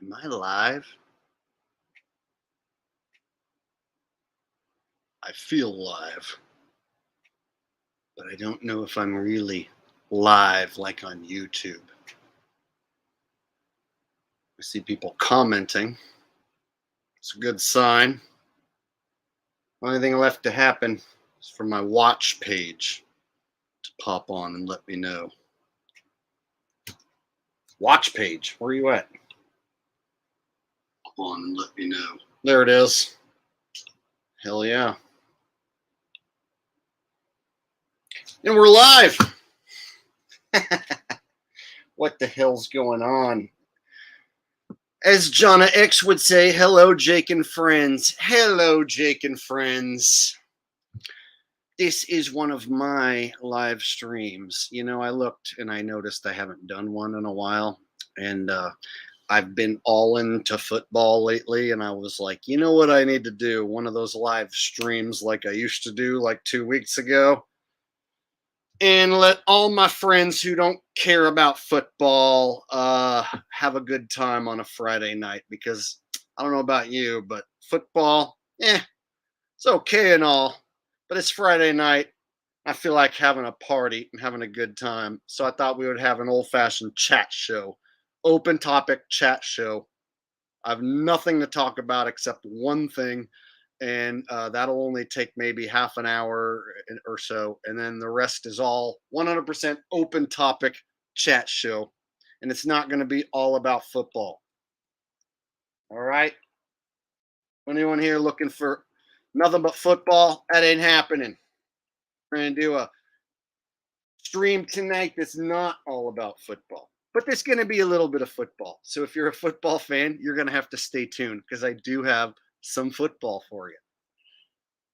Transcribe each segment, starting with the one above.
Am I live? I feel live, but I don't know if I'm really live like on YouTube. I see people commenting. It's a good sign. Only thing left to happen is for my watch page to pop on and let me know. Watch page, where are you at? Pop on and let me know. There it is. Hell yeah. And we're live. What the hell's going on? As Jonna X would say, hello, Jake and friends. Hello, Jake and friends. This is one of my live streams. You know, I looked and I noticed I haven't done one in a while. And I've been all into football lately. And I was like, you know what I need to do? One of those live streams like I used to do like 2 weeks ago. And let all my friends who don't care about football have a good time on a Friday night, because I don't know about you, but football, it's okay and all, but it's Friday night. I feel like having a party and having a good time. So I thought we would have an old-fashioned chat show, open topic chat show. I have nothing to talk about except one thing. And that'll only take maybe half an hour or so. And then the rest is all 100% open topic chat show. And it's not going to be all about football. All right. Anyone here looking for nothing but football? That ain't happening. We're going to do a stream tonight that's not all about football. But there's going to be a little bit of football. So if you're a football fan, you're going to have to stay tuned, because I do have some football for you.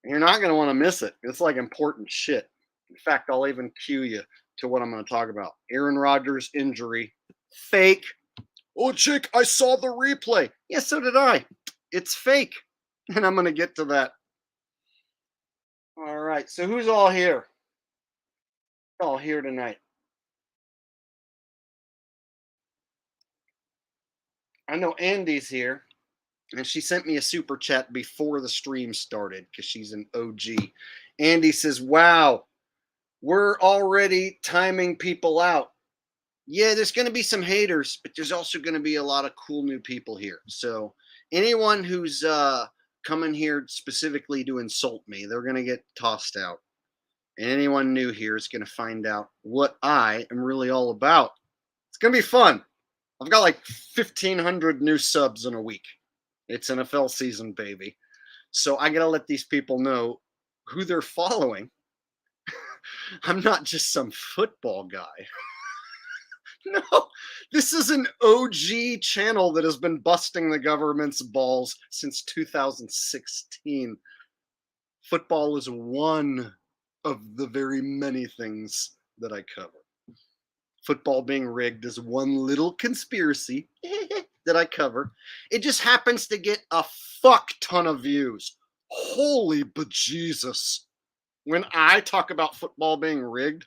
You're not going to want to miss it. It's like important shit. In fact, I'll even cue you to what I'm going to talk about. Aaron Rodgers injury. Fake. Oh, chick, I saw the replay. Yeah, so did I. It's fake. And I'm going to get to that. All right. So who's all here? All here tonight. I know Andy's here. And she sent me a super chat before the stream started, because she's an OG. Andy says, wow, we're already timing people out. Yeah, there's going to be some haters, but there's also going to be a lot of cool new people here. So anyone who's coming here specifically to insult me, they're going to get tossed out. And anyone new here is going to find out what I am really all about. It's going to be fun. I've got like 1,500 new subs in a week. It's NFL season, baby. So I got to let these people know who they're following. I'm not just some football guy. No, this is an OG channel that has been busting the government's balls since 2016. Football is one of the very many things that I cover. Football being rigged is one little conspiracy that I cover. It just happens to get a fuck ton of views. Holy bejesus. When I talk about football being rigged,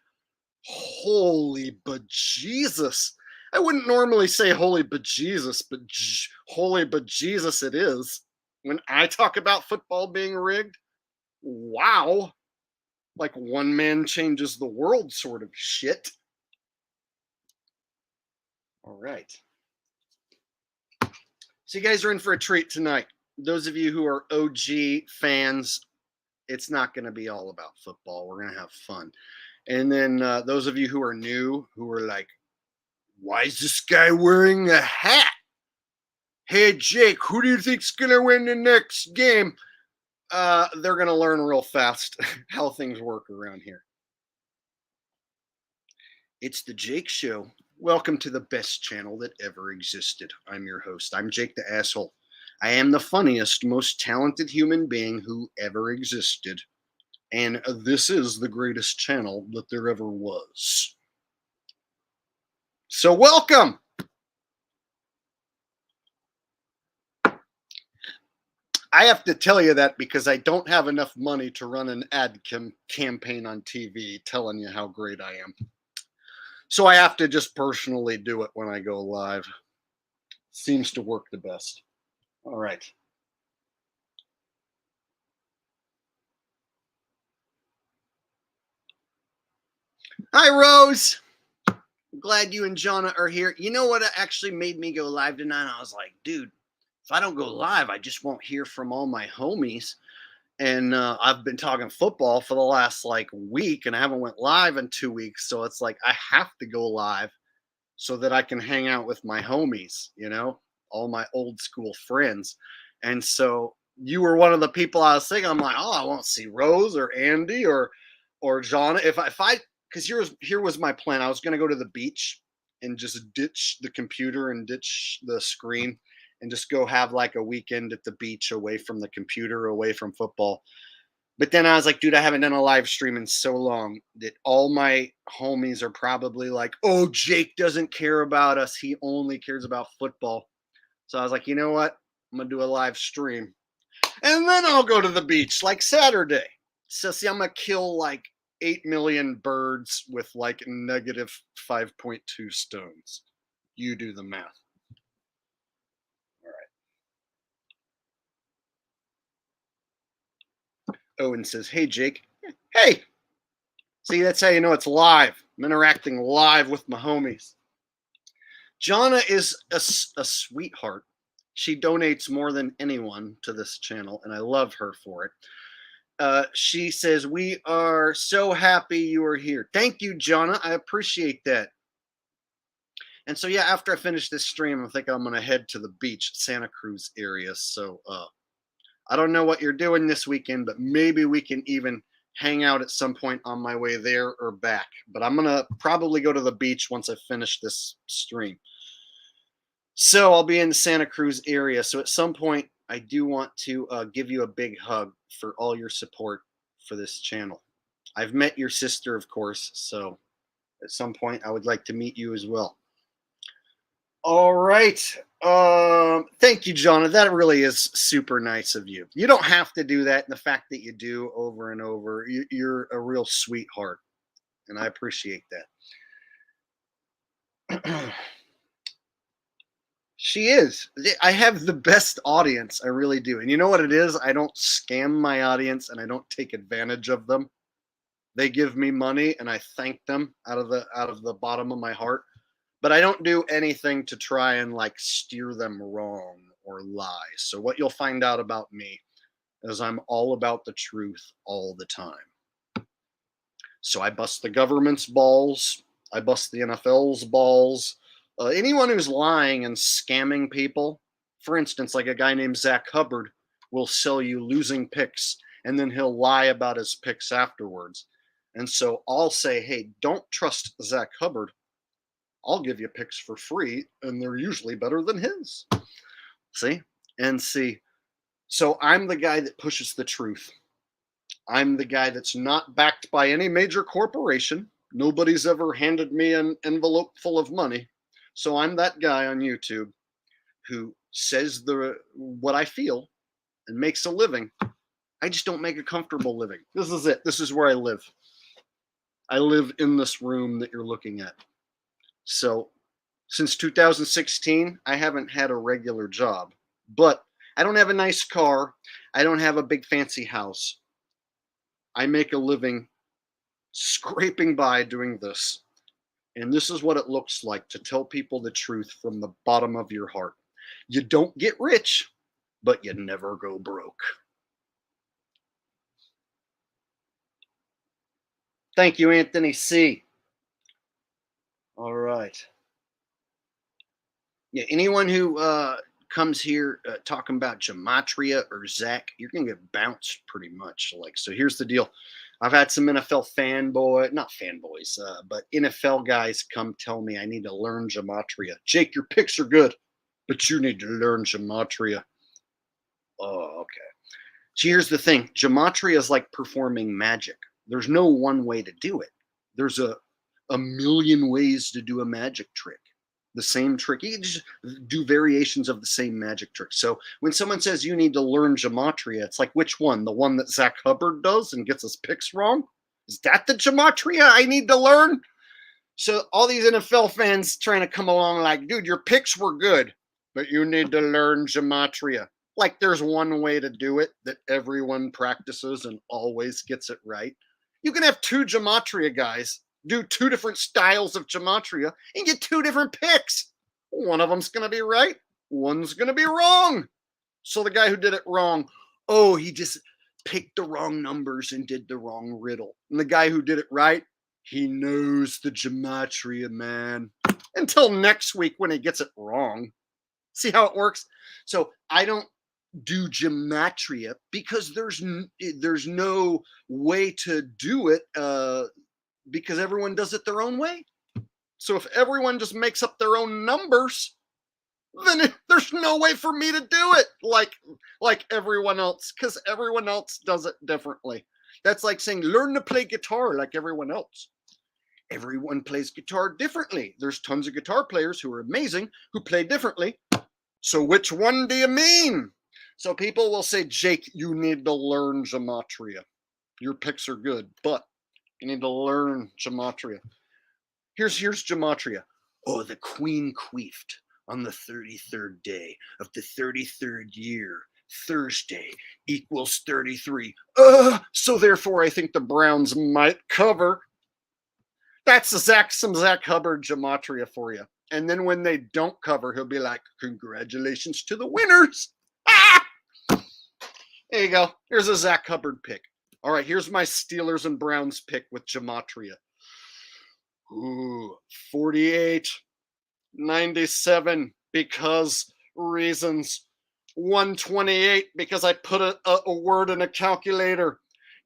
holy bejesus. I wouldn't normally say holy bejesus, but holy bejesus it is. When I talk about football being rigged, wow. Like one man changes the world sort of shit. All right. So you guys are in for a treat tonight. Those of you who are OG fans, it's not going to be all about football. We're going to have fun. And then those of you who are new, who are like, why is this guy wearing a hat? Hey, Jake, who do you think's going to win the next game? They're going to learn real fast how things work around here. It's the Jake Show. Welcome to the best channel that ever existed. I'm your host. I'm Jake the Asshole. I am the funniest, most talented human being who ever existed. And this is the greatest channel that there ever was. So welcome! I have to tell you that because I don't have enough money to run an ad campaign on TV telling you how great I am. So I have to just personally do it when I go live. Seems to work the best. All right. Hi, Rose. I'm glad you and Jonna are here. You know what actually made me go live tonight? I was like, dude, if I don't go live, I just won't hear from all my homies. And I've been talking football for the last like week, and I haven't went live in 2 weeks. So it's like I have to go live so that I can hang out with my homies, you know, all my old school friends. And so you were one of the people I was thinking. I'm like, oh, I won't see Rose or Andy or John. If I because here was my plan. I was going to go to the beach and just ditch the computer and ditch the screen and just go have like a weekend at the beach away from the computer, away from football. But then I was like, dude, I haven't done a live stream in so long that all my homies are probably like, oh, Jake doesn't care about us. He only cares about football. So I was like, you know what? I'm going to do a live stream. And then I'll go to the beach like Saturday. So see, I'm going to kill like 8 million birds with like negative 5.2 stones. You do the math. Owen says, hey, Jake. Hey. See, that's how you know it's live. I'm interacting live with my homies. Jonna is a sweetheart. She donates more than anyone to this channel, and I love her for it. She says, we are so happy you are here. Thank you, Jonna. I appreciate that. And so, yeah, after I finish this stream, I think I'm going to head to the beach, Santa Cruz area. So I don't know what you're doing this weekend, but maybe we can even hang out at some point on my way there or back. But I'm going to probably go to the beach once I finish this stream. So I'll be in the Santa Cruz area. So at some point, I do want to give you a big hug for all your support for this channel. I've met your sister, of course. So at some point, I would like to meet you as well. All right. Thank you, Jonna. That really is super nice of you. You don't have to do that. And the fact that you do over and over, you're a real sweetheart. And I appreciate that. She is. I have the best audience. I really do. And you know what it is? I don't scam my audience and I don't take advantage of them. They give me money and I thank them out of the bottom of my heart. But I don't do anything to try and like steer them wrong or lie. So what you'll find out about me is I'm all about the truth all the time. So I bust the government's balls. I bust the NFL's balls. Anyone who's lying and scamming people, for instance, like a guy named Zach Hubbard will sell you losing picks and then he'll lie about his picks afterwards. And so I'll say, hey, don't trust Zach Hubbard. I'll give you picks for free, and they're usually better than his. See? And see. So I'm the guy that pushes the truth. I'm the guy that's not backed by any major corporation. Nobody's ever handed me an envelope full of money. So I'm that guy on YouTube who says what I feel and makes a living. I just don't make a comfortable living. This is it. This is where I live. I live in this room that you're looking at. So since 2016, I haven't had a regular job, but I don't have a nice car. I don't have a big fancy house. I make a living scraping by doing this. And this is what it looks like to tell people the truth from the bottom of your heart. You don't get rich, but you never go broke. Thank you, Anthony C. All right. Yeah, anyone who comes here talking about Gematria or Zach, you're going to get bounced pretty much. Like, so here's the deal. I've had some NFL not fanboys, but NFL guys come tell me I need to learn Gematria. Jake, your picks are good, but you need to learn Gematria. Oh, okay. So here's the thing. Gematria is like performing magic. There's no one way to do it. There's a million ways to do a magic trick. The same trick. You can just do variations of the same magic trick. So when someone says you need to learn Gematria, it's like, which one? The one that Zach Hubbard does and gets his picks wrong? Is that the Gematria I need to learn? So all these NFL fans trying to come along like, dude, your picks were good, but you need to learn Gematria. Like there's one way to do it that everyone practices and always gets it right. You can have two Gematria guys do two different styles of Gematria and get two different picks. One of them's going to be right, one's going to be wrong. So the guy who did it wrong, oh, he just picked the wrong numbers and did the wrong riddle. And the guy who did it right, he knows the Gematria, man. Until next week when he gets it wrong. See how it works? So I don't do Gematria because there's no way to do it because everyone does it their own way. So if everyone just makes up their own numbers, then there's no way for me to do it like everyone else, because everyone else does it differently. That's like saying learn to play guitar like everyone else. Everyone plays guitar differently. There's tons of guitar players who are amazing who play differently. So which one do you mean? So people will say, Jake, you need to learn Gematria. Your picks are good, but you need to learn Gematria. Here's Gematria. Oh, the queen queefed on the 33rd day of the 33rd year. Thursday equals 33. So therefore I think the Browns might cover. That's some Zach Hubbard Gematria for you. And then when they don't cover, he'll be like, congratulations to the winners. Ah! There you go. Here's a Zach Hubbard pick. All right, here's my Steelers and Browns pick with Gematria. Ooh, 48, 97 because reasons. 128 because I put a word in a calculator.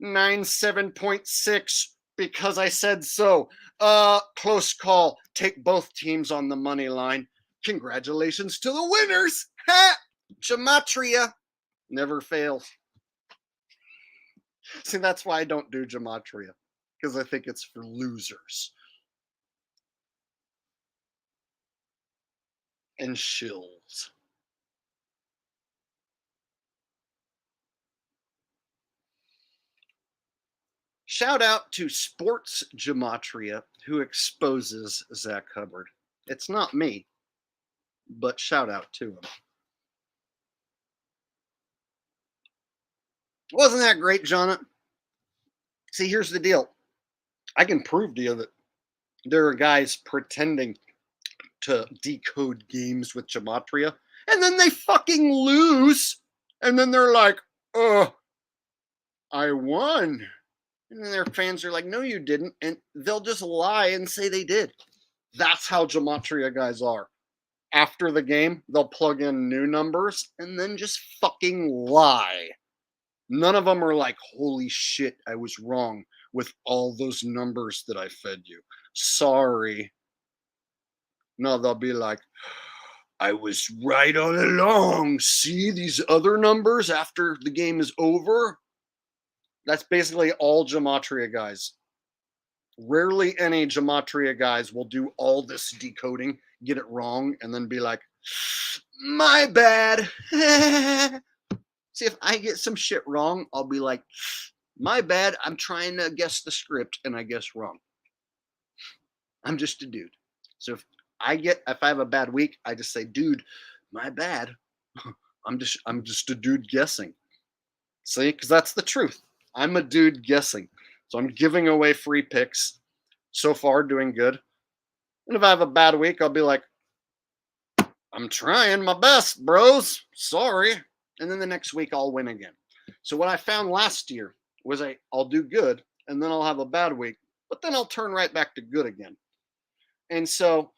97.6 because I said so. Close call. Take both teams on the money line. Congratulations to the winners. Ha! Gematria never fails. See, that's why I don't do Gematria, because I think it's for losers and shills. Shout out to Sports Gematria, who exposes Zach Hubbard. It's not me, but shout out to him. Wasn't that great, Jonathan? See, here's the deal. I can prove to you that there are guys pretending to decode games with Gematria, and then they fucking lose, and then they're like, I won. And then their fans are like, no, you didn't. And they'll just lie and say they did. That's how Gematria guys are. After the game, they'll plug in new numbers and then just fucking lie. None of them are like, holy shit, I was wrong with all those numbers that I fed you. Sorry. No, they'll be like, I was right all along. See these other numbers after the game is over? That's basically all Gematria guys. Rarely any Gematria guys will do all this decoding, get it wrong, and then be like, my bad. See, if I get some shit wrong, I'll be like, my bad. I'm trying to guess the script and I guess wrong. I'm just a dude. So if I have a bad week, I just say, dude, my bad. I'm just a dude guessing. See, because that's the truth. I'm a dude guessing. So I'm giving away free picks. So far, doing good. And if I have a bad week, I'll be like, I'm trying my best, bros. Sorry. And then the next week, I'll win again. So what I found last year was I'll do good, and then I'll have a bad week, but then I'll turn right back to good again. And so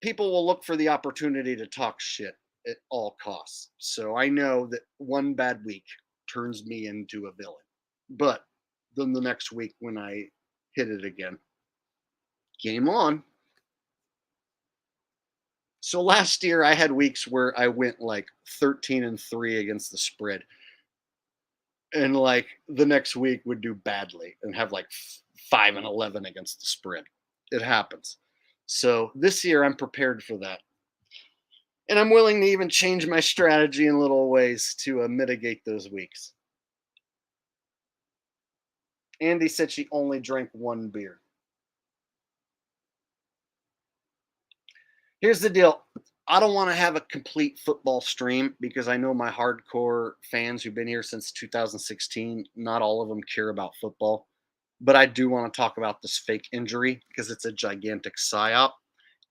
people will look for the opportunity to talk shit at all costs. So I know that one bad week turns me into a villain. But then the next week when I hit it again, game on. So last year I had weeks where I went like 13-3 against the spread. And like the next week would do badly and have like 5-11 against the spread. It happens. So this year I'm prepared for that. And I'm willing to even change my strategy in little ways to mitigate those weeks. Andy said she only drank one beer. Here's the deal. I don't want to have a complete football stream because I know my hardcore fans who've been here since 2016, not all of them care about football. But I do want to talk about this fake injury because it's a gigantic psyop.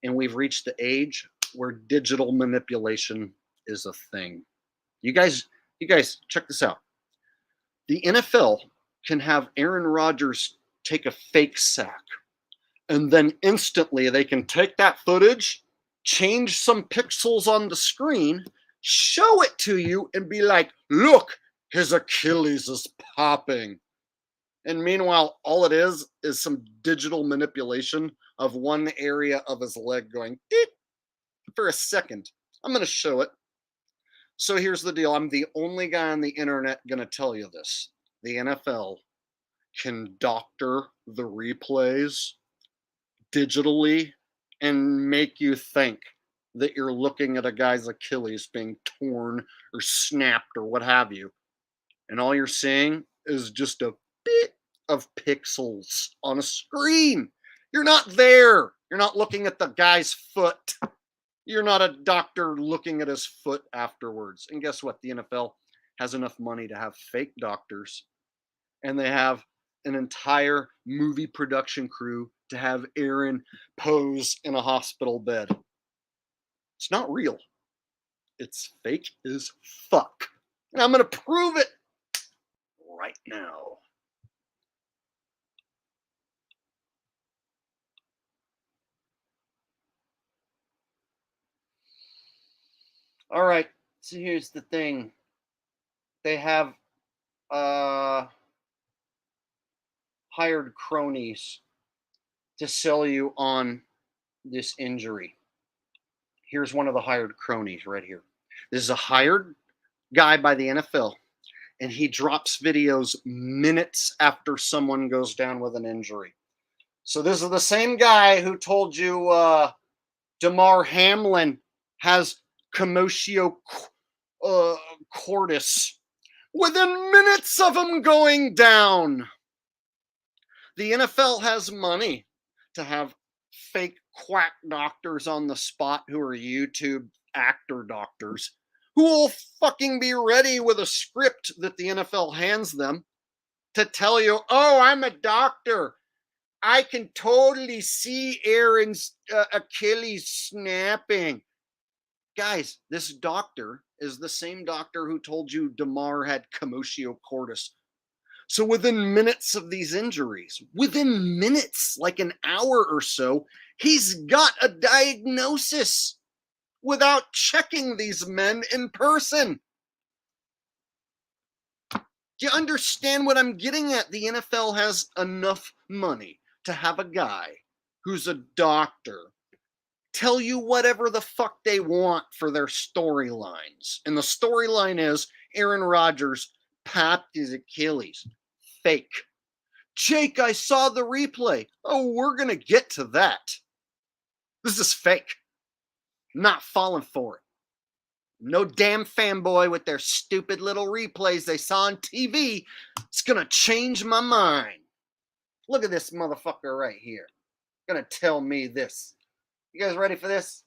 And we've reached the age where digital manipulation is a thing. You guys, check this out. The NFL can have Aaron Rodgers take a fake sack, and then instantly they can take that footage, change some pixels on the screen, show it to you, and be like, look, his Achilles is popping. And meanwhile, all it is some digital manipulation of one area of his leg going deep for a second. I'm going to show it. So here's the deal. I'm the only guy on the internet going to tell you this. The NFL can doctor the replays digitally and make you think that you're looking at a guy's Achilles being torn or snapped or what have you. And all you're seeing is just a bit of pixels on a screen. You're not there. You're not looking at the guy's foot. You're not a doctor looking at his foot afterwards. And guess what? The NFL has enough money to have fake doctors, and they have an entire movie production crew to have Aaron pose in a hospital bed. It's not real. It's fake as fuck. And I'm going to prove it right now. All right. So here's the thing. They have hired cronies to sell you on this injury. Here's one of the hired cronies right here. This is a hired guy by the NFL, and he drops videos minutes after someone goes down with an injury. So this is the same guy who told you Damar Hamlin has commotio cordis within minutes of him going down. The NFL has money to have fake quack doctors on the spot who are YouTube actor doctors who will fucking be ready with a script that the NFL hands them to tell you, oh, I'm a doctor. I can totally see Aaron's Achilles snapping. Guys, this doctor is the same doctor who told you Damar had commotio cordis. So within minutes of these injuries, within minutes, like an hour or so, he's got a diagnosis without checking these men in person. Do you understand what I'm getting at? The NFL has enough money to have a guy who's a doctor tell you whatever the fuck they want for their storylines. And the storyline is Aaron Rodgers popped his Achilles. Fake. Jake, I saw the replay. Oh, we're going to get to that. This is fake. Not falling for it. No damn fanboy with their stupid little replays they saw on TV. It's going to change my mind. Look at this motherfucker right here. Going to tell me this. You guys ready for this?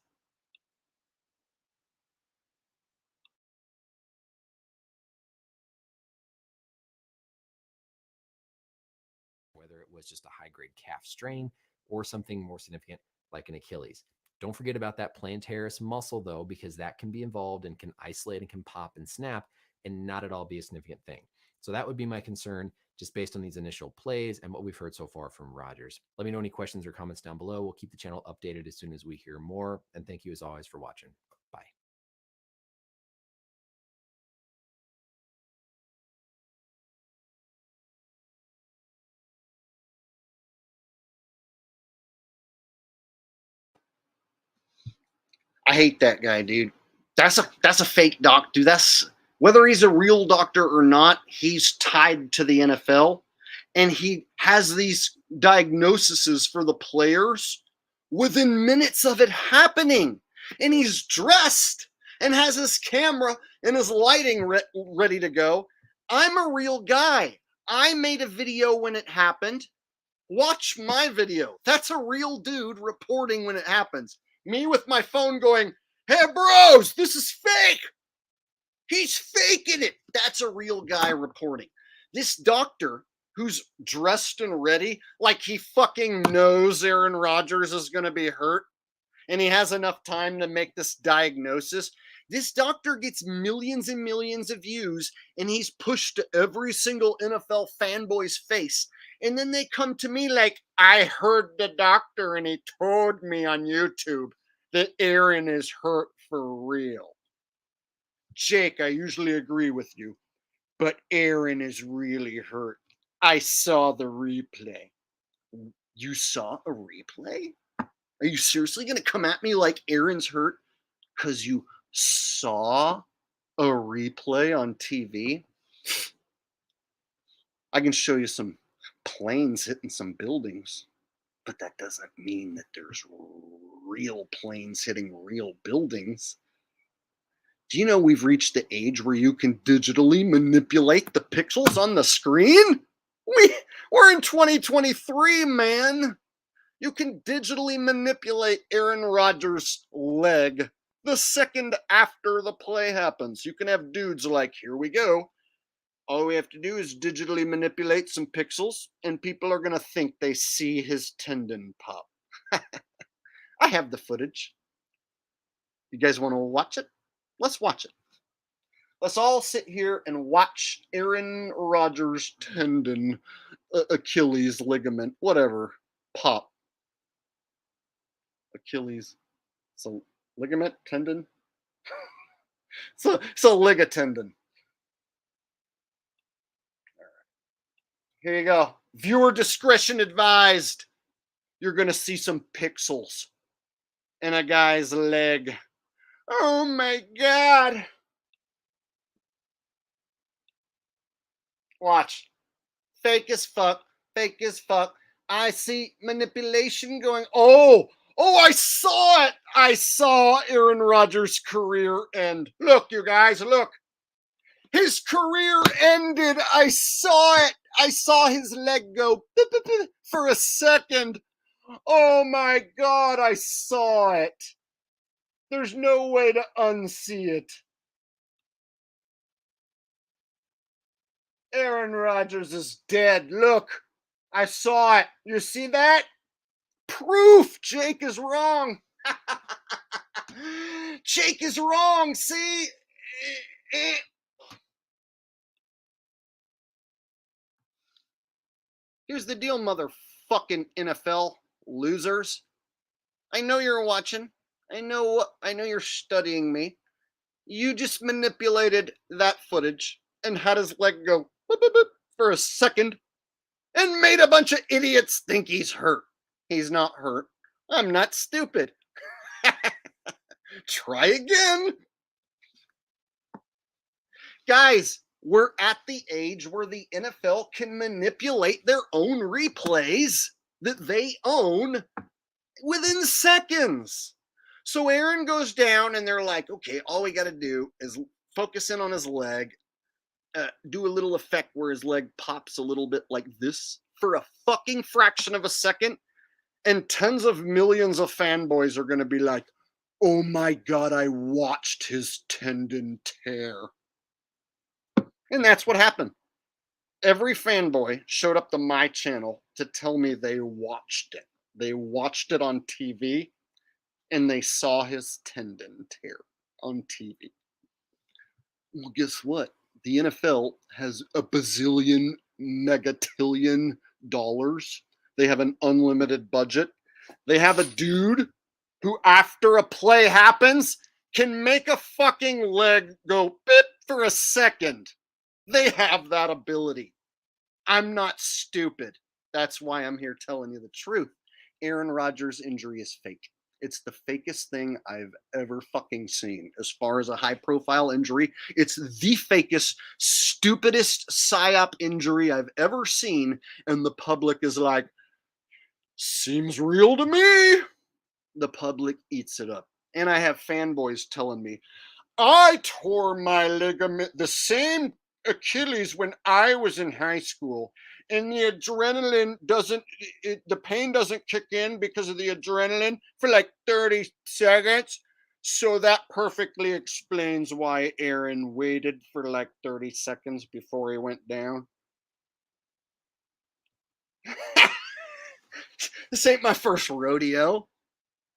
Whether it was just a high-grade calf strain or something more significant like an Achilles. Don't forget about that plantaris muscle, though, because that can be involved and can isolate and can pop and snap and not at all be a significant thing. So that would be my concern just based on these initial plays and what we've heard so far from Rodgers. Let me know any questions or comments down below. We'll keep the channel updated as soon as we hear more. And thank you as always for watching. Bye. I hate that guy, dude. That's a fake doc, dude. That's whether he's a real doctor or not, he's tied to the NFL, and he has these diagnoses for the players within minutes of it happening. And he's dressed and has his camera and his lighting ready to go. I'm a real guy. I made a video when it happened. Watch my video. That's a real dude reporting when it happens. Me with my phone going, Hey, bros, this is fake. He's faking it. That's a real guy reporting. This doctor who's dressed and ready, like he fucking knows Aaron Rodgers is going to be hurt and he has enough time to make this diagnosis. This doctor gets millions and millions of views and he's pushed to every single NFL fanboy's face. And then they come to me like, I heard the doctor and he told me on YouTube that Aaron is hurt for real. Jake, I usually agree with you, but Aaron is really hurt. I saw the replay. You saw a replay? Are you seriously going to come at me like Aaron's hurt because you saw a replay on TV? I can show you some planes hitting some buildings, but that doesn't mean that there's real planes hitting real buildings. Do you know we've reached the age where you can digitally manipulate the pixels on the screen? We're in 2023, man. You can digitally manipulate Aaron Rodgers' leg the second after the play happens. You can have dudes like, here we go. All we have to do is digitally manipulate some pixels, and people are going to think they see his tendon pop. I have the footage. You guys want to watch it? Let's watch it. Let's all sit here and watch Aaron Rodgers' tendon, Achilles ligament, whatever, pop. Achilles. So ligament, tendon. so ligatendon. All right. Here you go. Viewer discretion advised. You're going to see some pixels in a guy's leg. Oh my God. Watch. Fake as fuck. Fake as fuck. I see manipulation going. Oh, I saw it. I saw Aaron Rodgers' career end. Look, you guys, look. His career ended. I saw it. I saw his leg go for a second. Oh my God, I saw it. There's no way to unsee it. Aaron Rodgers is dead. Look, I saw it. You see that? Proof. Jake is wrong. Jake is wrong. See? Here's the deal, motherfucking NFL losers. I know you're watching. I know you're studying me. You just manipulated that footage and had his leg go boop, boop, boop, for a second and made a bunch of idiots think he's hurt. He's not hurt. I'm not stupid. Try again. Guys, we're at the age where the NFL can manipulate their own replays that they own within seconds. So Aaron goes down and they're like, okay, all we got to do is focus in on his leg, do a little effect where his leg pops a little bit like this for a fucking fraction of a second. And tens of millions of fanboys are going to be like, oh my God, I watched his tendon tear. And that's what happened. Every fanboy showed up to my channel to tell me they watched it. They watched it on TV and they saw his tendon tear on TV. Well, guess what? The NFL has a bazillion megatillion dollars. They have an unlimited budget. They have a dude who, after a play happens, can make a fucking leg go bip for a second. They have that ability. I'm not stupid. That's why I'm here telling you the truth. Aaron Rodgers' injury is fake. It's the fakest thing I've ever fucking seen. As far as a high-profile injury, it's the fakest, stupidest psyop injury I've ever seen, and the public is like, seems real to me. The public eats it up. And I have fanboys telling me, I tore my ligament, the same Achilles when I was in high school, and the adrenaline the pain doesn't kick in because of the adrenaline for like 30 seconds. So that perfectly explains why Aaron waited for like 30 seconds before he went down. This ain't my first rodeo.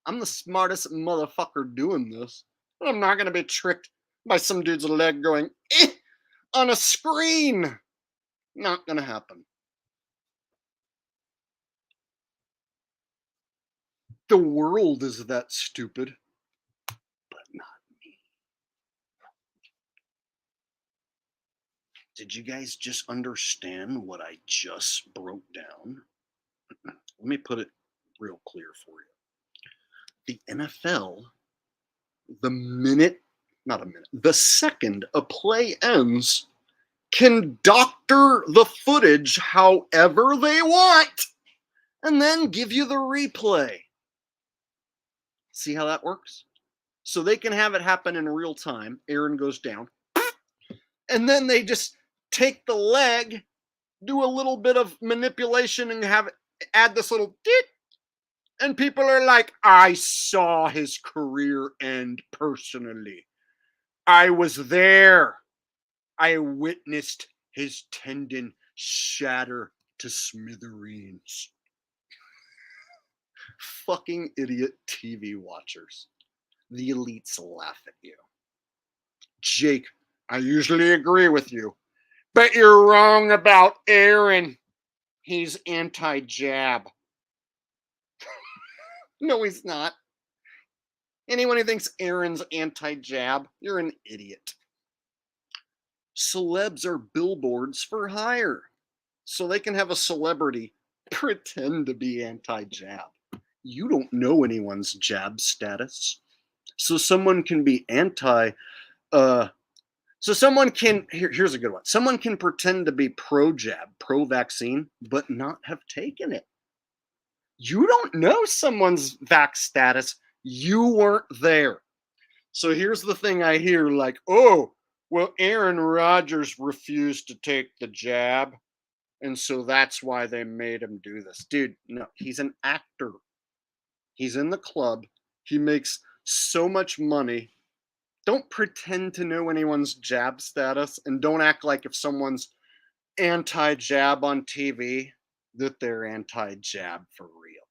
I'm the smartest motherfucker doing this. And I'm not going to be tricked by some dude's leg going, on a screen. Not going to happen. The world is that stupid, but not me. Did you guys just understand what I just broke down? Let me put it real clear for you. The NFL, the second a play ends, can doctor the footage however they want and then give you the replay. See how that works? So they can have it happen in real time. Aaron goes down. And then they just take the leg, do a little bit of manipulation, and add this little dit. And people are like, I saw his career end personally. I was there. I witnessed his tendon shatter to smithereens. Fucking idiot TV watchers. The elites laugh at you. Jake, I usually agree with you, but you're wrong about Aaron. He's anti-jab. No, he's not. Anyone who thinks Aaron's anti-jab, you're an idiot. Celebs are billboards for hire. So they can have a celebrity pretend to be anti-jab. You don't know anyone's jab status. So someone can be here's a good one. Someone can pretend to be pro-jab, pro-vaccine, but not have taken it. You don't know someone's vax status. You weren't there. So here's the thing I hear, like, oh, well, Aaron Rodgers refused to take the jab, and so that's why they made him do this. Dude, no, he's an actor. He's in the club. He makes so much money. Don't pretend to know anyone's jab status, and don't act like if someone's anti-jab on TV that they're anti-jab for real.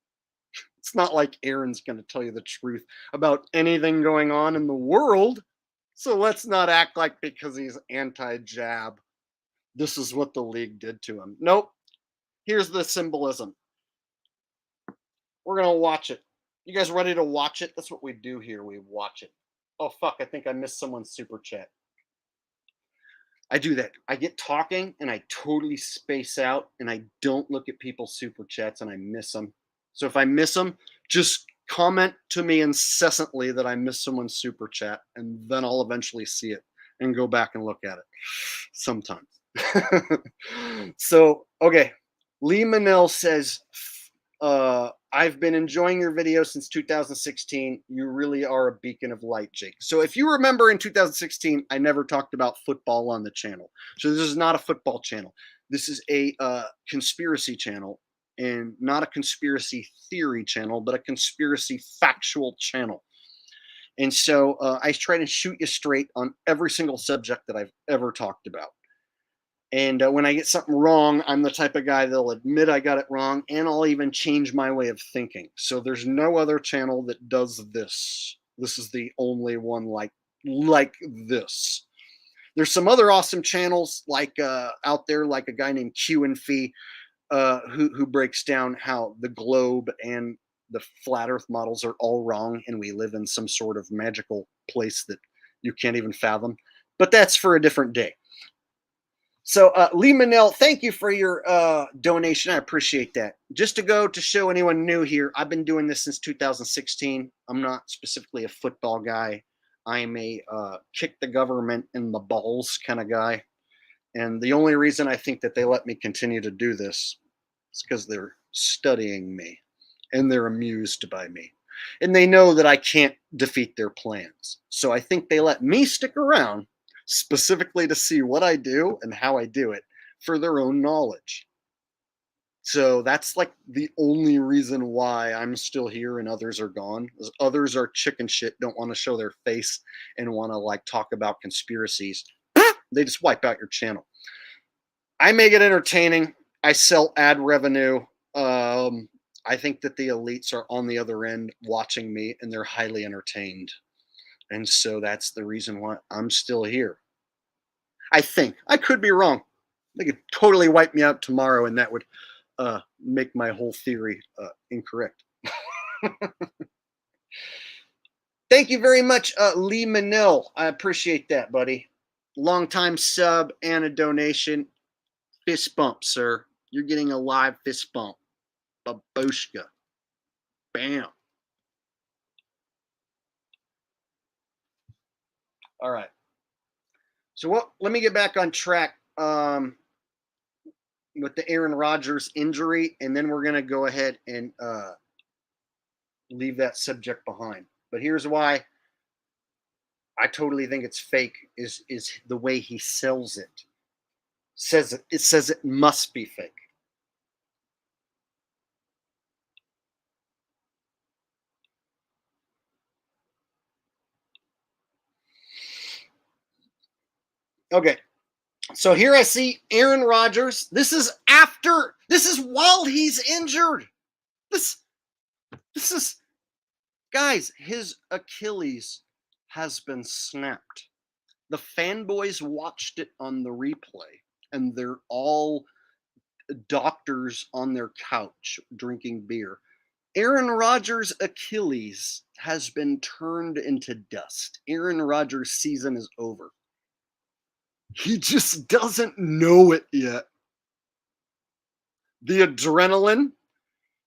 It's not like Aaron's going to tell you the truth about anything going on in the world. So let's not act like because he's anti-jab, this is what the league did to him. Nope. Here's the symbolism. We're going to watch it. You guys ready to watch it? That's what we do here. We watch it. Oh, fuck. I think I missed someone's super chat. I do that. I get talking and I totally space out and I don't look at people's super chats and I miss them. So if I miss them, just comment to me incessantly that I missed someone's super chat, and then I'll eventually see it and go back and look at it sometimes. So, okay. Lee Manel says, I've been enjoying your videos since 2016. You really are a beacon of light, Jake. So if you remember in 2016, I never talked about football on the channel. So this is not a football channel. This is a conspiracy channel, and not a conspiracy theory channel, but a conspiracy factual channel. And so I try to shoot you straight on every single subject that I've ever talked about. And when I get something wrong, I'm the type of guy that'll admit I got it wrong, and I'll even change my way of thinking. So there's no other channel that does this. This is the only one like this. There's some other awesome channels like out there, like a guy named Q and Fee, who breaks down how the globe and the flat Earth models are all wrong, and we live in some sort of magical place that you can't even fathom. But that's for a different day. So, Lee Manel, thank you for your donation. I appreciate that. Just to show anyone new here, I've been doing this since 2016. I'm not specifically a football guy. I'm a kick the government in the balls kind of guy. And the only reason I think that they let me continue to do this is because they're studying me and they're amused by me. And they know that I can't defeat their plans. So I think they let me stick around specifically to see what I do and how I do it for their own knowledge. So that's like the only reason why I'm still here and others are gone. Others are chicken shit, don't want to show their face and want to like talk about conspiracies. They just wipe out your channel. I make it entertaining. I sell ad revenue. I think that the elites are on the other end watching me and they're highly entertained. And so that's the reason why I'm still here. I think. I could be wrong. They could totally wipe me out tomorrow and that would make my whole theory incorrect. Thank you very much, Lee Manil. I appreciate that, buddy. Long time sub and a donation. Fist bump, sir. You're getting a live fist bump. Babushka. Bam. All right. So let me get back on track with the Aaron Rodgers injury, and then we're going to go ahead and leave that subject behind. But here's why I totally think it's fake is the way he sells it. It says it must be fake. Okay. So here I see Aaron Rodgers. This is while he's injured. This is, guys, his Achilles has been snapped. The fanboys watched it on the replay, and they're all doctors on their couch drinking beer. Aaron Rodgers' Achilles has been turned into dust. Aaron Rodgers' season is over. He just doesn't know it yet. The adrenaline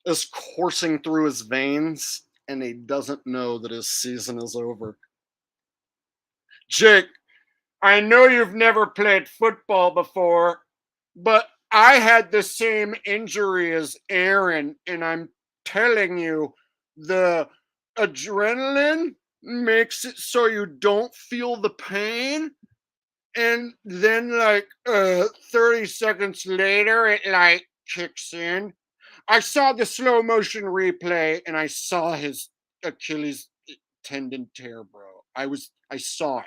is coursing through his veins, and he doesn't know that his season is over. Jake, I know you've never played football before, but I had the same injury as Aaron, and I'm telling you, the adrenaline makes it so you don't feel the pain. And then, like, 30 seconds later, it, like, kicks in. I saw the slow motion replay, and I saw his Achilles tendon tear, bro. I saw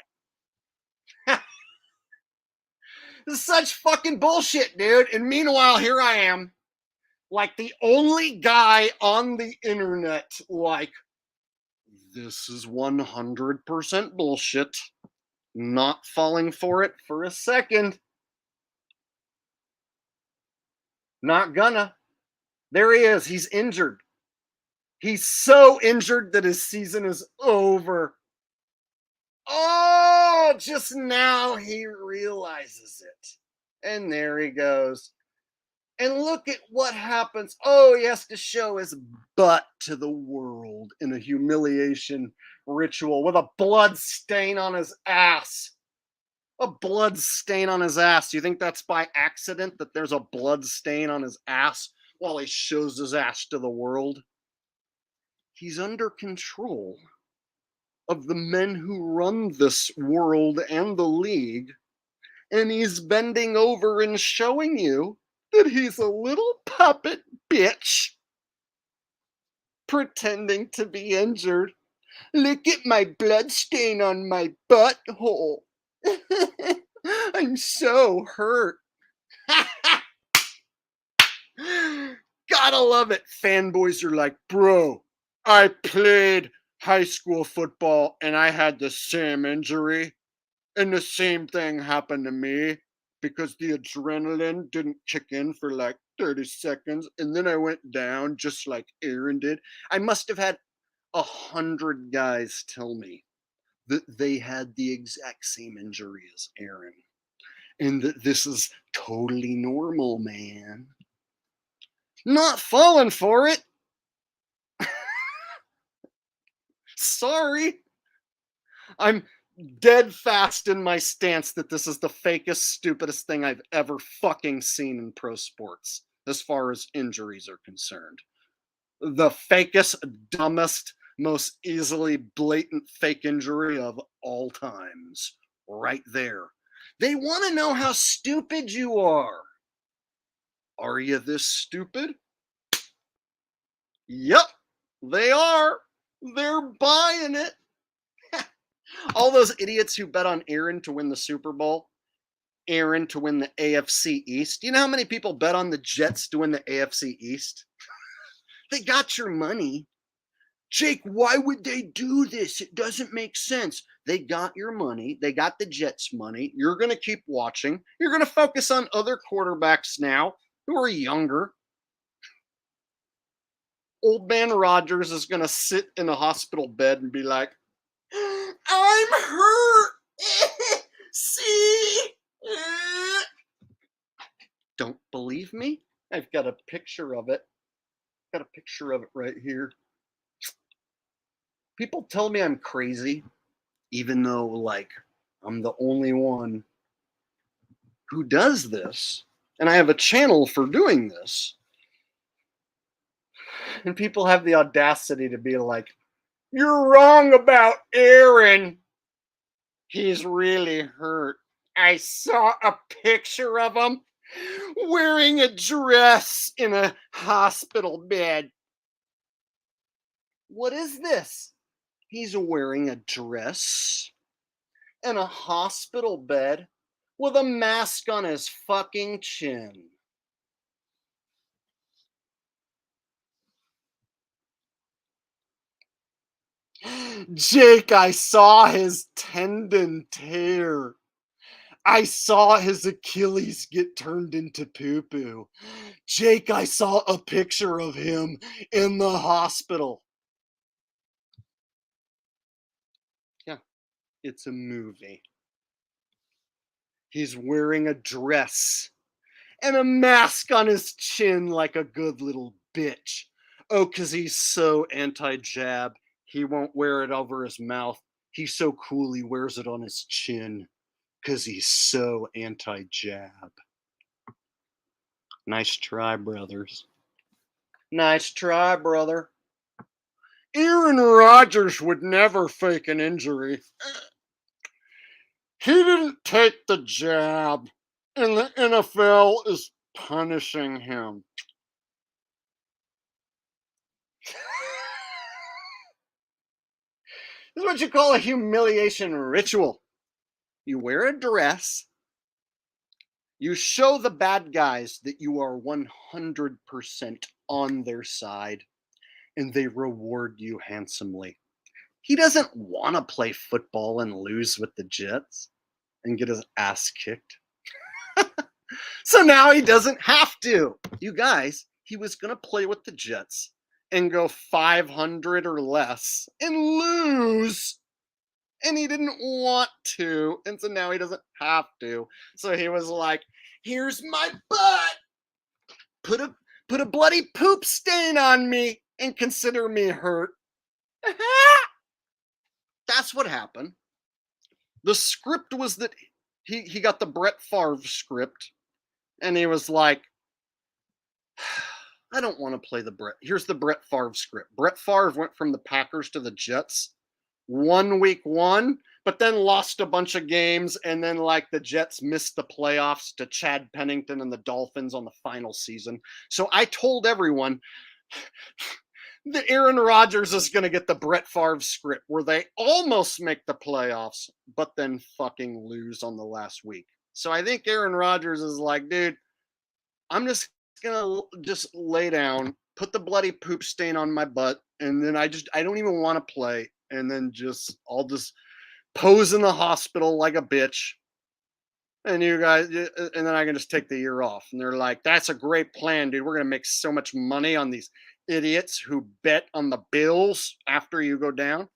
it. This is such fucking bullshit, dude. And meanwhile, here I am, like the only guy on the internet, like, this is 100% bullshit. Not falling for it for a second. Not gonna. There he is. He's injured. He's so injured that his season is over. Oh, just now he realizes it. And there he goes. And look at what happens. Oh, he has to show his butt to the world in a humiliation ritual with a blood stain on his ass. A blood stain on his ass. Do you think that's by accident that there's a blood stain on his ass while he shows his ass to the world? He's under control of the men who run this world and the league, and he's bending over and showing you that he's a little puppet bitch pretending to be injured. Look at my blood stain on my butthole. I'm so hurt. Gotta love it. Fanboys are like, bro, I played high school football and I had the same injury. And the same thing happened to me because the adrenaline didn't kick in for like 30 seconds. And then I went down just like Aaron did. I must have had 100 guys tell me that they had the exact same injury as Aaron. And that this is totally normal, man. Not falling for it. Sorry. I'm dead fast in my stance that this is the fakest, stupidest thing I've ever fucking seen in pro sports as far as injuries are concerned. The fakest, dumbest, most easily blatant fake injury of all times. Right there. They want to know how stupid you are. Are you this stupid? Yep, they are. They're buying it. All those idiots who bet on Aaron to win the Super Bowl, Aaron to win the AFC East. You know how many people bet on the Jets to win the AFC East? They got your money. Jake, why would they do this? It doesn't make sense. They got your money. They got the Jets' money. You're going to keep watching. You're going to focus on other quarterbacks now who are younger. Old man Rodgers is going to sit in a hospital bed and be like, I'm hurt. See? Don't believe me? I've got a picture of it. Got a picture of it right here. People tell me I'm crazy, even though, like, I'm the only one who does this. And I have a channel for doing this. And people have the audacity to be like, you're wrong about Aaron. He's really hurt. I saw a picture of him wearing a dress in a hospital bed. What is this? He's wearing a dress in a hospital bed with a mask on his fucking chin. Jake, I saw his tendon tear. I saw his Achilles get turned into poo-poo. Jake, I saw a picture of him in the hospital. Yeah, it's a movie. He's wearing a dress and a mask on his chin like a good little bitch. Oh, because he's so anti-jab, he won't wear it over his mouth. He's so cool, he wears it on his chin because he's so anti-jab. Nice try, brothers. Nice try, brother. Aaron Rodgers would never fake an injury. He didn't take the jab, and the NFL is punishing him. This is what you call a humiliation ritual. You wear a dress. You show the bad guys that you are 100% on their side, and they reward you handsomely. He doesn't want to play football and lose with the Jets and get his ass kicked. So now he doesn't have to. You guys, he was going to play with the Jets and go 500 or less and lose. And he didn't want to. And so now he doesn't have to. So he was like, here's my butt. Put a bloody poop stain on me and consider me hurt. That's what happened. The script was that he got the Brett Favre script. And he was like, I don't want to play the Brett. Here's the Brett Favre script. Brett Favre went from the Packers to the Jets. Won week 1, but then lost a bunch of games. And then, like, the Jets missed the playoffs to Chad Pennington and the Dolphins on the final season. So I told everyone that Aaron Rodgers is going to get the Brett Favre script where they almost make the playoffs, but then fucking lose on the last week. So I think Aaron Rodgers is like, dude, I'm just going to just lay down, put the bloody poop stain on my butt, and then I don't even want to play. And then I'll just pose in the hospital like a bitch. And you guys, and then I can just take the year off. And they're like, that's a great plan, dude. We're going to make so much money on these idiots who bet on the Bills after you go down.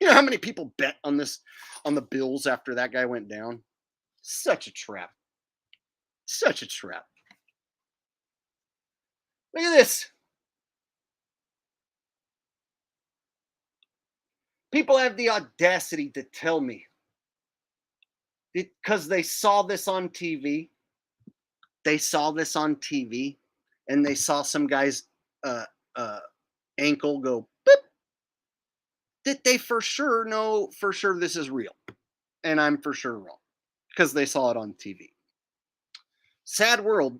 You know how many people bet on the Bills after that guy went down? Such a trap. Such a trap. Look at this. People have the audacity to tell me because they saw this on TV. They saw this on TV and they saw some guy's ankle go boop, that they for sure know this is real. And I'm for sure wrong because they saw it on TV. Sad world.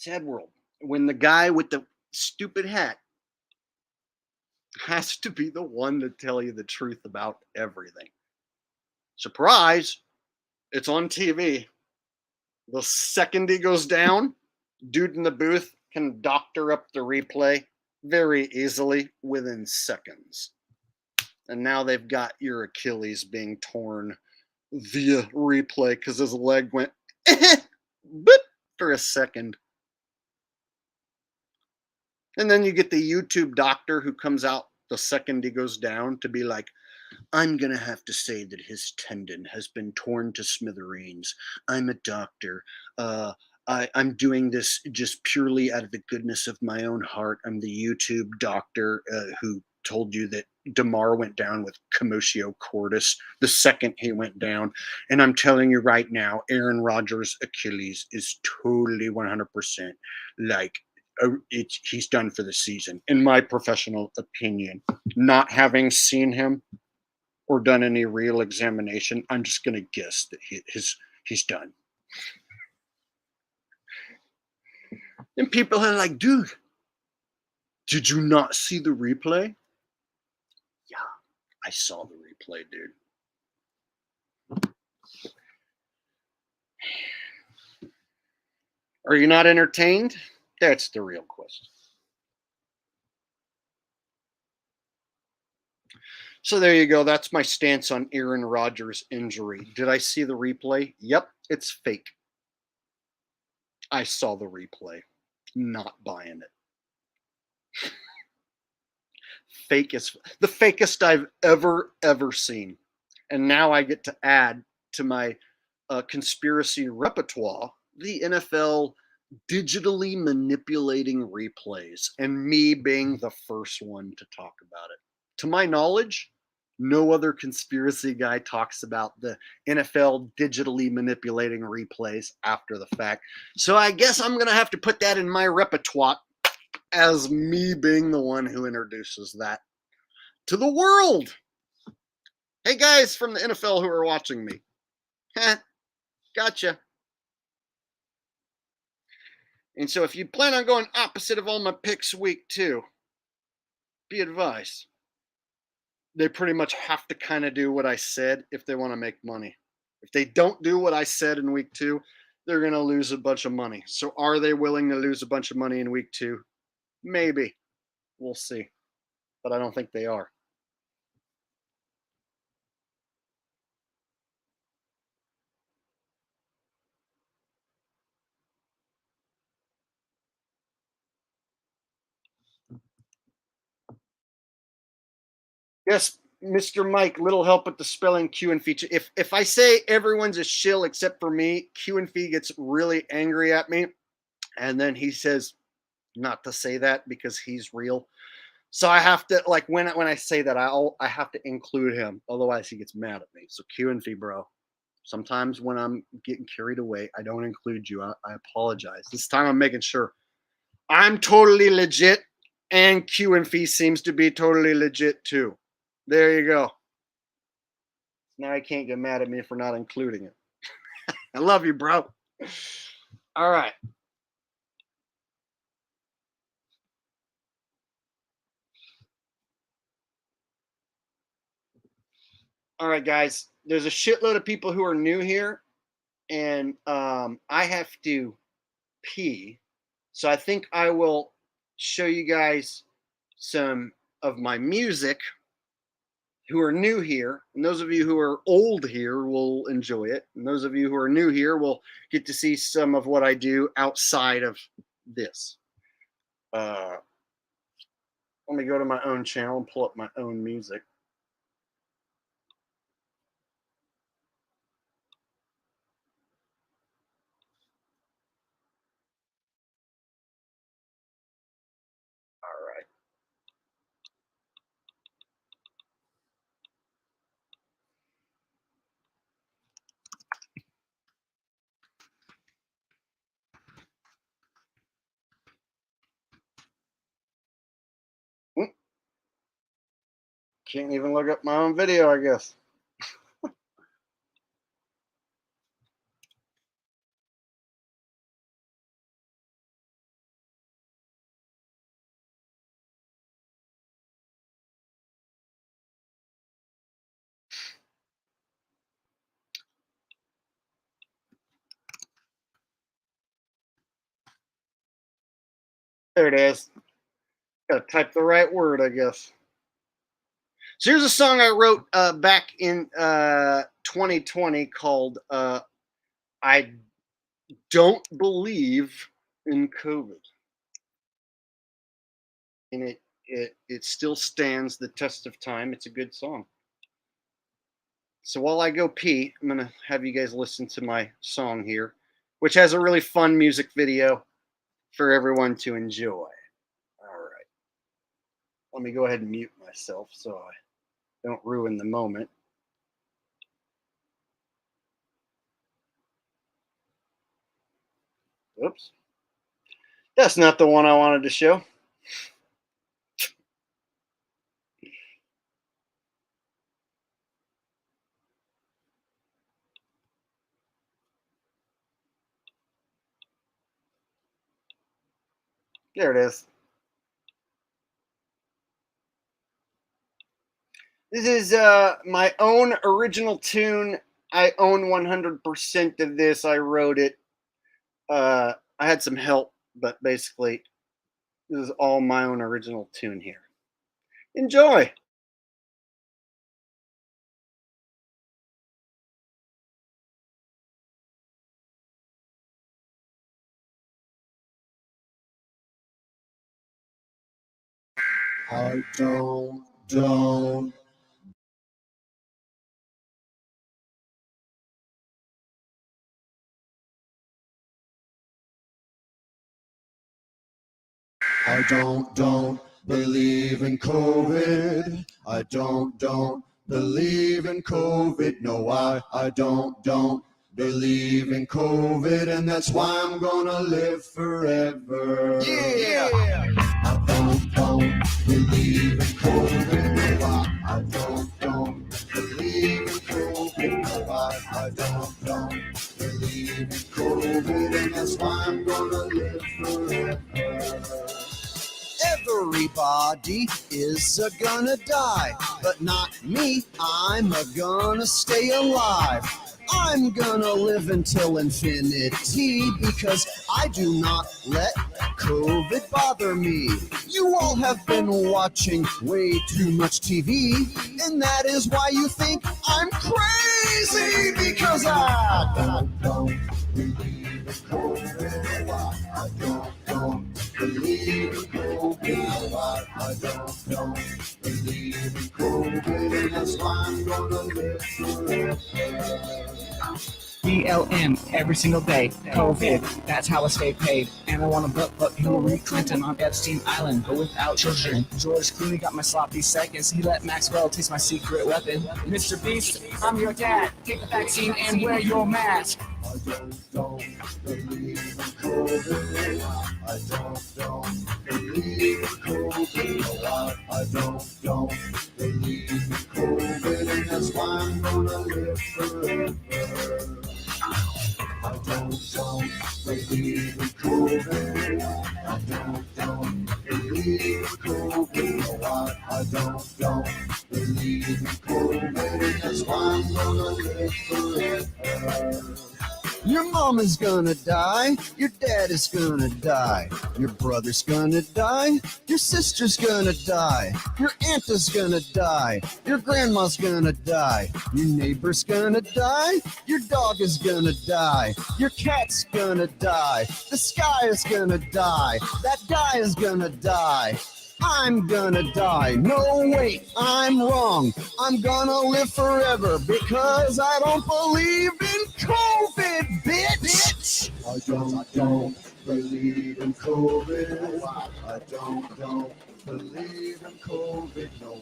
Sad world. When the guy with the stupid hat has to be the one to tell you the truth about everything. Surprise, it's on TV. The second he goes down, dude in the booth can doctor up the replay very easily within seconds. And now they've got your Achilles being torn via replay because his leg went boop for a second. And then you get the YouTube doctor who comes out the second he goes down to be like, I'm going to have to say that his tendon has been torn to smithereens. I'm a doctor. I'm doing this just purely out of the goodness of my own heart. I'm the YouTube doctor who told you that DeMar went down with commotio cordis the second he went down. And I'm telling you right now, Aaron Rodgers' Achilles is totally 100% like he's done for the season, in my professional opinion. Not having seen him or done any real examination, I'm just going to guess that he's done. And people are like, dude, did you not see the replay? Yeah, I saw the replay, dude. Are you not entertained? That's the real question. So there you go. That's my stance on Aaron Rodgers' injury. Did I see the replay? Yep, it's fake. I saw the replay. Not buying it. Fake the fakest I've ever seen. And now I get to add to my conspiracy repertoire the NFL digitally manipulating replays and me being the first one to talk about it. To my knowledge, no other conspiracy guy talks about the NFL digitally manipulating replays after the fact. So I guess I'm going to have to put that in my repertoire as me being the one who introduces that to the world. Hey guys from the NFL who are watching me. Gotcha. And so if you plan on going opposite of all my picks week 2, be advised. They pretty much have to kind of do what I said if they want to make money. If they don't do what I said in week 2, they're going to lose a bunch of money. So are they willing to lose a bunch of money in week 2? Maybe. We'll see. But I don't think they are. Yes, Mr. Mike, little help with the spelling Q and feature. If I say everyone's a shill except for me, Q and Fee gets really angry at me. And then he says not to say that because he's real. So I have to, like, when I say that, I have to include him. Otherwise he gets mad at me. So Q and Fee, bro. Sometimes when I'm getting carried away, I don't include you. I apologize. This time I'm making sure. I'm totally legit, and Q and Fee seems to be totally legit too. There you go. Now he can't get mad at me for not including it. I love you, bro. All right. All right, guys. There's a shitload of people who are new here, and I have to pee. So I think I will show you guys some of my music who are new here. And those of you who are old here will enjoy it. And those of you who are new here will get to see some of what I do outside of this. Let me go to my own channel and pull up my own music. All right. Can't even look up my own video, I guess. There it is. Gotta type the right word, I guess. So here's a song I wrote back in 2020 called I Don't Believe in COVID. And it still stands the test of time. It's a good song. So while I go pee, I'm going to have you guys listen to my song here, which has a really fun music video for everyone to enjoy. All right. Let me go ahead and mute myself so I don't ruin the moment. Oops. That's not the one I wanted to show. There it is. This is my own original tune. I own 100% of this. I wrote it. I had some help, but basically, this is all my own original tune here. Enjoy. I don't. I don't believe in COVID. I don't believe in COVID. No, I don't believe in COVID, and that's why I'm gonna live forever. Yeah. I don't believe in COVID. No, I don't believe in COVID. No, I don't believe in COVID, and that's why I'm gonna live forever. Everybody is gonna die, but not me. I'm gonna stay alive. I'm gonna live until infinity because I do not let COVID bother me. You all have been watching way too much TV, and that is why you think I'm crazy because I don't believe in COVID. I don't believe in COVID. I don't believe in COVID, and that's why I'm gonna live forever. BLM every single day. COVID, that's how I stay paid. And I want to put Hillary Clinton on Epstein Island, but without children. George Clooney got my sloppy seconds. He let Maxwell taste my secret weapon. Mr. Beast, I'm your dad. Take the vaccine and wear your mask. I don't believe in COVID. I don't believe in COVID. No, I don't believe in COVID, and that's why I'm gonna live forever. I don't believe in COVID. I don't believe in COVID. No, I don't believe in COVID, and that's why I'm gonna live forever. Your mom is gonna die, your dad is gonna die, your brother's gonna die, your sister's gonna die, your aunt is gonna die, your grandma's gonna die, your neighbor's gonna die, your dog is gonna die, your cat's gonna die, the sky is gonna die, that guy is gonna die. I'm gonna die. No, wait, I'm wrong. I'm gonna live forever because I don't believe in COVID, bitch! I don't believe in COVID. I don't believe in COVID. No,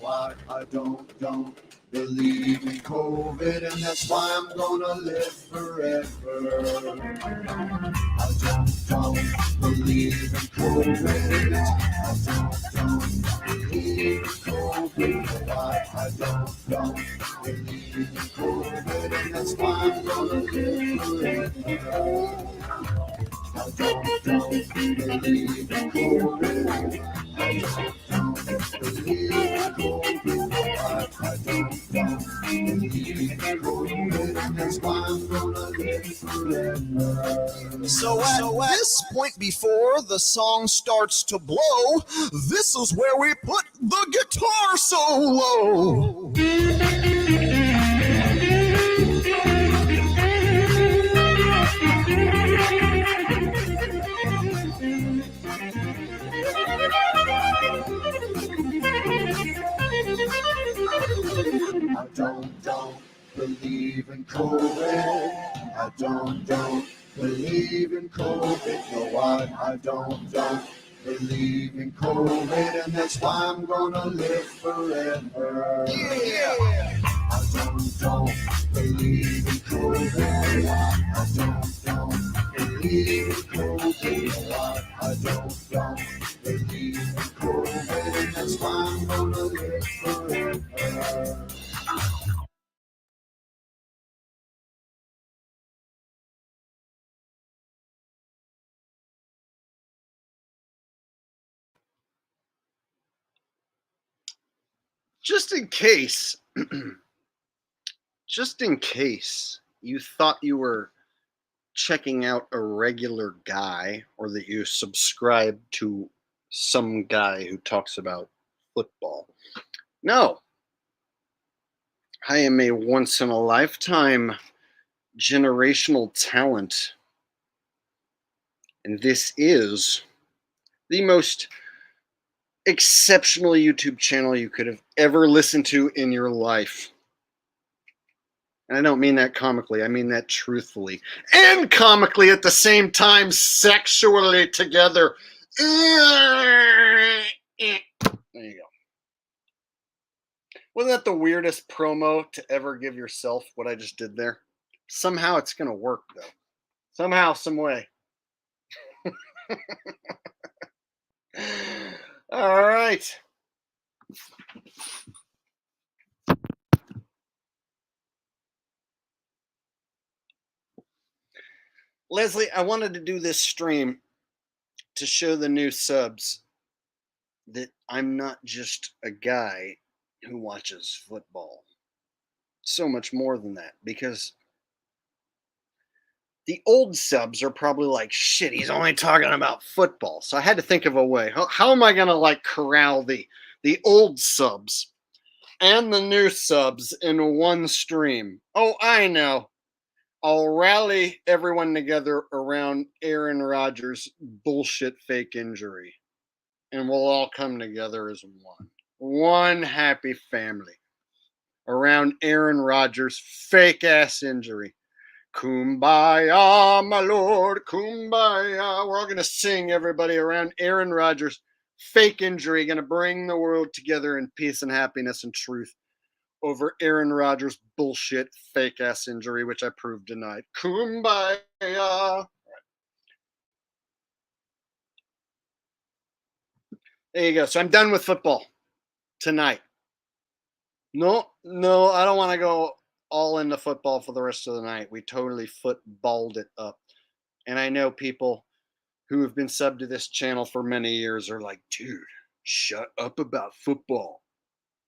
I don't believe in COVID, and that's why I'm gonna live forever. I don't believe in COVID. I don't believe in COVID. No, I don't believe in COVID, and that's why I'm gonna live forever. I don't believe in COVID. I don't believe in COVID. I don't believe in COVID, and that's why I'm gonna live forever. So at this point before the song starts to blow, this is where we put the guitar solo. I don't believe in COVID. I don't believe in COVID. No, I don't believe in COVID, and that's why I'm gonna live forever. Yeah. I don't believe in COVID. I don't believe in COVID. No, I don't believe in COVID, and that's why I'm gonna live forever. Just in case, just in case you thought you were checking out a regular guy or that you subscribe to some guy who talks about football. No, I am a once in a lifetime generational talent. And this is the most exceptional YouTube channel you could have ever listened to in your life. And I don't mean that comically, I mean that truthfully. And comically at the same time, sexually together. There you go. Wasn't that the weirdest promo to ever give yourself, what I just did there? Somehow it's going to work, though. Somehow, some way. All right. Leslie, I wanted to do this stream to show the new subs that I'm not just a guy who watches football. So much more than that, because the old subs are probably like, shit, he's only talking about football. So I had to think of a way. How am I going to like corral the old subs and the new subs in one stream? Oh, I know. I'll rally everyone together around Aaron Rodgers' bullshit fake injury. And we'll all come together as one. One happy family around Aaron Rodgers' fake ass injury. Kumbaya, my lord, kumbaya. We're all going to sing, everybody, around Aaron Rodgers' fake injury, going to bring the world together in peace and happiness and truth over Aaron Rodgers' bullshit fake ass injury, which I proved tonight. Kumbaya. There you go. So I'm done with football tonight. No, I don't want to go all into football for the rest of the night. We totally footballed it up. And I know people who have been subbed to this channel for many years are like, dude, shut up about football.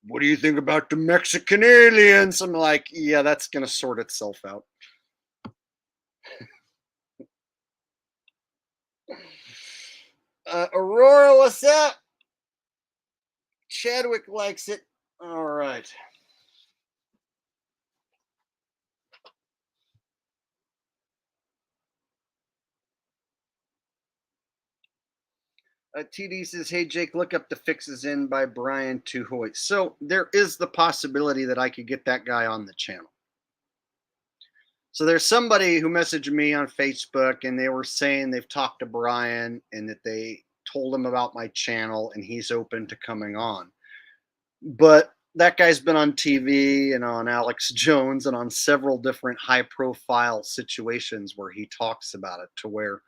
What do you think about the Mexican aliens? I'm like, yeah, that's going to sort itself out. Aurora, what's up? Chadwick likes it. All right. TD says, hey, Jake, look up The Fixes In by Brian Tuhoy. So there is the possibility that I could get that guy on the channel. So there's somebody who messaged me on Facebook, and they were saying they've talked to Brian and that they told him about my channel and he's open to coming on. But that guy's been on TV and on Alex Jones and on several different high-profile situations where he talks about it, to where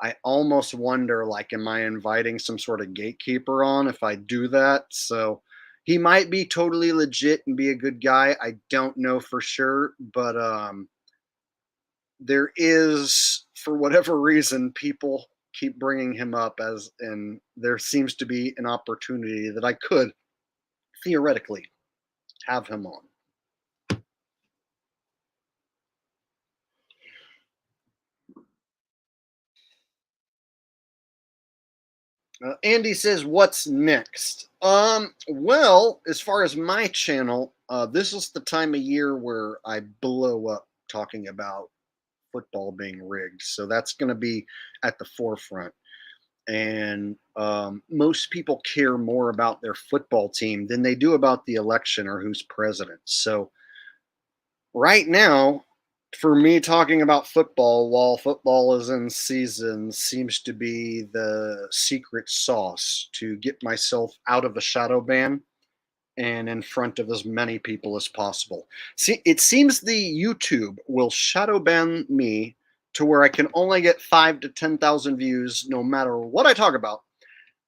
I almost wonder, like, am I inviting some sort of gatekeeper on if I do that? So he might be totally legit and be a good guy. I don't know for sure, but there is, for whatever reason, people keep bringing him up as, and there seems to be an opportunity that I could theoretically have him on. Andy says, what's next? Well, as far as my channel, this is the time of year where I blow up talking about football being rigged. So that's going to be at the forefront. And most people care more about their football team than they do about the election or who's president. So right now, for me, talking about football while football is in season seems to be the secret sauce to get myself out of a shadow ban and in front of as many people as possible. See, it seems the YouTube will shadow ban me to where I can only get 5 to 10,000 views no matter what I talk about,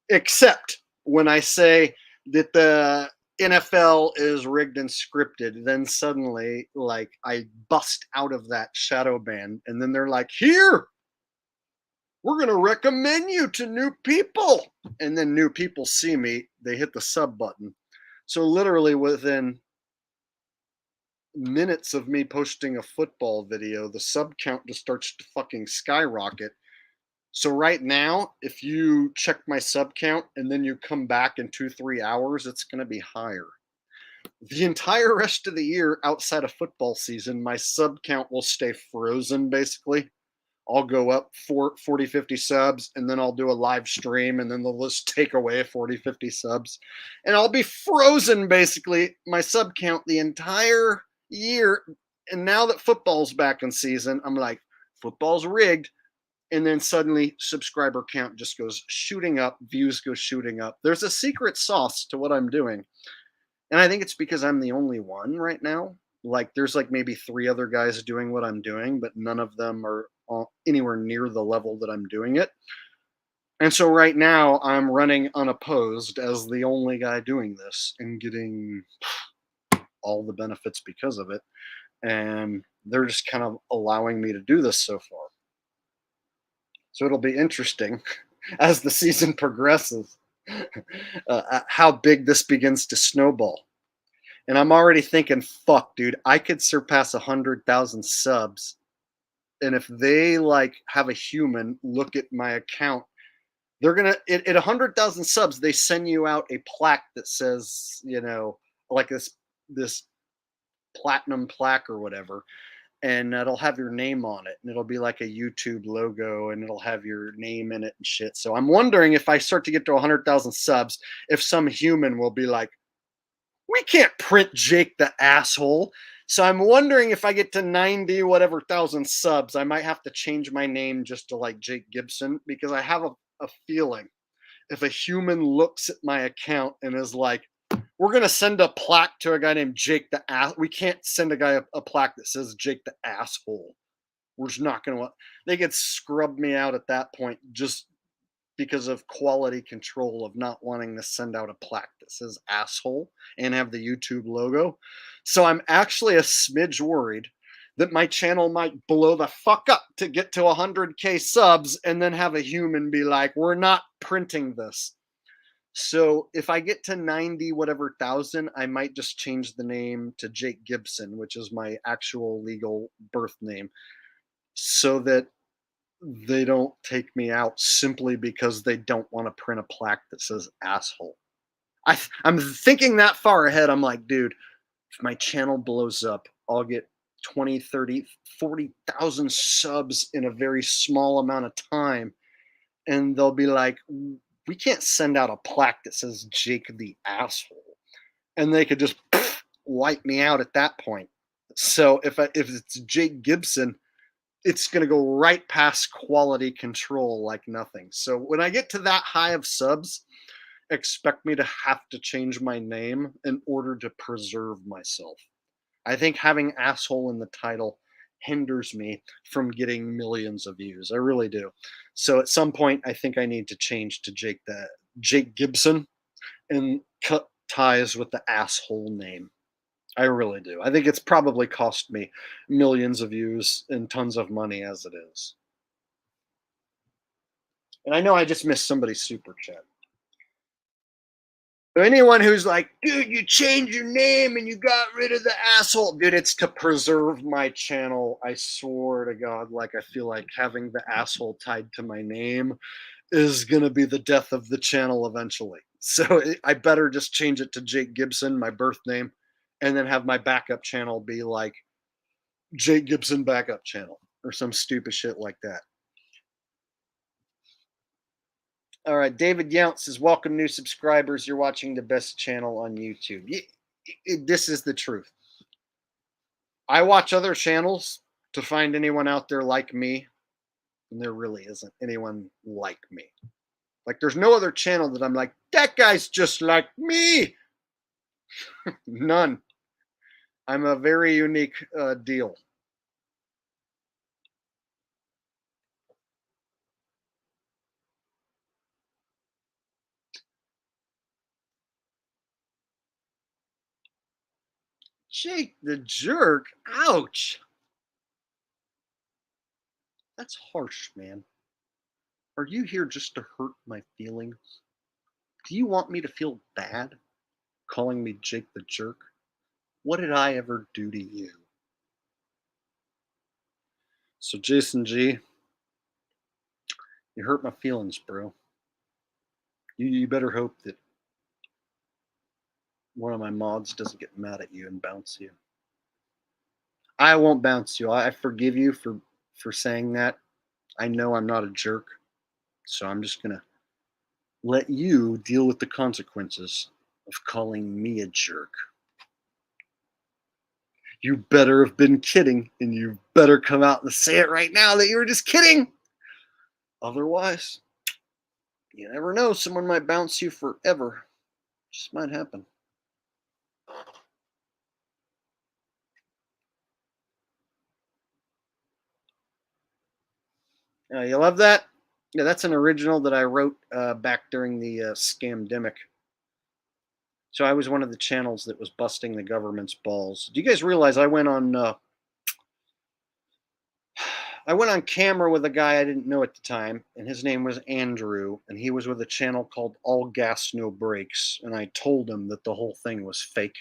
except when I say that the NFL is rigged and scripted. Then suddenly, like, I bust out of that shadow ban, and then they're like, here, we're going to recommend you to new people. And then new people see me, they hit the sub button. So literally within minutes of me posting a football video, the sub count just starts to fucking skyrocket. So right now, if you check my sub count and then you come back in 2-3 hours, it's going to be higher. The entire rest of the year outside of football season, my sub count will stay frozen basically. I'll go up 40, 50 subs, and then I'll do a live stream, and then they'll just take away 40, 50 subs. And I'll be frozen basically, my sub count the entire year. And now that football's back in season, I'm like, football's rigged. And then suddenly subscriber count just goes shooting up, views go shooting up. There's a secret sauce to what I'm doing. And I think it's because I'm the only one right now. Like there's like maybe 3 other guys doing what I'm doing, but none of them are anywhere near the level that I'm doing it. And so right now I'm running unopposed as the only guy doing this and getting all the benefits because of it. And they're just kind of allowing me to do this so far. So it'll be interesting as the season progresses how big this begins to snowball. And I'm already thinking, fuck, dude, I could surpass 100,000 subs. And if they like have a human look at my account, they're going to, at 100,000 subs, they send you out a plaque that says, you know, like this platinum plaque or whatever. And it'll have your name on it, and it'll be like a YouTube logo, and it'll have your name in it and shit. So I'm wondering if I start to get to 100,000 subs, if some human will be like, we can't print Jake the asshole. So I'm wondering if I get to 90 whatever thousand subs, I might have to change my name just to like Jake Gibson, because I have a feeling if a human looks at my account and is like, we're going to send a plaque to a guy named Jake the ass. We can't send a guy a plaque that says Jake the asshole. We're just not going to. They could scrub me out at that point just because of quality control of not wanting to send out a plaque that says asshole and have the YouTube logo. So I'm actually a smidge worried that my channel might blow the fuck up to get to 100K subs and then have a human be like, we're not printing this. So if I get to 90 whatever thousand, I might just change the name to Jake Gibson, which is my actual legal birth name, so that they don't take me out simply because they don't want to print a plaque that says asshole. I'm thinking that far ahead. I'm like, dude, if my channel blows up, I'll get 20, 30, 40,000 subs in a very small amount of time. And they'll be like, we can't send out a plaque that says Jake the asshole. And they could just wipe me out at that point. So if it's Jake Gibson, it's going to go right past quality control like nothing. So when I get to that high of subs, expect me to have to change my name in order to preserve myself. I think having asshole in the title hinders me from getting millions of views. I really do. So at some point, I think I need to change to Jake Gibson and cut ties with the asshole name. I really do. I think it's probably cost me millions of views and tons of money as it is. And I know I just missed somebody's super chat. So anyone who's like, dude, you changed your name and you got rid of the asshole. Dude, it's to preserve my channel. I swear to God, like I feel like having the asshole tied to my name is going to be the death of the channel eventually. So I better just change it to Jake Gibson, my birth name, and then have my backup channel be like Jake Gibson backup channel or some stupid shit like that. All right, David Yount says, welcome new subscribers. You're watching the best channel on YouTube. This is the truth. I watch other channels to find anyone out there like me, and there really isn't anyone like me. Like, there's no other channel that I'm like, that guy's just like me. None. I'm a very unique deal. Jake the jerk. Ouch. That's harsh, man. Are you here just to hurt my feelings? Do you want me to feel bad calling me Jake the jerk? What did I ever do to you? So Jason G, you hurt my feelings, bro. You better hope that one of my mods doesn't get mad at you and bounce you. I won't bounce you. I forgive you for saying that. I know I'm not a jerk, so I'm just gonna let you deal with the consequences of calling me a jerk. You better have been kidding, and you better come out and say it right now that you were just kidding. Otherwise, you never know. Someone might bounce you forever. Just might happen. You love that? Yeah, that's an original that I wrote back during the scamdemic. So I was one of the channels that was busting the government's balls. Do you guys realize I went on camera with a guy I didn't know at the time, and his name was Andrew, and he was with a channel called All Gas No Brakes, and I told him that the whole thing was fake,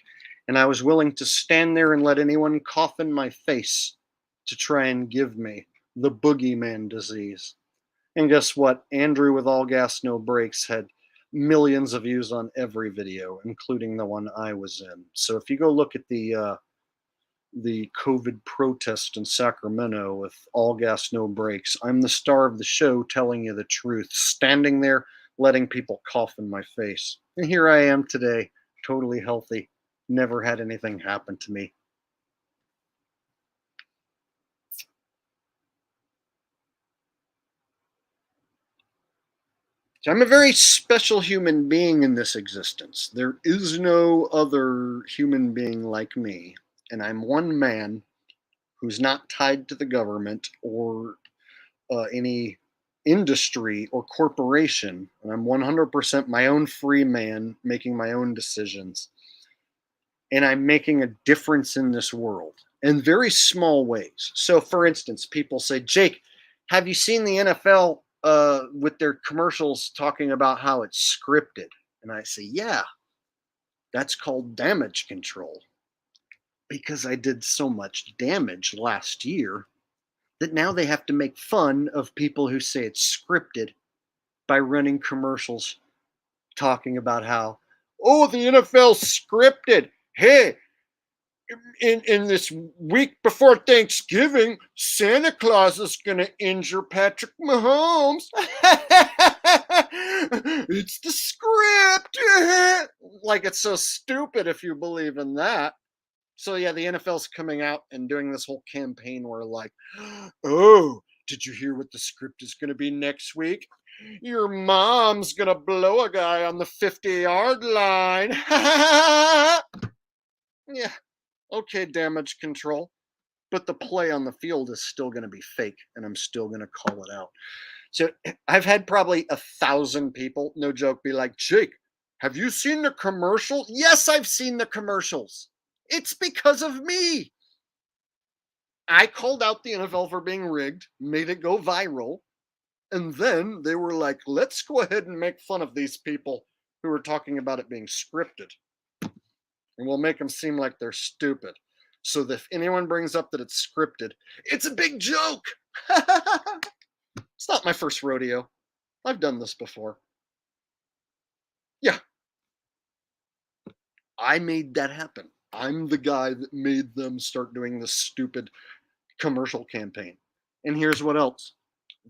and I was willing to stand there and let anyone cough in my face to try and give me the boogeyman disease. And guess what? Andrew with All Gas No Brakes had millions of views on every video, including the one I was in. So if you go look at the COVID protest in Sacramento with All Gas No Brakes, I'm the star of the show telling you the truth, standing there letting people cough in my face. And here I am today, totally healthy, never had anything happen to me. So I'm a very special human being in this existence. There is no other human being like me. And I'm one man who's not tied to the government or any industry or corporation. And I'm 100% my own free man making my own decisions. And I'm making a difference in this world in very small ways. So, for instance, people say, Jake, have you seen the NFL with their commercials talking about how it's scripted? And I say, yeah, that's called damage control. Because I did so much damage last year that now they have to make fun of people who say it's scripted by running commercials talking about how, oh, the NFL's scripted. Hey, in this week before Thanksgiving, Santa Claus is going to injure Patrick Mahomes. It's the script. Like, it's so stupid if you believe in that. So yeah, the NFL's coming out and doing this whole campaign where like, oh, did you hear what the script is going to be next week? Your mom's going to blow a guy on the 50-yard line. Yeah, okay, damage control. But the play on the field is still going to be fake, and I'm still going to call it out. So I've had probably 1,000 people, no joke, be like, Jake, have you seen the commercial? Yes, I've seen the commercials. It's because of me. I called out the NFL for being rigged, made it go viral, and then they were like, let's go ahead and make fun of these people who are talking about it being scripted. And we'll make them seem like they're stupid. So that if anyone brings up that it's scripted, it's a big joke. It's not my first rodeo. I've done this before. Yeah. I made that happen. I'm the guy that made them start doing this stupid commercial campaign. And here's what else.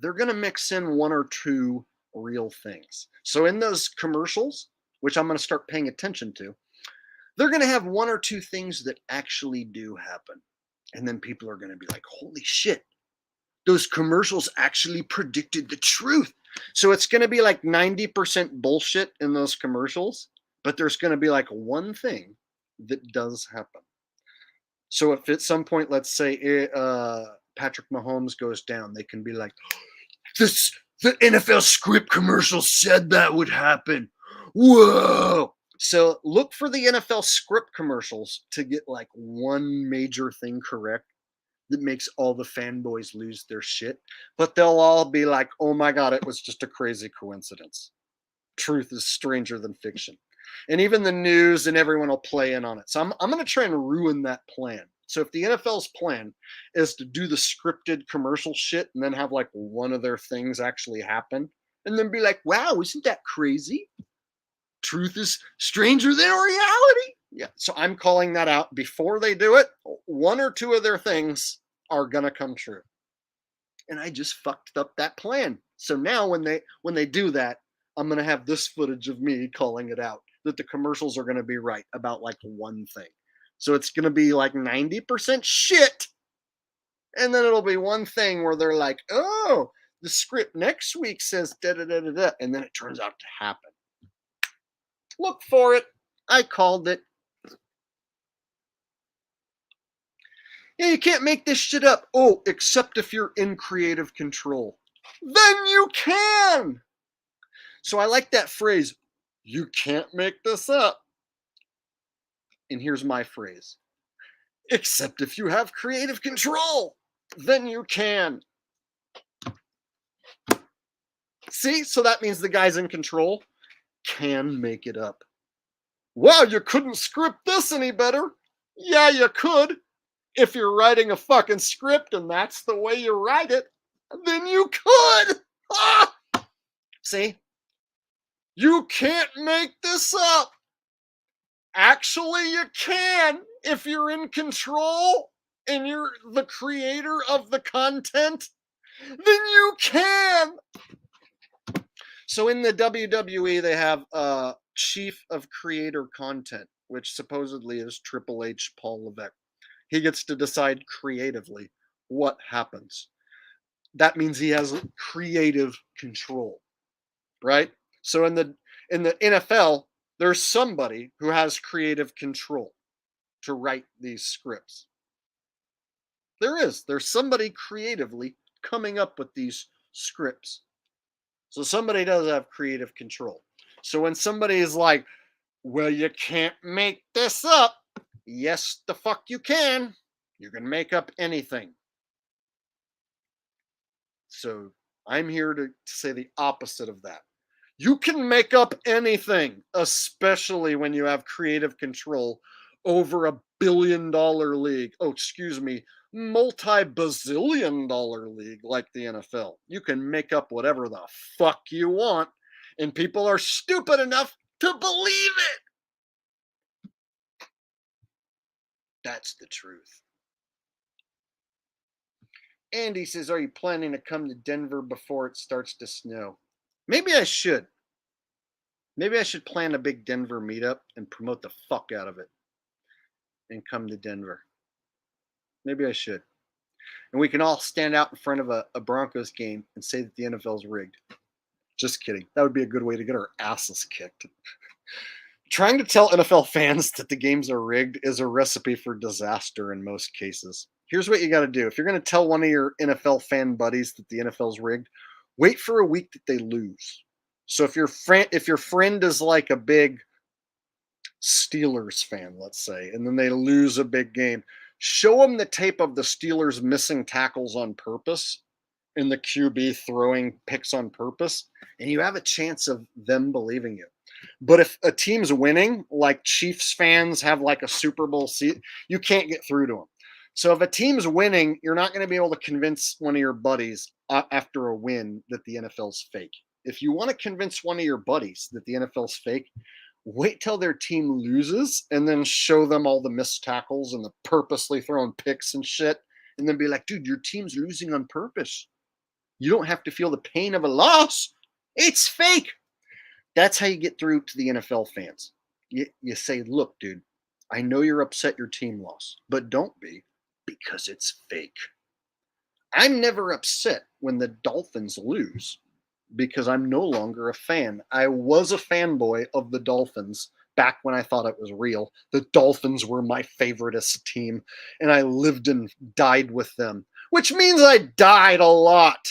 They're going to mix in one or two real things. So in those commercials, which I'm going to start paying attention to, they're going to have one or two things that actually do happen. And then people are going to be like, holy shit, those commercials actually predicted the truth. So it's going to be like 90% bullshit in those commercials, but there's going to be like one thing that does happen. So if at some point, let's say Patrick Mahomes goes down, they can be like, the NFL script commercial said that would happen. Whoa. So look for the NFL script commercials to get like one major thing correct that makes all the fanboys lose their shit. But they'll all be like, oh my God, it was just a crazy coincidence. Truth is stranger than fiction. And even the news and everyone will play in on it. So I'm going to try and ruin that plan. So if the NFL's plan is to do the scripted commercial shit and then have like one of their things actually happen and then be like, wow, isn't that crazy? Truth is stranger than reality. Yeah. So I'm calling that out before they do it. One or two of their things are going to come true. And I just fucked up that plan. So now when they do that, I'm going to have this footage of me calling it out, that the commercials are going to be right about like one thing. So it's going to be like 90% shit. And then it'll be one thing where they're like, oh, the script next week says da da da da da. And then it turns out to happen. Look for it. I called it. Yeah, you can't make this shit up. Oh, except if you're in creative control. Then you can. So I like that phrase, you can't make this up. And here's my phrase. Except if you have creative control, then you can. See? So that means the guys in control can make it up. Wow, you couldn't script this any better. Yeah, you could. If you're writing a fucking script and that's the way you write it, then you could. Ah! See? You can't make this up. Actually, you can if you're in control and you're the creator of the content. Then you can. So in the WWE, they have a chief of creator content, which supposedly is Triple H Paul Levesque. He gets to decide creatively what happens. That means he has creative control, right? So in the NFL, there's somebody who has creative control to write these scripts. There's somebody creatively coming up with these scripts. So somebody does have creative control. So when somebody is like, well, you can't make this up. Yes, the fuck you can. You can make up anything. So I'm here to say the opposite of that. You can make up anything, especially when you have creative control over $1 billion league. Oh, excuse me, multi-bazillion dollar league like the NFL. You can make up whatever the fuck you want, and people are stupid enough to believe it. That's the truth. Andy says, are you planning to come to Denver before it starts to snow? Maybe I should. Maybe I should plan a big Denver meetup and promote the fuck out of it and come to Denver. Maybe I should. And we can all stand out in front of a Broncos game and say that the NFL's rigged. Just kidding. That would be a good way to get our asses kicked. Trying to tell NFL fans that the games are rigged is a recipe for disaster in most cases. Here's what you got to do. If you're going to tell one of your NFL fan buddies that the NFL's rigged, wait for a week that they lose. So if your friend is like a big Steelers fan, let's say, and then they lose a big game, show them the tape of the Steelers missing tackles on purpose and the QB throwing picks on purpose, and you have a chance of them believing you. But if a team's winning, like Chiefs fans have like a Super Bowl seat, you can't get through to them. So if a team's winning, you're not going to be able to convince one of your buddies after a win that the NFL's fake. if you want to convince one of your buddies that the NFL's fake, wait till their team loses and then show them all the missed tackles and the purposely thrown picks and shit. And then be like, dude, your team's losing on purpose. You don't have to feel the pain of a loss. It's fake. That's how you get through to the NFL fans. You say, look, dude, I know you're upset your team lost, but don't be, because it's fake. I'm never upset when the Dolphins lose because I'm no longer a fan. I was a fanboy of the Dolphins back when I thought it was real. The Dolphins were my favoriteest team, and I lived and died with them, which means I died a lot.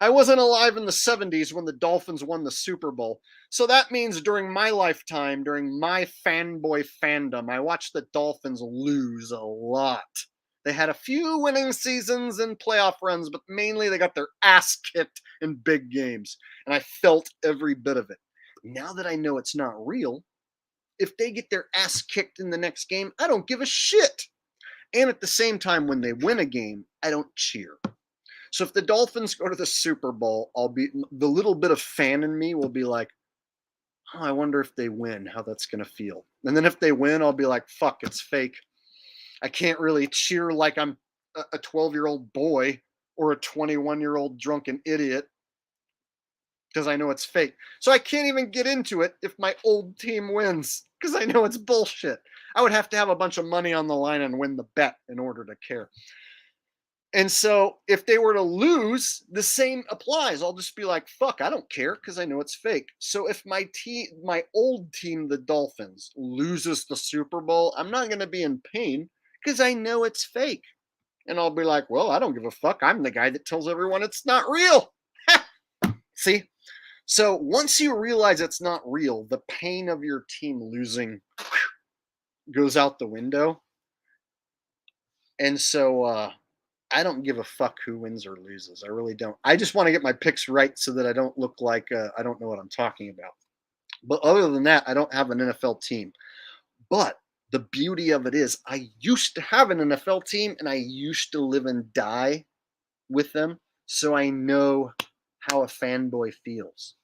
I wasn't alive in the 70s when the Dolphins won the Super Bowl. So that means during my lifetime, during my fanboy fandom, I watched the Dolphins lose a lot. They had a few winning seasons and playoff runs, but mainly they got their ass kicked in big games. And I felt every bit of it. Now that I know it's not real, if they get their ass kicked in the next game, I don't give a shit. And at the same time, when they win a game, I don't cheer. So if the Dolphins go to the Super Bowl, the little bit of fan in me will be like, oh, I wonder if they win, how that's going to feel. And then if they win, I'll be like, fuck, it's fake. I can't really cheer like I'm a 12-year-old boy or a 21-year-old drunken idiot because I know it's fake. So I can't even get into it if my old team wins because I know it's bullshit. I would have to have a bunch of money on the line and win the bet in order to care. And so if they were to lose, the same applies. I'll just be like, fuck, I don't care because I know it's fake. So if my old team, the Dolphins, loses the Super Bowl, I'm not going to be in pain because I know it's fake. And I'll be like, well, I don't give a fuck. I'm the guy that tells everyone it's not real. See? So once you realize it's not real, the pain of your team losing goes out the window. And so I don't give a fuck who wins or loses. I really don't. I just want to get my picks right so that I don't look like I don't know what I'm talking about. But other than that, I don't have an NFL team. But the beauty of it is I used to have an NFL team and I used to live and die with them. So I know how a fanboy feels.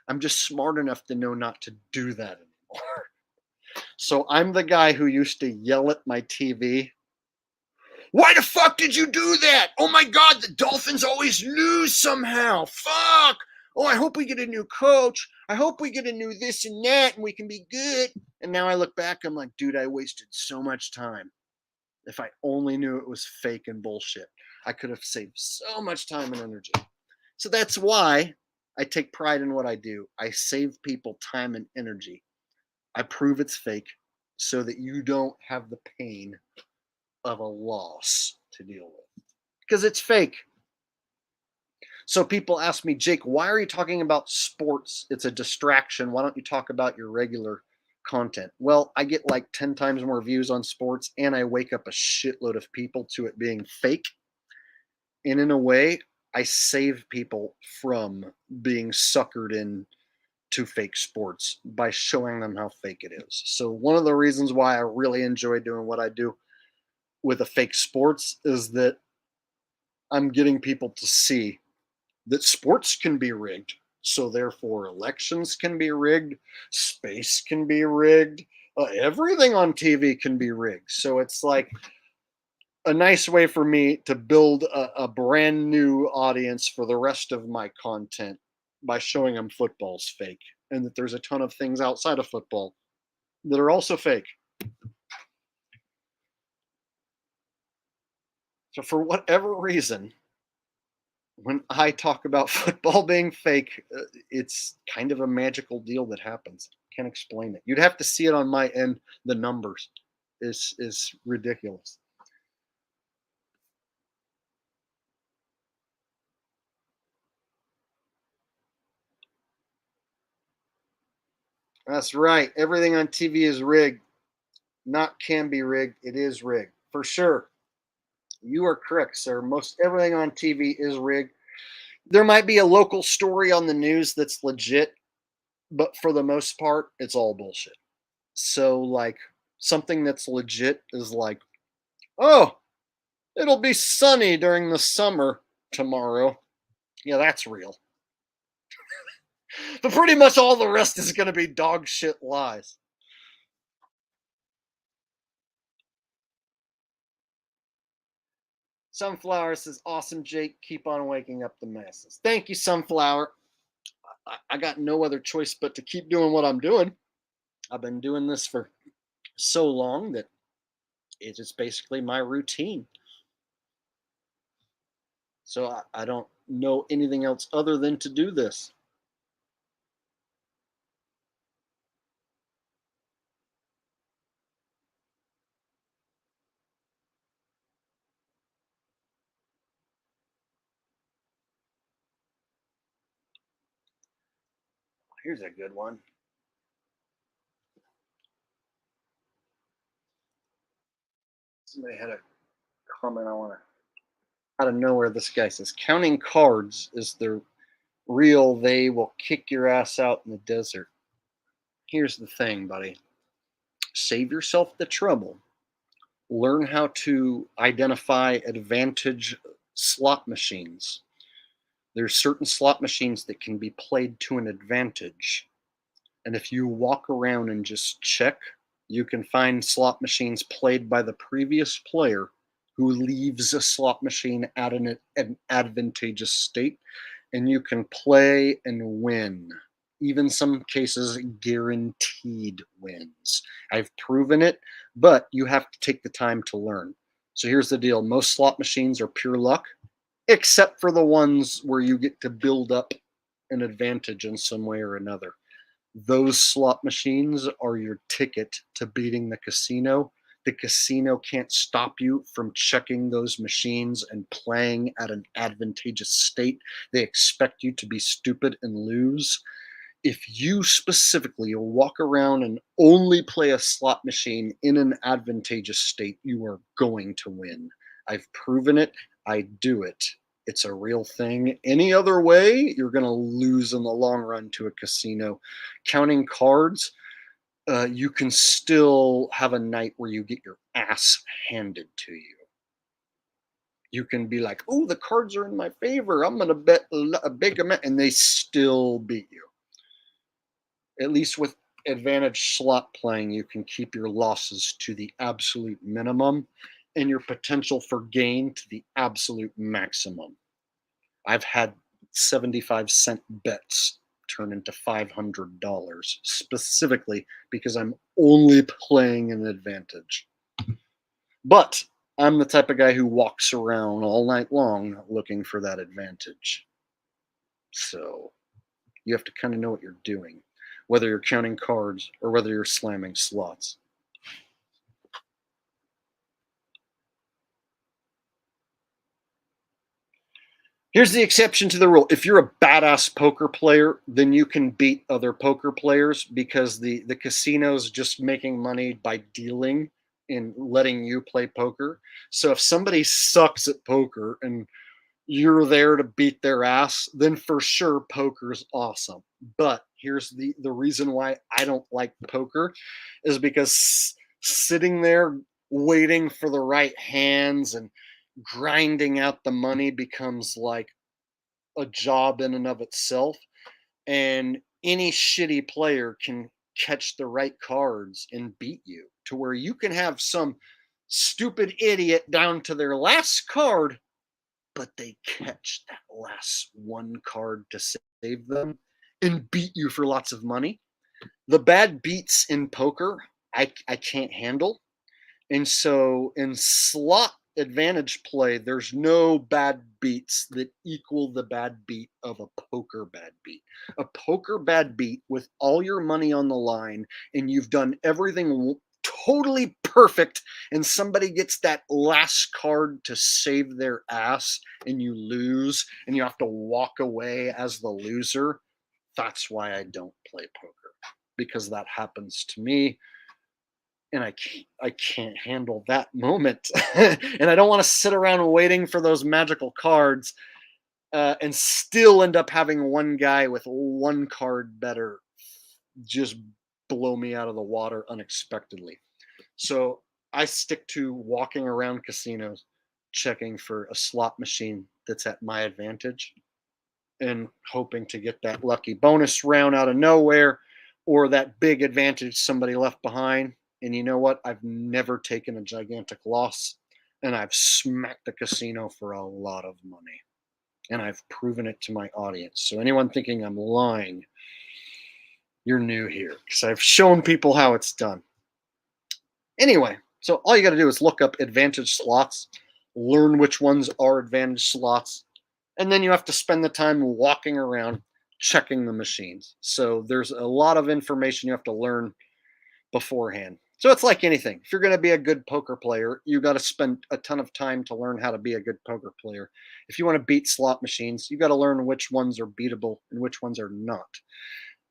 I'm just smart enough to know not to do that anymore. So I'm the guy who used to yell at my TV. Why the fuck did you do that? Oh my God, the Dolphins always lose somehow. Fuck. Oh, I hope we get a new coach. I hope we get a new this and that and we can be good. And now I look back, I'm like, dude, I wasted so much time. If I only knew it was fake and bullshit, I could have saved so much time and energy. So that's why I take pride in what I do. I save people time and energy. I prove it's fake so that you don't have the pain of a loss to deal with because it's fake. So people ask me, Jake, why are you talking about sports? It's a distraction. Why don't you talk about your regular content? Well, I get like 10 times more views on sports and I wake up a shitload of people to it being fake. And in a way, I save people from being suckered in to fake sports by showing them how fake it is. So one of the reasons why I really enjoy doing what I do with a fake sports is that I'm getting people to see that sports can be rigged. So therefore elections can be rigged, space can be rigged, everything on TV can be rigged. So it's like a nice way for me to build a brand new audience for the rest of my content by showing them football's fake and that there's a ton of things outside of football that are also fake. So for whatever reason, when I talk about football being fake, it's kind of a magical deal that happens. Can't explain it. You'd have to see it on my end. The numbers is ridiculous. That's right. Everything on TV is rigged. Not can be rigged. It is rigged. For sure. You are correct, sir. Most everything on TV is rigged. There might be a local story on the news that's legit, but for the most part, it's all bullshit. So, like, something that's legit is like, oh, it'll be sunny during the summer tomorrow. Yeah, that's real. But pretty much all the rest is going to be dog shit lies. Sunflower says, awesome, Jake. Keep on waking up the masses. Thank you, Sunflower. I got no other choice but to keep doing what I'm doing. I've been doing this for so long that it's just basically my routine. So I don't know anything else other than to do this. Here's a good one. Somebody had a comment I want to, out of nowhere, this guy says, counting cards is the real they will kick your ass out in the desert. Here's the thing, buddy. Save yourself the trouble. Learn how to identify advantage slot machines. There's certain slot machines that can be played to an advantage. And if you walk around and just check, you can find slot machines played by the previous player who leaves a slot machine at an advantageous state, and you can play and win. Even some cases, guaranteed wins. I've proven it, but you have to take the time to learn. So here's the deal. Most slot machines are pure luck, except for the ones where you get to build up an advantage in some way or another. Those slot machines are your ticket to beating the casino. The casino can't stop you from checking those machines and playing at an advantageous state. They expect you to be stupid and lose. If you specifically walk around and only play a slot machine in an advantageous state, you are going to win. I've proven it. I do it. It's a real thing. Any other way, you're going to lose in the long run to a casino. Counting cards, you can still have a night where you get your ass handed to you. You can be like, oh, the cards are in my favor. I'm going to bet a big amount, and they still beat you. At least with advantage slot playing, you can keep your losses to the absolute minimum and your potential for gain to the absolute maximum. I've had 75-cent bets turn into $500 specifically because I'm only playing an advantage. But I'm the type of guy who walks around all night long looking for that advantage. So you have to kind of know what you're doing, whether you're counting cards or whether you're slamming slots. Here's the exception to the rule. If you're a badass poker player, then you can beat other poker players because the casino's just making money by dealing and letting you play poker. So if somebody sucks at poker and you're there to beat their ass, then for sure poker's awesome. But here's the reason why I don't like poker is because sitting there waiting for the right hands and grinding out the money becomes like a job in and of itself. And any shitty player can catch the right cards and beat you to where you can have some stupid idiot down to their last card, but they catch that last one card to save them and beat you for lots of money. The bad beats in poker, I can't handle. And so in slot advantage play, there's no bad beats that equal the bad beat of a poker bad beat. A poker bad beat with all your money on the line and you've done everything totally perfect and somebody gets that last card to save their ass and you lose and you have to walk away as the loser. That's why I don't play poker, because that happens to me. And I can't handle that moment. And I don't want to sit around waiting for those magical cards and still end up having one guy with one card better just blow me out of the water unexpectedly. So I stick to walking around casinos, checking for a slot machine that's at my advantage. and hoping to get that lucky bonus round out of nowhere or that big advantage somebody left behind. And you know what? I've never taken a gigantic loss, and I've smacked the casino for a lot of money. And I've proven it to my audience. So anyone thinking I'm lying, you're new here, because I've shown people how it's done. Anyway, so all you got to do is look up advantage slots, learn which ones are advantage slots, and then you have to spend the time walking around checking the machines. So there's a lot of information you have to learn beforehand. So it's like anything. If you're going to be a good poker player, you got to spend a ton of time to learn how to be a good poker player. If you want to beat slot machines, you got to learn which ones are beatable and which ones are not.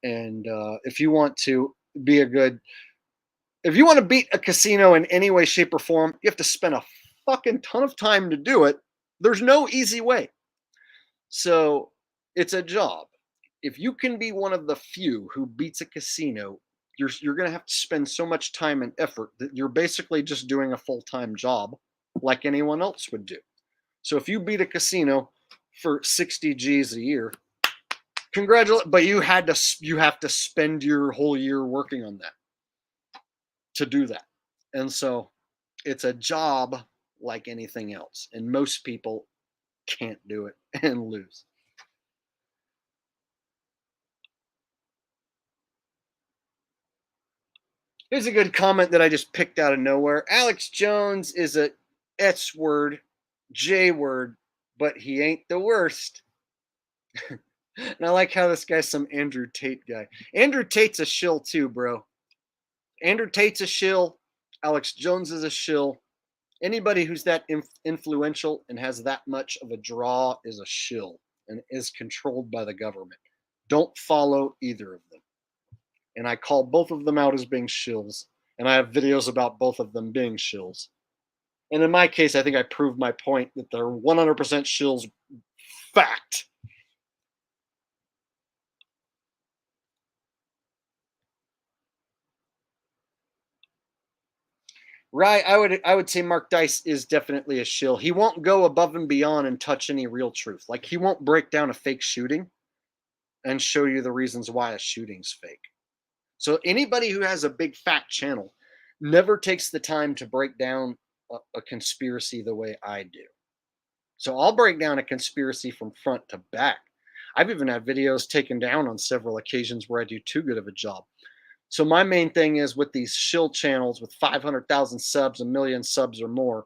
And if you want to be if you want to beat a casino in any way, shape, or form, you have to spend a fucking ton of time to do it. There's no easy way. So it's a job. If you can be one of the few who beats a casino, you're going to have to spend so much time and effort that you're basically just doing a full-time job like anyone else would do. So if you beat a casino for 60 G's a year, congratulations, but you have to spend your whole year working on that to do that. And so it's a job like anything else. And most people can't do it and lose. Here's a good comment that I just picked out of nowhere. Alex Jones is a S word, J word, but he ain't the worst. And I like how this guy's some Andrew Tate guy. Andrew Tate's a shill too, bro. Andrew Tate's a shill. Alex Jones is a shill. Anybody who's that influential and has that much of a draw is a shill and is controlled by the government. Don't follow either of them. And I call both of them out as being shills. And I have videos about both of them being shills. And in my case, I think I proved my point that they're 100% shills. Fact. Right, I would say Mark Dice is definitely a shill. He won't go above and beyond and touch any real truth. Like, he won't break down a fake shooting and show you the reasons why a shooting's fake. So anybody who has a big fat channel never takes the time to break down a conspiracy the way I do. So I'll break down a conspiracy from front to back. I've even had videos taken down on several occasions where I do too good of a job. So my main thing is with these shill channels with 500,000 subs, 1 million subs or more,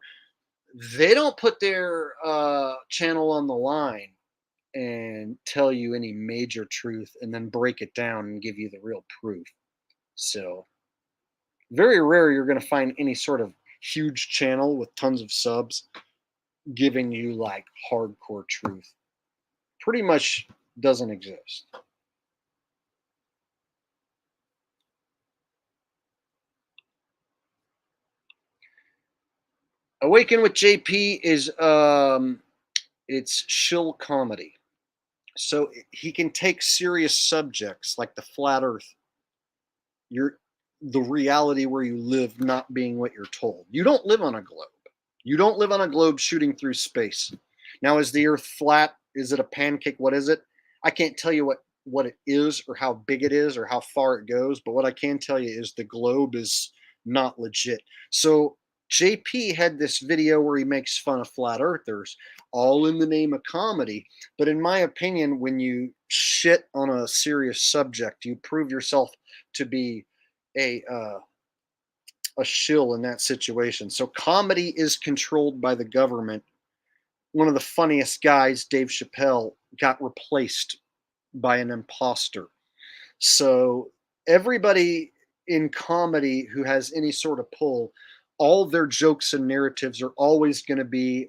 they don't put their channel on the line and tell you any major truth and then break it down and give you the real proof. So very rare you're going to find any sort of huge channel with tons of subs giving you like hardcore truth. Pretty much doesn't exist. Awaken with JP is it's shill comedy. So he can take serious subjects like the flat earth, the reality where you live not being what you're told. You don't live on a globe. You don't live on a globe shooting through space. Now, is the earth flat? Is it a pancake? What is it? I can't tell you what it is or how big it is or how far it goes, but what I can tell you is the globe is not legit. So JP had this video where he makes fun of flat earthers, all in the name of comedy. But in my opinion, when you shit on a serious subject, you prove yourself to be a shill in that situation. So comedy is controlled by the government. One of the funniest guys, Dave Chappelle, got replaced by an imposter. So everybody in comedy who has any sort of pull, all their jokes and narratives are always going to be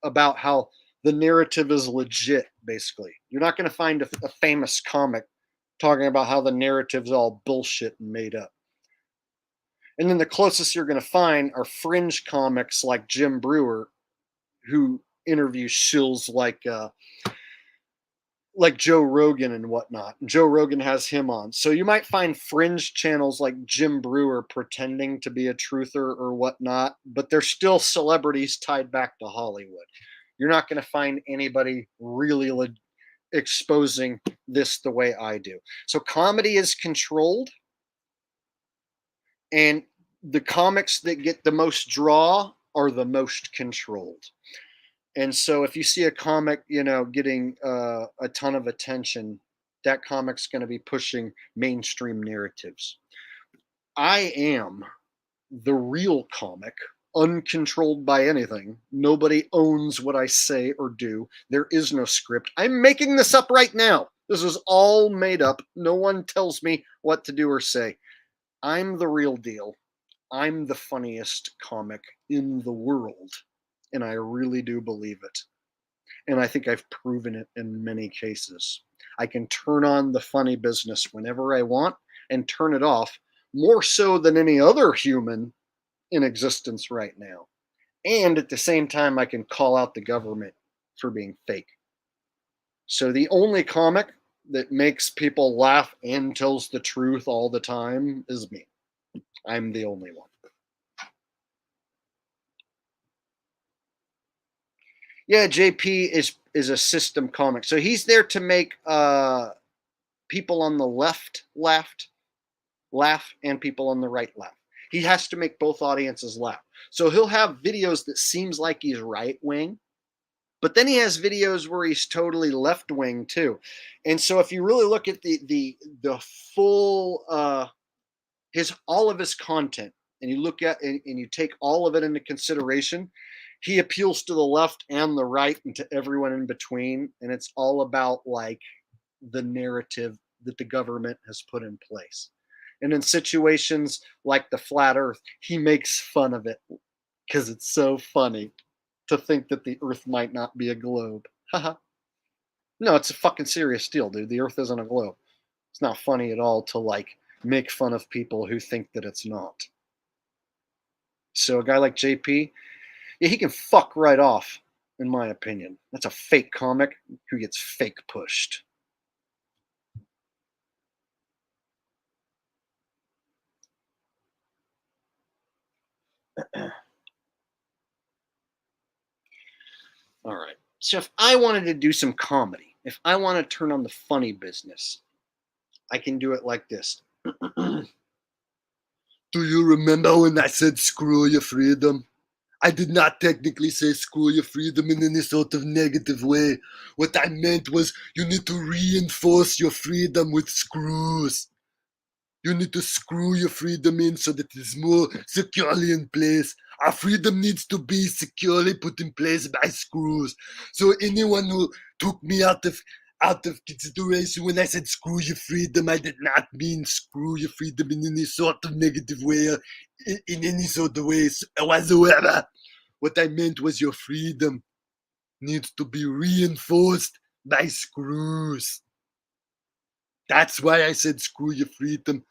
about how the narrative is legit, basically. You're not going to find a famous comic talking about how the narrative's all bullshit and made up. And then the closest you're going to find are fringe comics like Jim Brewer, who interviews shills like Joe Rogan and whatnot. And Joe Rogan has him on. So you might find fringe channels like Jim Brewer pretending to be a truther or whatnot, but they're still celebrities tied back to Hollywood. You're not going to find anybody really exposing this the way I do. So comedy is controlled, and the comics that get the most draw are the most controlled. And so if you see a comic, getting a ton of attention, that comic's going to be pushing mainstream narratives. I am the real comic, uncontrolled by anything. Nobody owns what I say or do. There is no script. I'm making this up right now. This is all made up. No one tells me what to do or say. I'm the real deal. I'm the funniest comic in the world. And I really do believe it. And I think I've proven it in many cases. I can turn on the funny business whenever I want and turn it off, more so than any other human in existence right now. And at the same time, I can call out the government for being fake. So the only comic that makes people laugh and tells the truth all the time is me. I'm the only one. Yeah, JP is a system comic. So he's there to make people on the left laugh and people on the right laugh. He has to make both audiences laugh. So he'll have videos that seems like he's right wing, but then he has videos where he's totally left wing too. And so if you really look at the full all of his content, and you look at and you take all of it into consideration, he appeals to the left and the right and to everyone in between. And it's all about like the narrative that the government has put in place. And in situations like the flat earth, he makes fun of it because it's so funny to think that the earth might not be a globe. No, it's a fucking serious deal, dude. The earth isn't a globe. It's not funny at all to like make fun of people who think that it's not. So a guy like JP, yeah, he can fuck right off, in my opinion. That's a fake comic who gets fake pushed. All right. So if I wanted to do some comedy, if I want to turn on the funny business, I can do it like this. Do you remember when I said screw your freedom? I did not technically say screw your freedom in any sort of negative way. What I meant was you need to reinforce your freedom with screws. You need to screw your freedom in so that it is more securely in place. Our freedom needs to be securely put in place by screws. So anyone who took me out of consideration when I said screw your freedom, I did not mean screw your freedom in any sort of negative way, in any sort of way whatsoever. What I meant was your freedom needs to be reinforced by screws. That's why I said screw your freedom.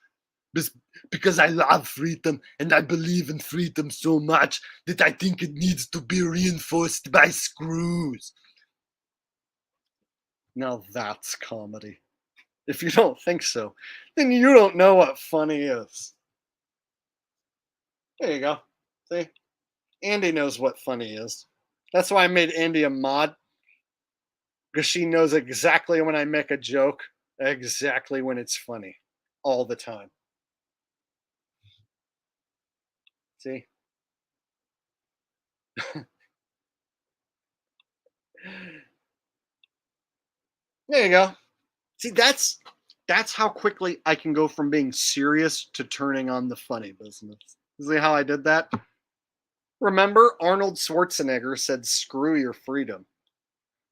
Because I love freedom and I believe in freedom so much that I think it needs to be reinforced by screws. Now that's comedy. If you don't think so, then you don't know what funny is. There you go. See? Andy knows what funny is. That's why I made Andy a mod. Because she knows exactly when I make a joke, exactly when it's funny. All the time. See? There you go. See, that's how quickly I can go from being serious to turning on the funny business. See how I did that? Remember, Arnold Schwarzenegger said, screw your freedom.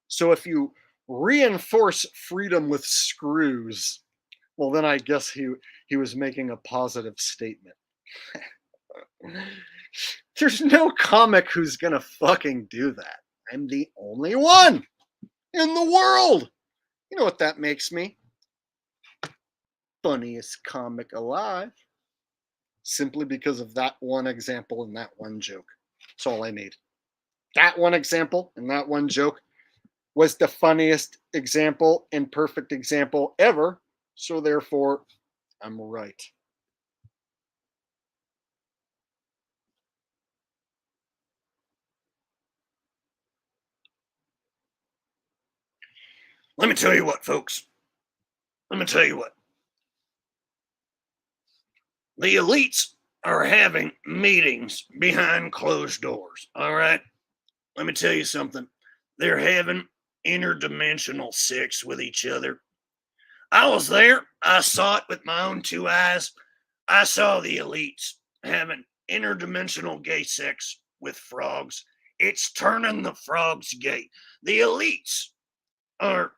So if you reinforce freedom with screws, well, then I guess he was making a positive statement. There's no comic who's gonna fucking do that. I'm the only one in the world. You know what that makes me? Funniest comic alive. Simply because of that one example and that one joke. That's all I need. That one example and that one joke was the funniest example and perfect example ever. So therefore, I'm right. Let me tell you what, folks. Let me tell you what. The elites are having meetings behind closed doors, all right? Let me tell you something. They're having interdimensional sex with each other. I was there. I saw it with my own two eyes. I saw the elites having interdimensional gay sex with frogs. It's turning the frogs gay. The elites are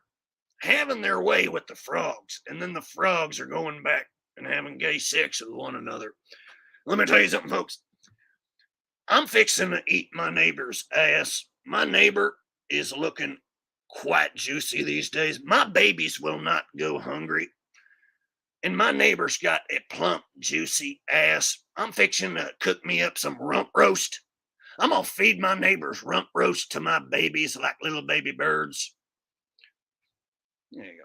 having their way with the frogs, and then the frogs are going back and having gay sex with one another. Let me tell you something, folks. I'm fixing to eat my neighbor's ass. My neighbor is looking quite juicy these days. My babies will not go hungry. And my neighbor's got a plump, juicy ass. I'm fixing to cook me up some rump roast. I'm going to feed my neighbor's rump roast to my babies like little baby birds. There you go.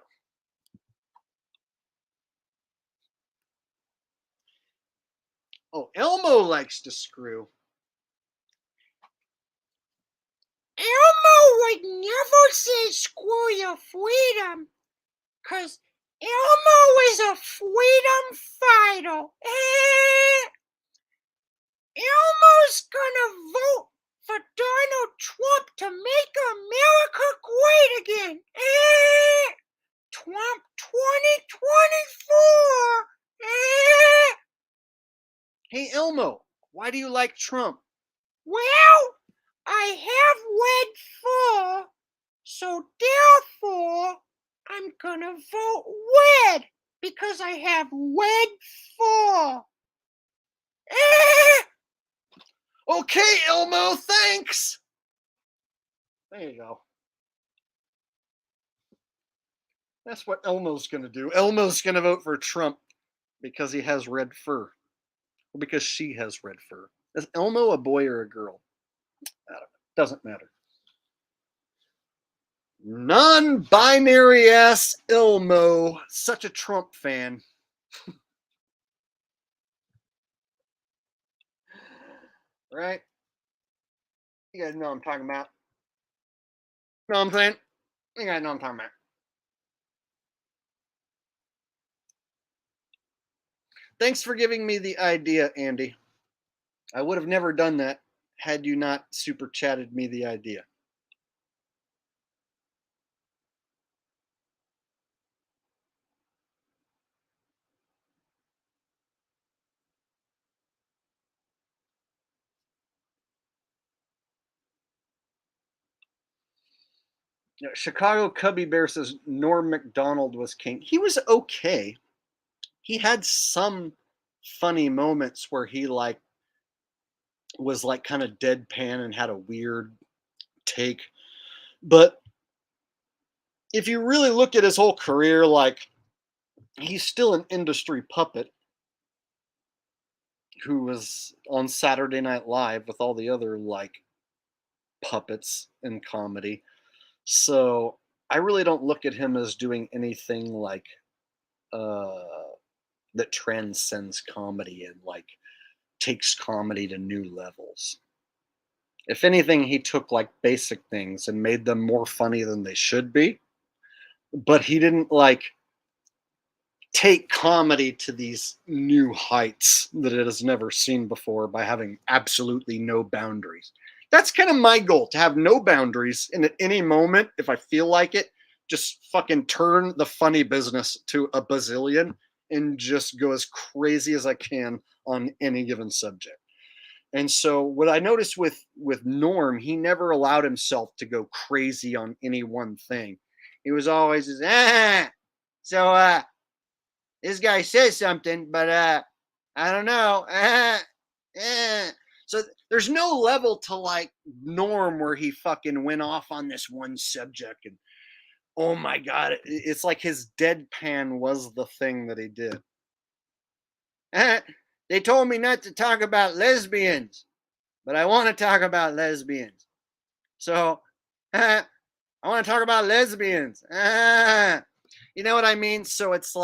Oh, Elmo likes to screw. Elmo would never say screw your freedom, 'cause Elmo is a freedom fighter. Elmo's gonna vote for Donald Trump to make America great again. Trump 2024. Hey, Elmo, why do you like Trump? Well, I have red fur, so therefore I'm gonna vote red because I have red fur. Okay, Elmo, thanks. There you go. That's what Elmo's going to do. Elmo's going to vote for Trump because he has red fur. Or because she has red fur. Is Elmo a boy or a girl? I don't know. Doesn't matter. Non-binary ass Elmo. Such a Trump fan. Right? You guys know what I'm talking about. Know what I'm saying? You guys know what I'm talking about. Thanks for giving me the idea, Andy. I would have never done that had you not super chatted me the idea. Chicago Cubby Bear says Norm Macdonald was king. He was okay. He had some funny moments where he was kind of deadpan and had a weird take. But if you really look at his whole career, he's still an industry puppet who was on Saturday Night Live with all the other puppets in comedy. So I really don't look at him as doing anything that transcends comedy and takes comedy to new levels. If anything, he took basic things and made them more funny than they should be. But he didn't take comedy to these new heights that it has never seen before by having absolutely no boundaries. That's kind of my goal, to have no boundaries, and at any moment, if I feel like it, just fucking turn the funny business to a bazillion and just go as crazy as I can on any given subject. And so what I noticed with Norm, he never allowed himself to go crazy on any one thing. He was always this guy says something, but I don't know. So there's no level to Norm where he fucking went off on this one subject and oh my God, it's like his deadpan was the thing that he did. They told me not to talk about lesbians, but I want to talk about lesbians. So I want to talk about lesbians. You know what I mean? So it's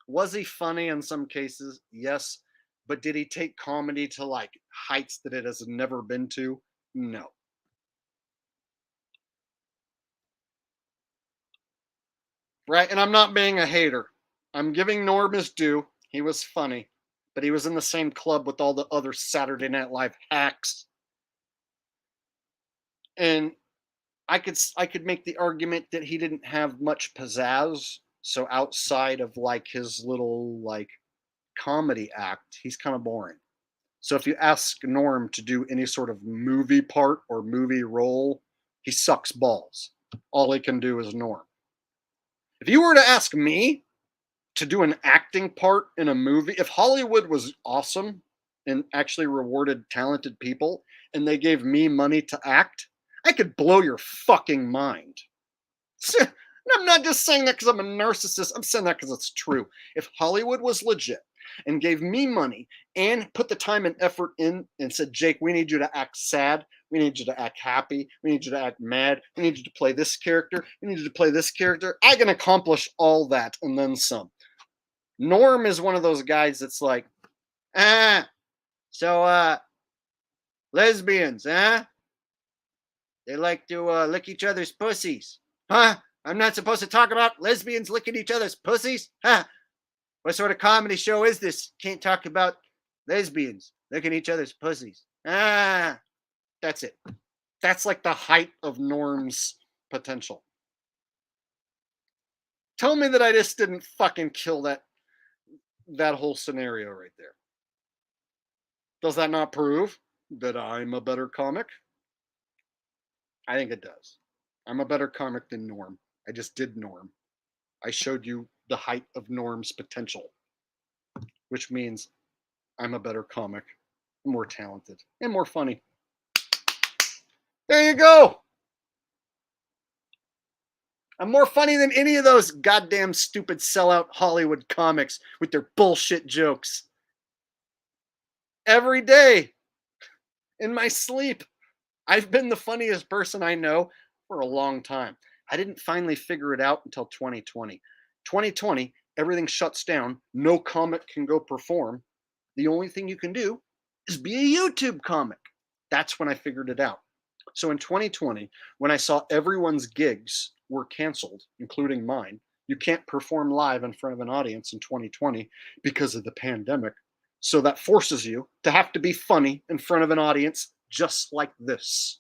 was he funny in some cases? Yes. But did he take comedy to heights that it has never been to? No. right? And I'm not being a hater. I'm giving Norm his due. He was funny, but he was in the same club with all the other Saturday Night Live hacks. And I could make the argument that he didn't have much pizzazz. So outside of like his little like comedy act, he's kind of boring. So if you ask Norm to do any sort of movie part or movie role, he sucks balls. All he can do is Norm. If you were to ask me to do an acting part in a movie, if Hollywood was awesome and actually rewarded talented people and they gave me money to act, I could blow your fucking mind. I'm not just saying that because I'm a narcissist. I'm saying that because it's true. If Hollywood was legit and gave me money and put the time and effort in and said, Jake, we need you to act sad. We need you to act happy. We need you to act mad. We need you to play this character. We need you to play this character. I can accomplish all that and then some. Norm is one of those guys that's like, lesbians, huh? They like to lick each other's pussies. Huh? I'm not supposed to talk about lesbians licking each other's pussies? Huh? What sort of comedy show is this? Can't talk about lesbians licking each other's pussies. That's it. That's like the height of Norm's potential. Tell me that I just didn't fucking kill that whole scenario right there. Does that not prove that I'm a better comic? I think it does. I'm a better comic than Norm. I just did Norm. I showed you the height of Norm's potential, which means I'm a better comic, more talented, and more funny. There you go. I'm more funny than any of those goddamn stupid sellout Hollywood comics with their bullshit jokes. Every day in my sleep, I've been the funniest person I know for a long time. I didn't finally figure it out until 2020. 2020, everything shuts down. No comic can go perform. The only thing you can do is be a YouTube comic. That's when I figured it out. So in 2020, when I saw everyone's gigs were canceled, including mine, you can't perform live in front of an audience in 2020 because of the pandemic. So that forces you to have to be funny in front of an audience just like this.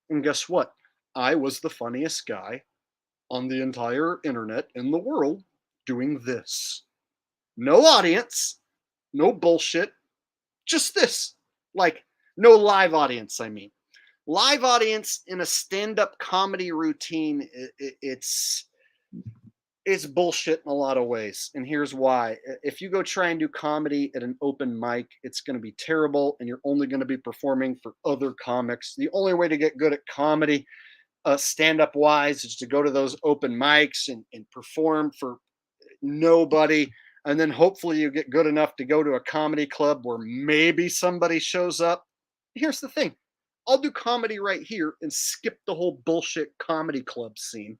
And guess what? I was the funniest guy on the entire internet in the world doing this. No audience, no bullshit, just this. Like, no live audience, I mean. Live audience in a stand-up comedy routine, it's bullshit in a lot of ways. And here's why. If you go try and do comedy at an open mic, it's going to be terrible and you're only going to be performing for other comics. The only way to get good at comedy stand-up wise is to go to those open mics and perform for nobody. And then hopefully you get good enough to go to a comedy club where maybe somebody shows up. Here's the thing. I'll do comedy right here and skip the whole bullshit comedy club scene.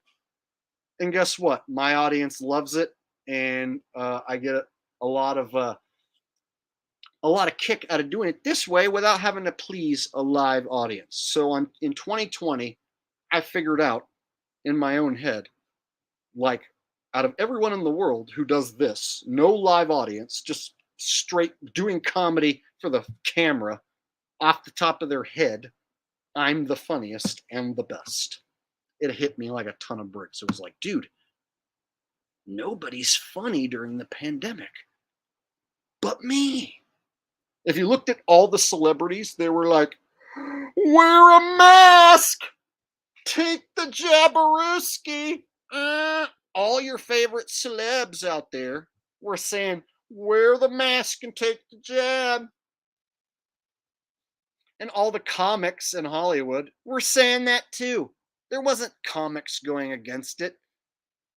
And guess what? My audience loves it, and I get a lot of kick out of doing it this way without having to please a live audience. So in 2020, I figured out in my own head, like, out of everyone in the world who does this, no live audience, just straight doing comedy for the camera off the top of their head, I'm the funniest and the best. It hit me like a ton of bricks. It was like, dude, nobody's funny during the pandemic but me. If you looked at all the celebrities, they were like, wear a mask, take the Jabberooski. All your favorite celebs out there were saying, wear the mask and take the jab. And all the comics in Hollywood were saying that too. There wasn't comics going against it.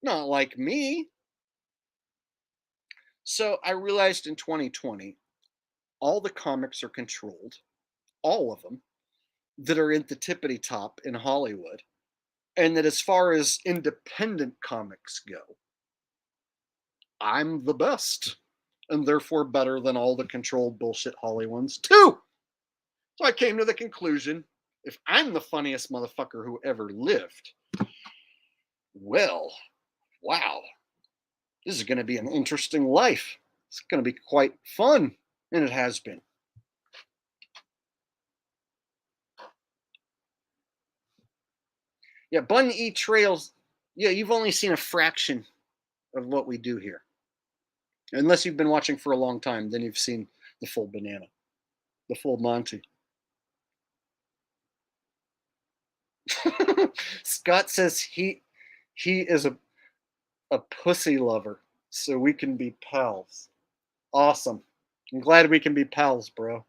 Not like me. So I realized in 2020, all the comics are controlled, all of them, that are in the tippity top in Hollywood. And that as far as independent comics go, I'm the best. And therefore better than all the controlled bullshit Holly ones too. So I came to the conclusion, if I'm the funniest motherfucker who ever lived, well, wow, this is going to be an interesting life. It's going to be quite fun. And it has been. Yeah, Bun E Trails. Yeah, you've only seen a fraction of what we do here. Unless you've been watching for a long time, then you've seen the full banana, the full Monty. Scott says he is a pussy lover, so we can be pals. Awesome. I'm glad we can be pals, bro.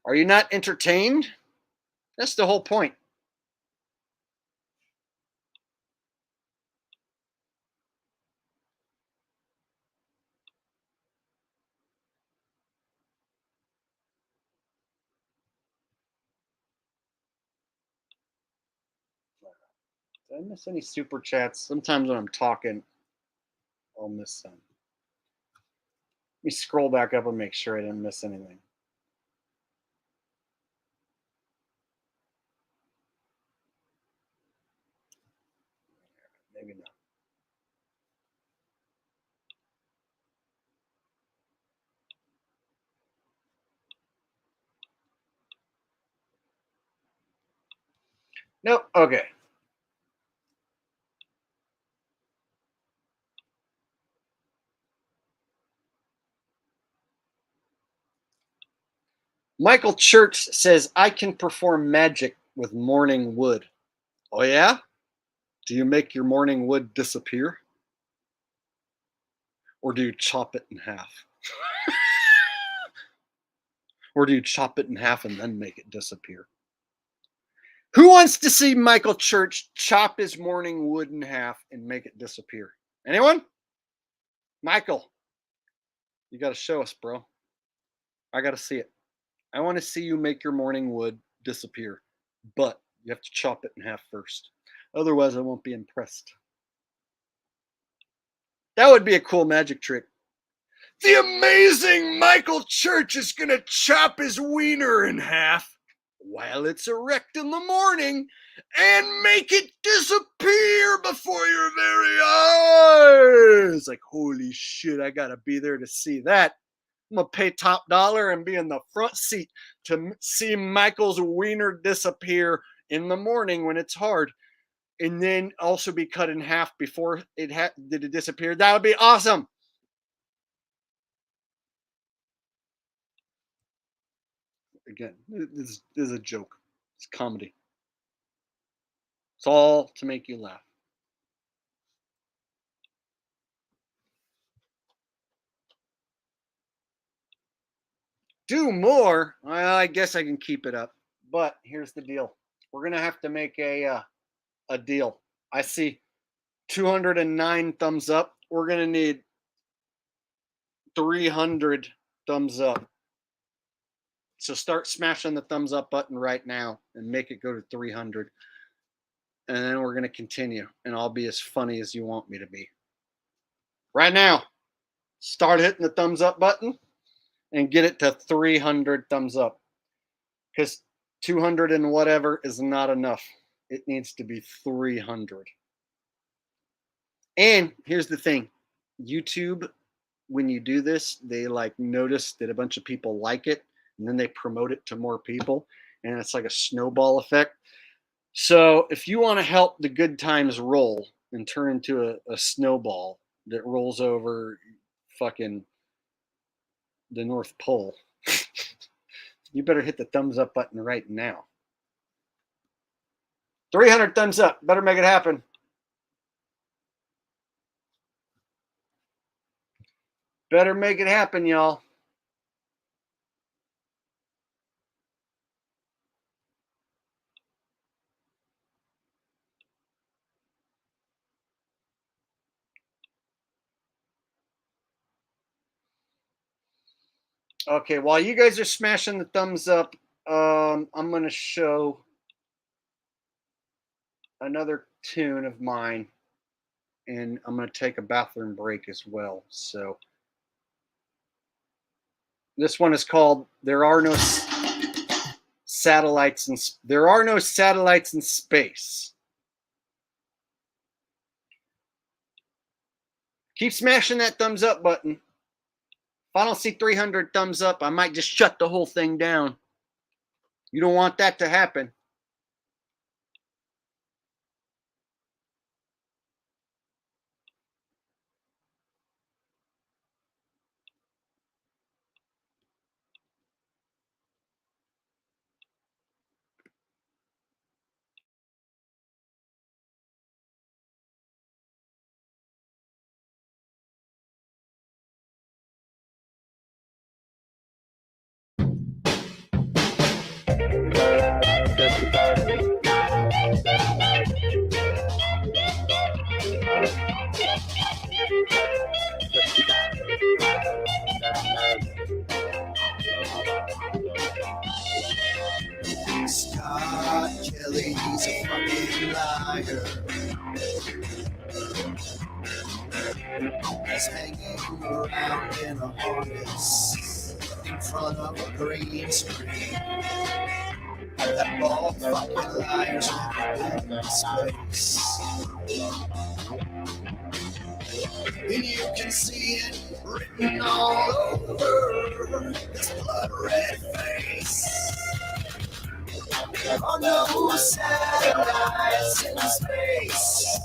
Are you not entertained? That's the whole point. Did I miss any super chats? Sometimes when I'm talking, I'll miss some. Let me scroll back up and make sure I didn't miss anything. Maybe not. Nope. Okay. Michael Church says, I can perform magic with morning wood. Oh, yeah? Do you make your morning wood disappear? Or do you chop it in half? Or do you chop it in half and then make it disappear? Who wants to see Michael Church chop his morning wood in half and make it disappear? Anyone? Michael, you got to show us, bro. I got to see it. I want to see you make your morning wood disappear, but you have to chop it in half first. Otherwise, I won't be impressed. That would be a cool magic trick. The amazing Michael Church is going to chop his wiener in half while it's erect in the morning and make it disappear before your very eyes. Like, holy shit, I got to be there to see that. I'm going to pay top dollar and be in the front seat to see Michael's wiener disappear in the morning when it's hard. And then also be cut in half before did it disappear. That would be awesome. Again, this is a joke. It's comedy. It's all to make you laugh. Do more? Well, I guess I can keep it up. But here's the deal. We're going to have to make a deal. I see 209 thumbs up. We're going to need 300 thumbs up. So start smashing the thumbs up button right now and make it go to 300. And then we're going to continue. And I'll be as funny as you want me to be. Right now, start hitting the thumbs up button and get it to 300 thumbs up. Because 200 and whatever is not enough. It needs to be 300. And here's the thing. YouTube, when you do this, they like notice that a bunch of people like it. And then they promote it to more people. And it's like a snowball effect. So if you want to help the good times roll and turn into a snowball that rolls over fucking the North Pole, you better hit the thumbs up button right now. 300 thumbs up. Better make it happen. Better make it happen, y'all. Okay, while you guys are smashing the thumbs up, I'm going to show another tune of mine, and I'm going to take a bathroom break as well. So this one is called There Are No satellites in there are no satellites in space. Keep smashing that thumbs up button. If I don't see 300 thumbs up, I might just shut the whole thing down. You don't want that to happen. Scott Kelly, he's a fucking liar. He's hanging around in a harness in front of a green screen. That ball fucking liar's in space. And you can see it written all over his blood red face. There are no satellites in space.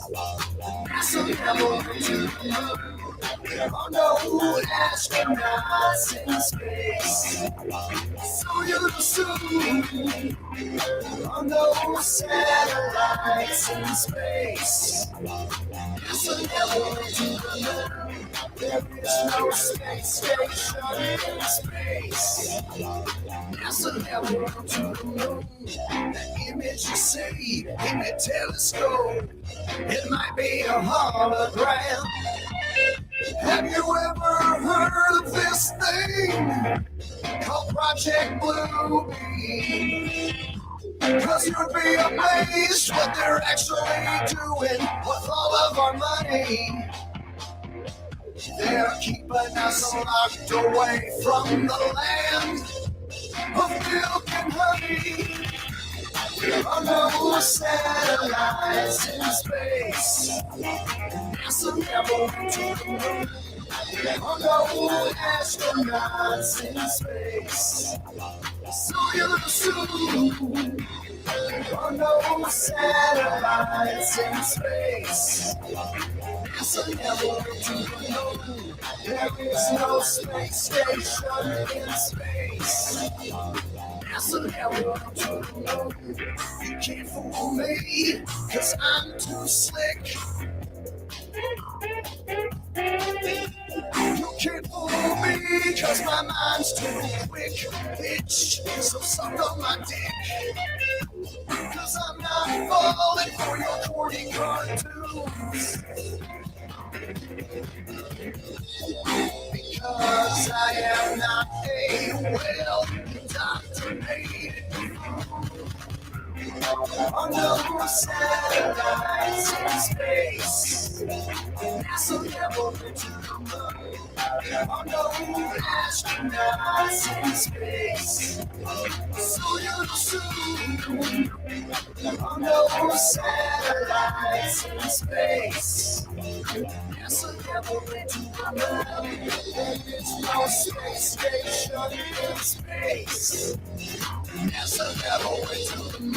NASA never went to the moon. There are no astronauts in space. So you assume there are no satellites in space. NASA never went to the moon. There is no space station in space. NASA never went to the moon. The image you see in the telescope, it might be a hologram. Have you ever heard of this thing called Project Bluebeam? Cause you'd be amazed what they're actually doing with all of our money. They're keeping us locked away from the land of milk and honey. There are no satellites in space. NASA never went to the moon. There are no astronauts in space. So you assume there are no satellites in space. NASA never went to the moon. There is no space station in space. NASA never went to the moon. You can't fool me, cause I'm too slick. You can't fool me, cause my mind's too quick, bitch. So suck on my dick. Cause I'm not falling for your corny cartoons. Because I am not a well-indoctrinated. On no satellites in space. NASA never went to the moon. On no astronauts in space. So you assume on no satellites in space. NASA never went to the moon. There is no space station in space. NASA never went to the moon.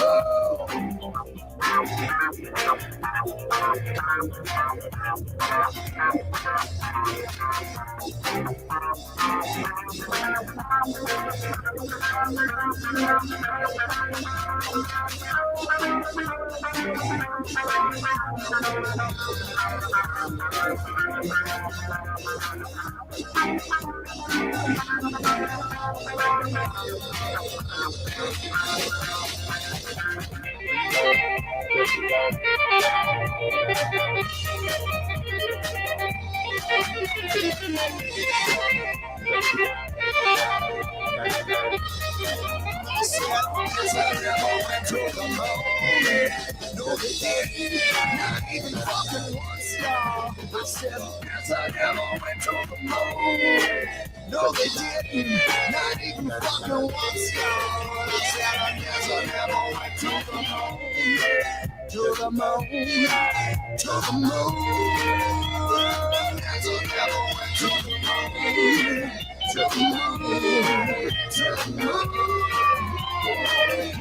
No, they didn't. Not even fucking once, y'all. I said, yes, I never went to the moon. No, they didn't. Not even fucking once, y'all. I said, yes, I never went to the moon. To the moon. To the moon. Yes, I never went to the moon. To the moon. To the moon.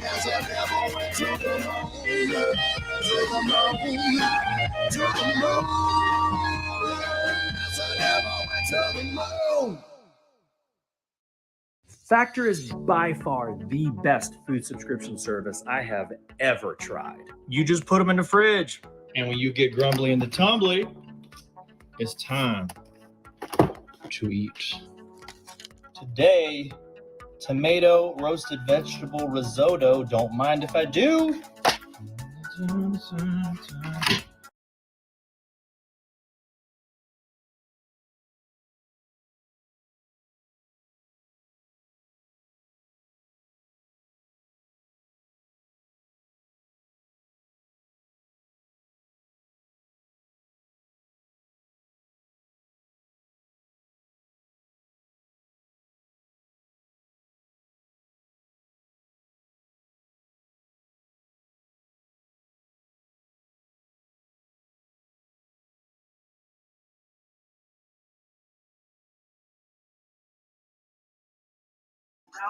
Yes, I never went to the moon. To the moon, to the moon. Yes, I never went to the moon. Factor is by far the best food subscription service I have ever tried. You just put them in the fridge, and when you get grumbly and the tumbly, it's time to eat. Today, tomato roasted vegetable risotto. Don't mind if I do.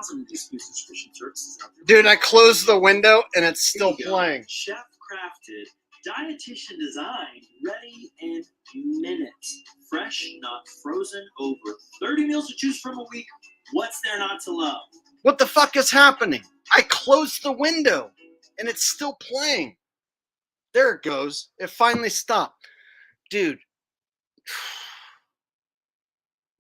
Subscription services out there. Dude, I closed the window and it's still playing. Chef crafted, dietitian designed, ready in minutes. Fresh, not frozen, over 30 meals to choose from a week. What's there not to love? What the fuck is happening? I closed the window and it's still playing. There it goes. It finally stopped. Dude.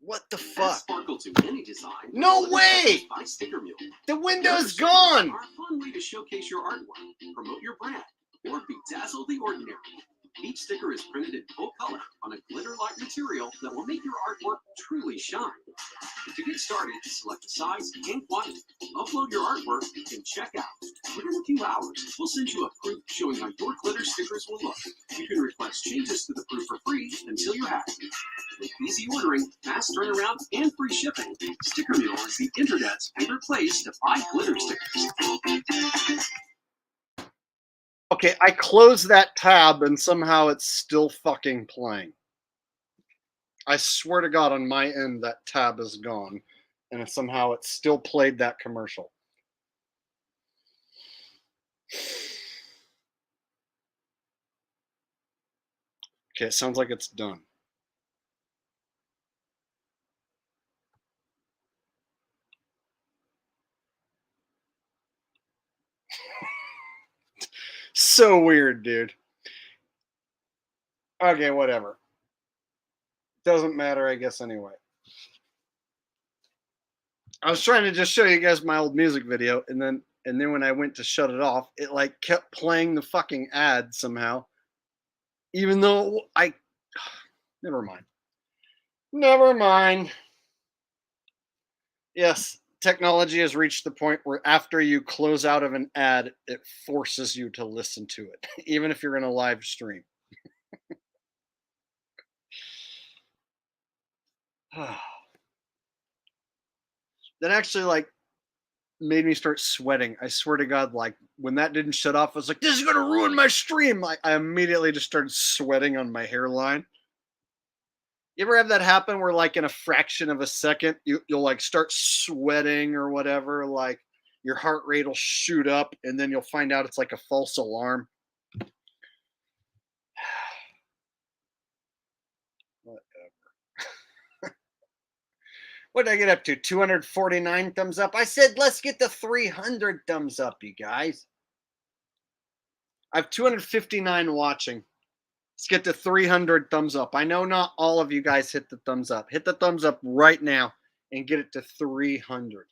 What the fuck? Sparkle to any design. No way! By Sticker Mule. The window's gone! Are a fun way to showcase your artwork, promote your brand, or bedazzle the ordinary. Each sticker is printed in full color on a glitter-like material that will make your artwork truly shine. To get started, select the size and quantity, upload your artwork, and check out. Within a few hours, we'll send you a proof showing how your glitter stickers will look. You can request changes to the proof for free until you're happy. With easy ordering, fast turnaround, and free shipping, Sticker Mule is the internet's favorite place to buy glitter stickers. Okay, I closed that tab and somehow it's still fucking playing. I swear to God, on my end, that tab is gone. And somehow it still played that commercial. Okay, it sounds like it's done. So weird, dude. Okay, whatever. Doesn't matter, I guess, anyway. I was trying to just show you guys my old music video, and then when I went to shut it off, it like kept playing the fucking ad somehow. Even though never mind. Never mind. Yes, technology has reached the point where after you close out of an ad, it forces you to listen to it, even if you're in a live stream. That actually like made me start sweating. I swear to God, like when that didn't shut off, I was like, this is gonna ruin my stream. I immediately just started sweating on my hairline. You ever have that happen where like in a fraction of a second, you'll like start sweating or whatever, like your heart rate will shoot up and then you'll find out it's like a false alarm. What did I get up to? 249 thumbs up. I said, let's get to 300 thumbs up, you guys. I have 259 watching. Let's get to 300 thumbs up. I know not all of you guys hit the thumbs up. Hit the thumbs up right now and get it to 300.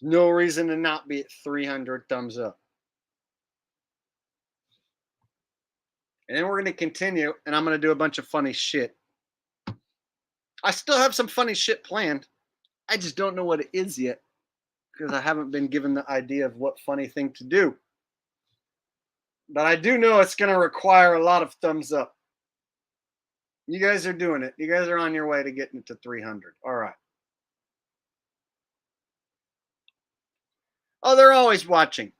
No reason to not be at 300 thumbs up. And then we're going to continue, and I'm going to do a bunch of funny shit. I still have some funny shit planned. I just don't know what it is yet because I haven't been given the idea of what funny thing to do. But I do know it's going to require a lot of thumbs up. You guys are doing it. You guys are on your way to getting to 300. All right. Oh, they're always watching.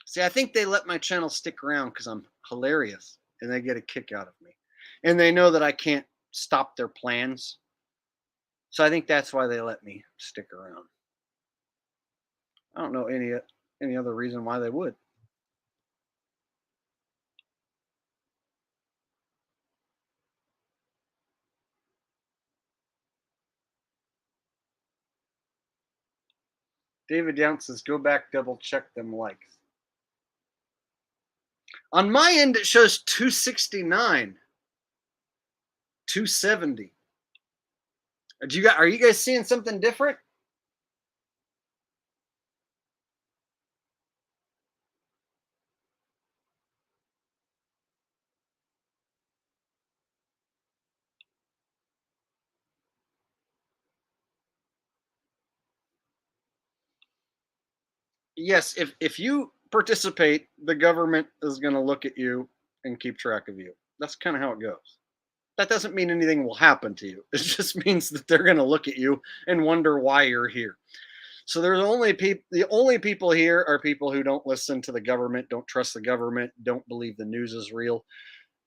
See, I think they let my channel stick around because I'm hilarious and they get a kick out of me. And they know that I can't stop their plans. So I think that's why they let me stick around. I don't know any other reason why they would. David Young says, go back, double check them likes. On my end, it shows 269, 270. Are you guys seeing something different? Yes, if you participate, the government is going to look at you and keep track of you. That's kind of how it goes. That doesn't mean anything will happen to you. It just means that they're going to look at you and wonder why you're here. So the only people here are people who don't listen to the government, don't trust the government, don't believe the news is real.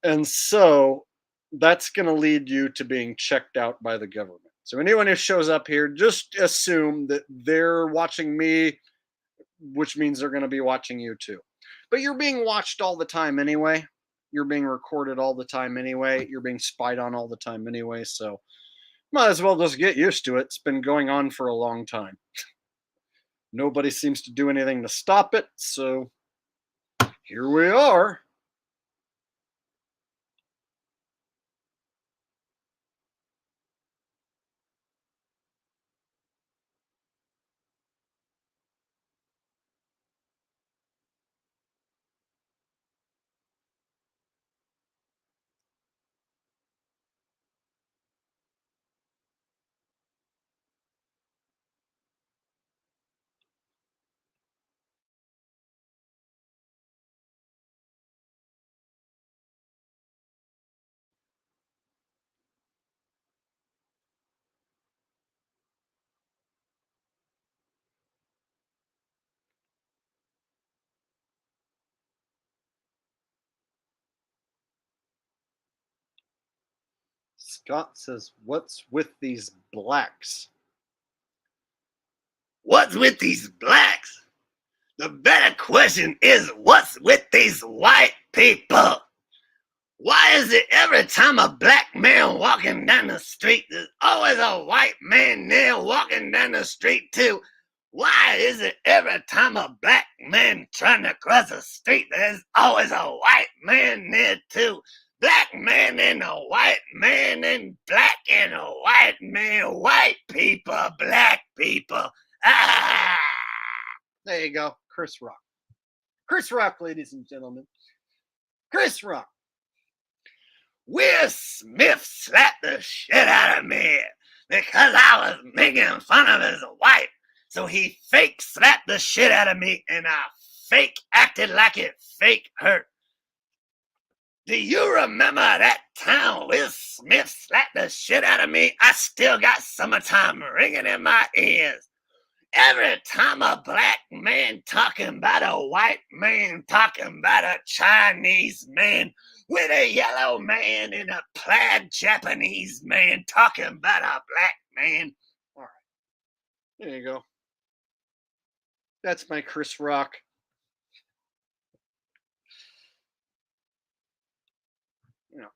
And so that's going to lead you to being checked out by the government. So anyone who shows up here, just assume that they're watching me, which means they're going to be watching you too. But you're being watched all the time anyway. You're being recorded all the time anyway. You're being spied on all the time anyway. So might as well just get used to it. It's been going on for a long time. Nobody seems to do anything to stop it. So here we are. Scott says, what's with these blacks? What's with these blacks? The better question is, what's with these white people? Why is it every time a black man walking down the street, there's always a white man there walking down the street too? Why is it every time a black man trying to cross the street, there's always a white man there too? Black man and a white man and black and a white man, white people, black people. Ah! There you go, Chris Rock. Chris Rock, ladies and gentlemen. Chris Rock. Will Smith slapped the shit out of me because I was making fun of his wife. So he fake slapped the shit out of me and I fake acted like it fake hurt. Do you remember that time Will Smith slapped the shit out of me? I still got summertime ringing in my ears. Every time a black man talking about a white man talking about a Chinese man with a yellow man and a plaid Japanese man talking about a black man. All right. There you go. That's my Chris Rock. You know.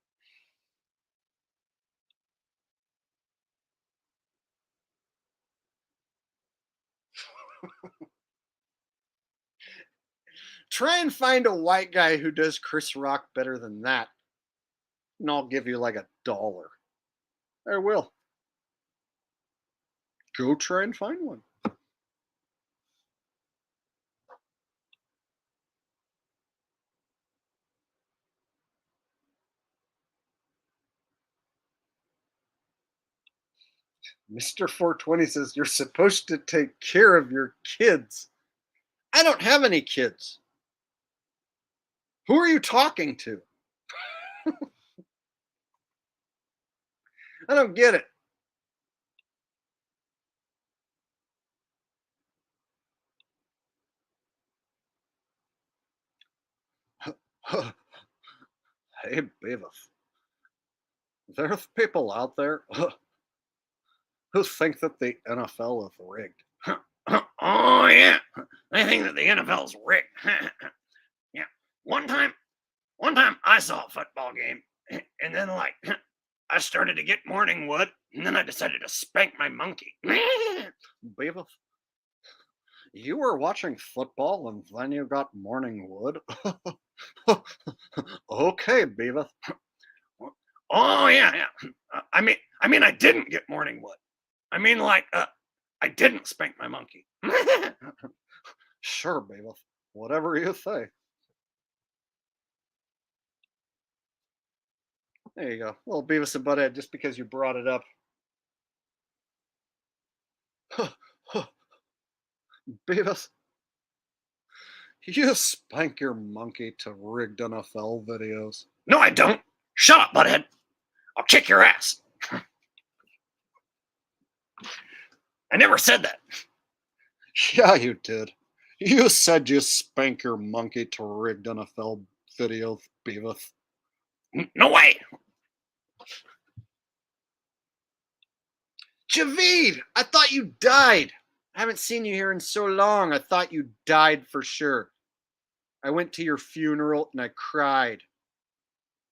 Try and find a white guy who does Chris Rock better than that, and I'll give you like $1. I will. Go try and find one. Mr. 420 says you're supposed to take care of your kids. I don't have any kids. Who are you talking to? I don't get it. Hey, Beavis. There's people out there who think that the NFL is rigged. Oh, yeah. They think that the NFL's rigged. Yeah. One time I saw a football game, and then, like, I started to get morning wood, and then I decided to spank my monkey. Beavis, you were watching football and then you got morning wood? Okay, Beavis. Oh, yeah. I mean, I didn't get morning wood. I mean, like, I didn't spank my monkey. Sure, Beavis. Whatever you say. There you go. Little Beavis and Butthead, just because you brought it up. Beavis, you spank your monkey to rigged NFL videos. No, I don't. Shut up, butthead. I'll kick your ass. I never said that. Yeah, you did. You said you spank your monkey to rigged NFL videos, Beavis. No way. Javid, I thought you died. I haven't seen you here in so long. I thought you died for sure. I went to your funeral and I cried.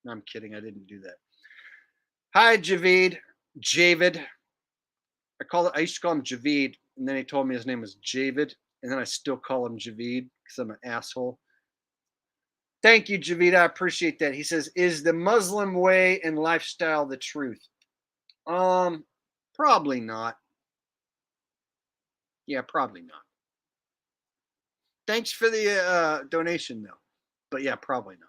No, I'm kidding. I didn't do that. Hi, Javid. Javid. I used to call him Javid, and then he told me his name was Javid, and then I still call him Javid because I'm an asshole. Thank you, Javid. I appreciate that. He says, is the Muslim way and lifestyle the truth? Probably not. Yeah, probably not. Thanks for the donation, though. But yeah, probably not.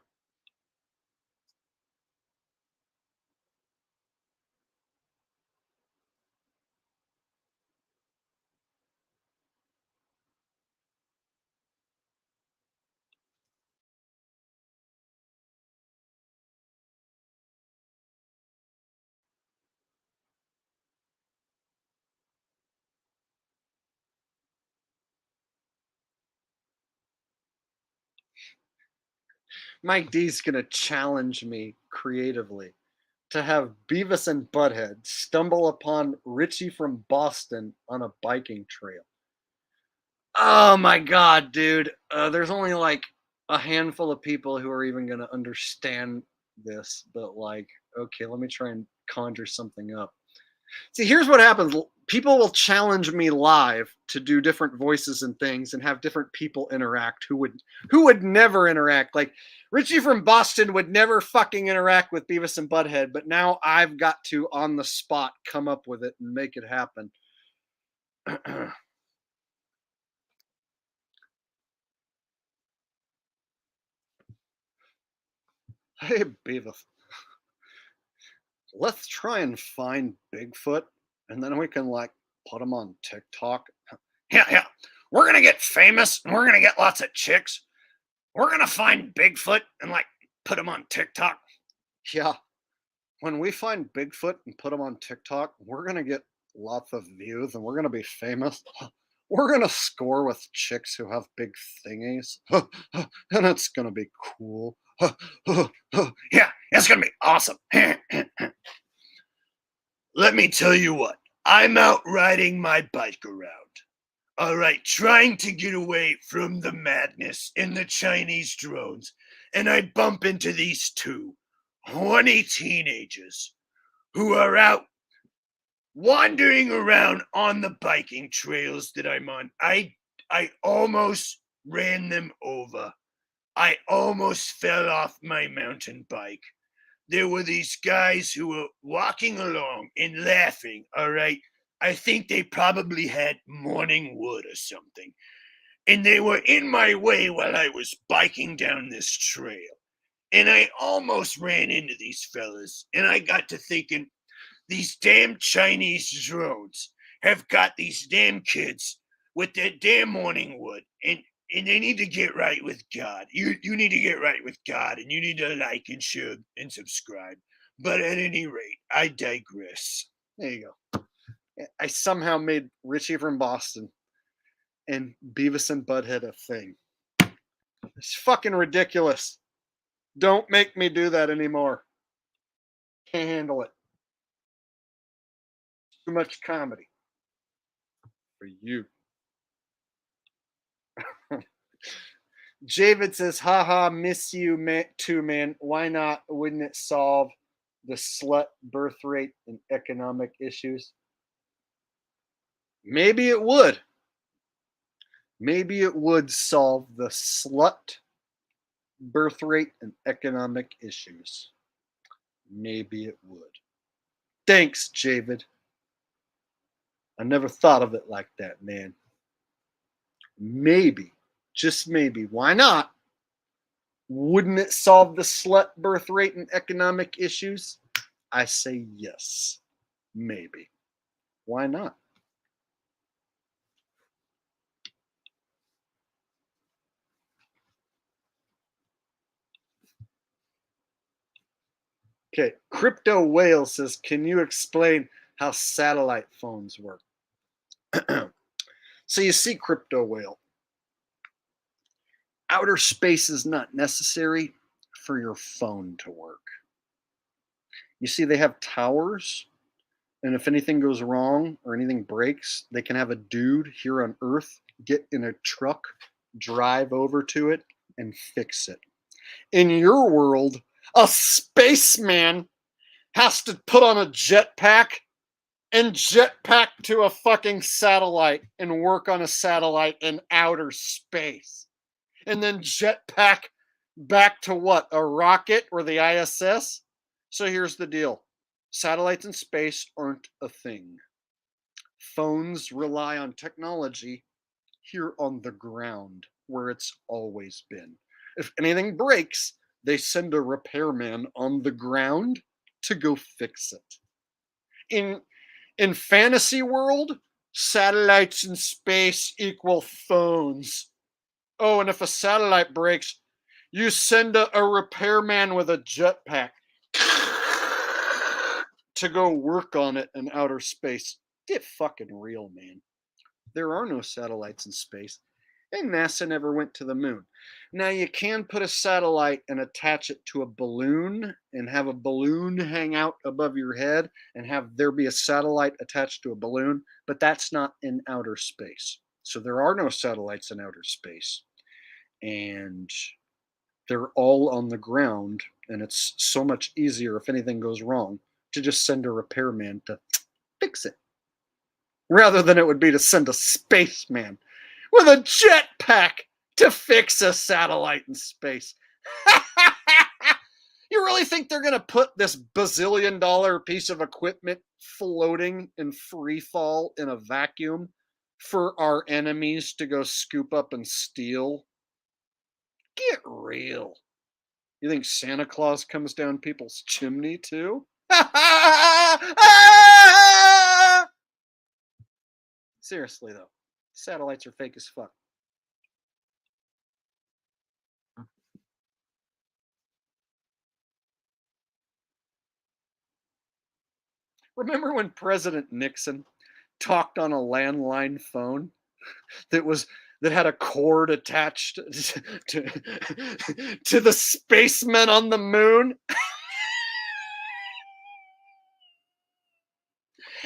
Mike D's going to challenge me creatively to have Beavis and Butthead stumble upon Richie from Boston on a biking trail. Oh my God, dude. There's only like a handful of people who are even going to understand this, but like, okay, let me try and conjure something up. See, here's what happens. People will challenge me live to do different voices and things and have different people interact who would never interact. Like Richie from Boston would never fucking interact with Beavis and Butthead, but now I've got to, on the spot, come up with it and make it happen. Hey, Beavis. Let's try and find Bigfoot, and then we can, like, put him on TikTok. Yeah. We're going to get famous, and we're going to get lots of chicks. We're going to find Bigfoot and, like, put him on TikTok. Yeah. When we find Bigfoot and put him on TikTok, we're going to get lots of views, and we're going to be famous. We're going to score with chicks who have big thingies, and it's going to be cool. Yeah, it's going to be awesome. Let me tell you what. I'm out riding my bike around. All right, trying to get away from the madness in the Chinese drones, and I bump into these two horny teenagers who are out wandering around on the biking trails that I'm on. I almost ran them over. I almost fell off my mountain bike. There were these guys who were walking along and laughing, all right? I think they probably had morning wood or something. And they were in my way while I was biking down this trail. And I almost ran into these fellas. And I got to thinking, these damn Chinese drones have got these damn kids with their damn morning wood, and they need to get right with God. You need to get right with God, and you need to like and share and subscribe. But at any rate, I digress. There you go. I somehow made Richie from Boston and Beavis and Butthead a thing. It's fucking ridiculous. Don't make me do that anymore. Can't handle it. Too much comedy for you. Javid says, haha, miss you too, man. Why not? Wouldn't it solve the slut birth rate and economic issues? Maybe it would. Maybe it would solve the slut birth rate and economic issues. Maybe it would. Thanks, Javid. I never thought of it like that, man. Maybe, just maybe. Why not? Wouldn't it solve the slut birth rate and economic issues? I say yes. Maybe. Why not? Okay, Crypto Whale says, can you explain how satellite phones work? So you see, Crypto Whale, outer space is not necessary for your phone to work. You see, they have towers, and if anything goes wrong or anything breaks, they can have a dude here on Earth get in a truck, drive over to it, and fix it. In your world, a spaceman has to put on a jetpack and jetpack to a fucking satellite and work on a satellite in outer space. And then jetpack back to what? A rocket or the ISS? So here's the deal. Satellites in space aren't a thing. Phones rely on technology here on the ground where it's always been. If anything breaks, they send a repairman on the ground to go fix it. In fantasy world, satellites in space equal phones. Oh, and if a satellite breaks, you send a repairman with a jetpack to go work on it in outer space. Get fucking real, man. There are no satellites in space, and NASA never went to the moon. Now, you can put a satellite and attach it to a balloon and have a balloon hang out above your head and have there be a satellite attached to a balloon, but that's not in outer space. So there are no satellites in outer space. And they're all on the ground, and it's so much easier if anything goes wrong to just send a repairman to fix it, rather than it would be to send a spaceman with a jetpack to fix a satellite in space. You really think they're going to put this bazillion-dollar piece of equipment floating in free fall in a vacuum for our enemies to go scoop up and steal? Get real. You think Santa Claus comes down people's chimney too? Seriously though, satellites are fake as fuck. Remember when President Nixon talked on a landline phone that had a cord attached to the spacemen on the moon?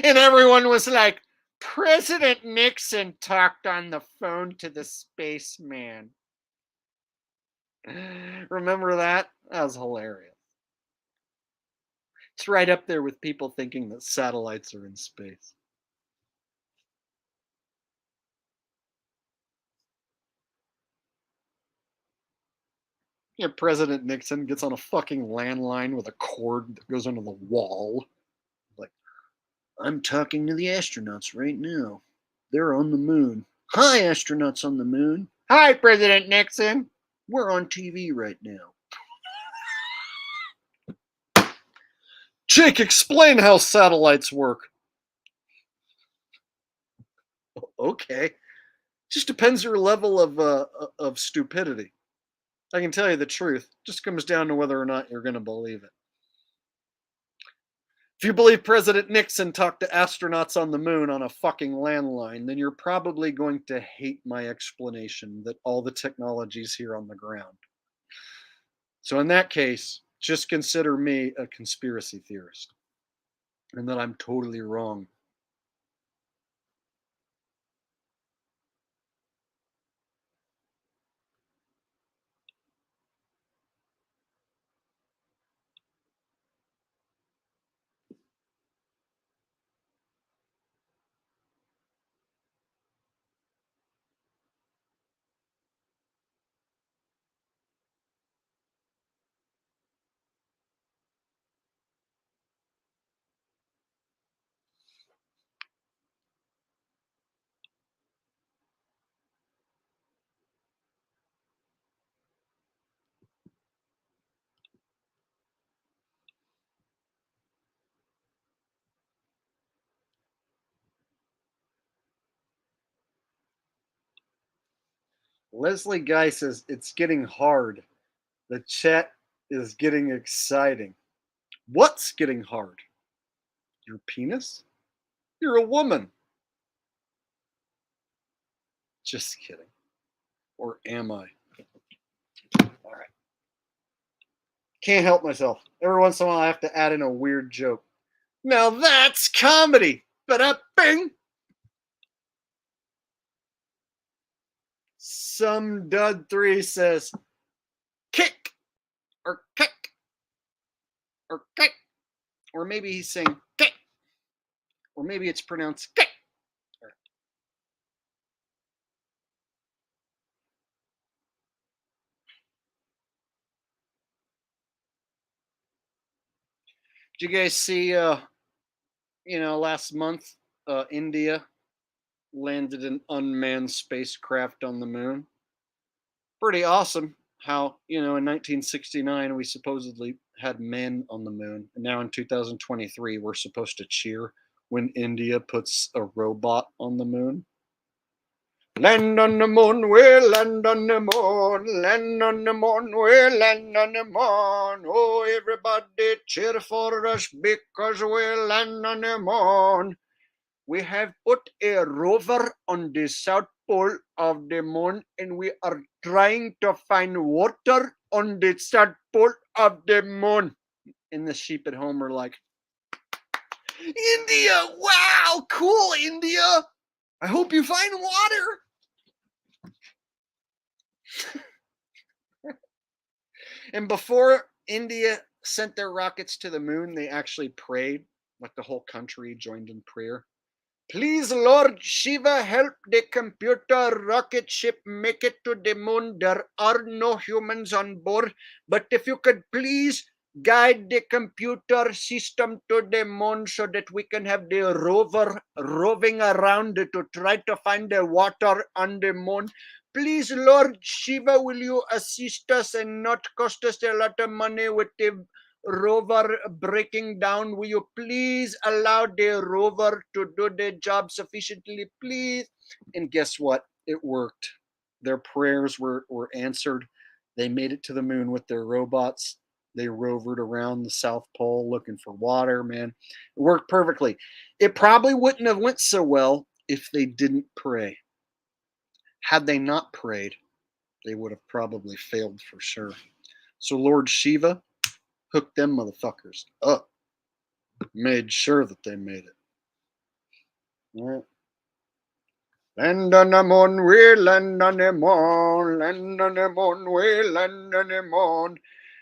And everyone was like, President Nixon talked on the phone to the spaceman. Remember that? That was hilarious. It's right up there with people thinking that satellites are in space. Yeah, President Nixon gets on a fucking landline with a cord that goes under the wall. Like, I'm talking to the astronauts right now. They're on the moon. Hi, astronauts on the moon. Hi, President Nixon. We're on TV right now. Jake, explain how satellites work. Okay. Just depends your level of stupidity. I can tell you the truth. Just comes down to whether or not you're going to believe it. If you believe President Nixon talked to astronauts on the moon on a fucking landline, then you're probably going to hate my explanation that all the technology's here on the ground. So in that case, just consider me a conspiracy theorist and that I'm totally wrong. Leslie Guy says it's getting hard. The chat is getting exciting. What's getting hard? Your penis? You're a woman. Just kidding. Or am I? All right. Can't help myself. Every once in a while, I have to add in a weird joke. Now that's comedy. Ba-da-bing. Some Dud 3 says, kick, or kick, or kick. Or maybe he's saying kick. Or maybe it's pronounced kick. Did you guys see, last month, India landed an unmanned spacecraft on the moon? Pretty awesome how, in 1969, we supposedly had men on the moon. And now in 2023, we're supposed to cheer when India puts a robot on the moon. Land on the moon, we'll land on the moon. Land on the moon, we'll land on the moon. Oh, everybody cheer for us because we'll land on the moon. We have put a rover on the south pole of the moon and we are trying to find water on the south pole of the moon. And the sheep at home are like, India, wow, cool, India. I hope you find water. And before India sent their rockets to the moon, they actually prayed, like the whole country joined in prayer. Please, Lord Shiva, help the computer rocket ship make it to the moon. There are no humans on board, but if you could please guide the computer system to the moon so that we can have the rover roving around to try to find the water on the moon. Please, Lord Shiva, will you assist us and not cost us a lot of money with the rover breaking down? Will you please allow the rover to do the job sufficiently, please? And guess what? It worked. Their prayers were answered. They made it to the moon with their robots. They rovered around the South Pole looking for water, man. It worked perfectly. It probably wouldn't have went so well if they didn't pray. Had they not prayed, they would have probably failed for sure. So Lord Shiva hooked them motherfuckers up. Made sure that they made it. All right. Land on the moon, we land on the moon. Land on the moon, we land on the moon.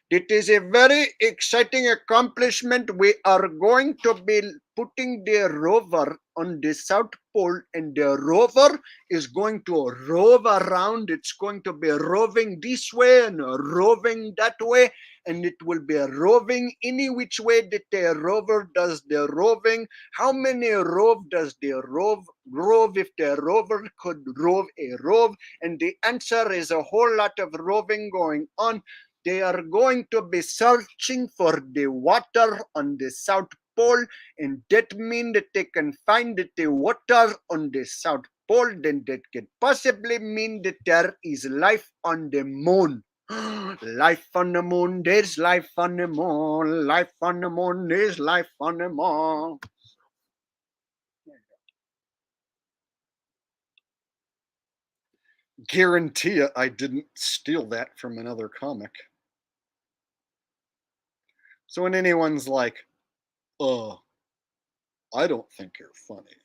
It is a very exciting accomplishment. We are going to be putting the rover on the South Pole, and the rover is going to rove around. It's going to be roving this way and roving that way, and it will be roving any which way that the rover does the roving. How many rove does the rove if the rover could rove a rove? And the answer is a whole lot of roving going on. They are going to be searching for the water on the South Pole, and that means that they can find the water on the South Pole, then that could possibly mean that there is life on the moon. Life on the moon, there's life on the moon. Life on the moon, there's life on the moon. Guarantee you I didn't steal that from another comic. So when anyone's like, I don't think you're funny,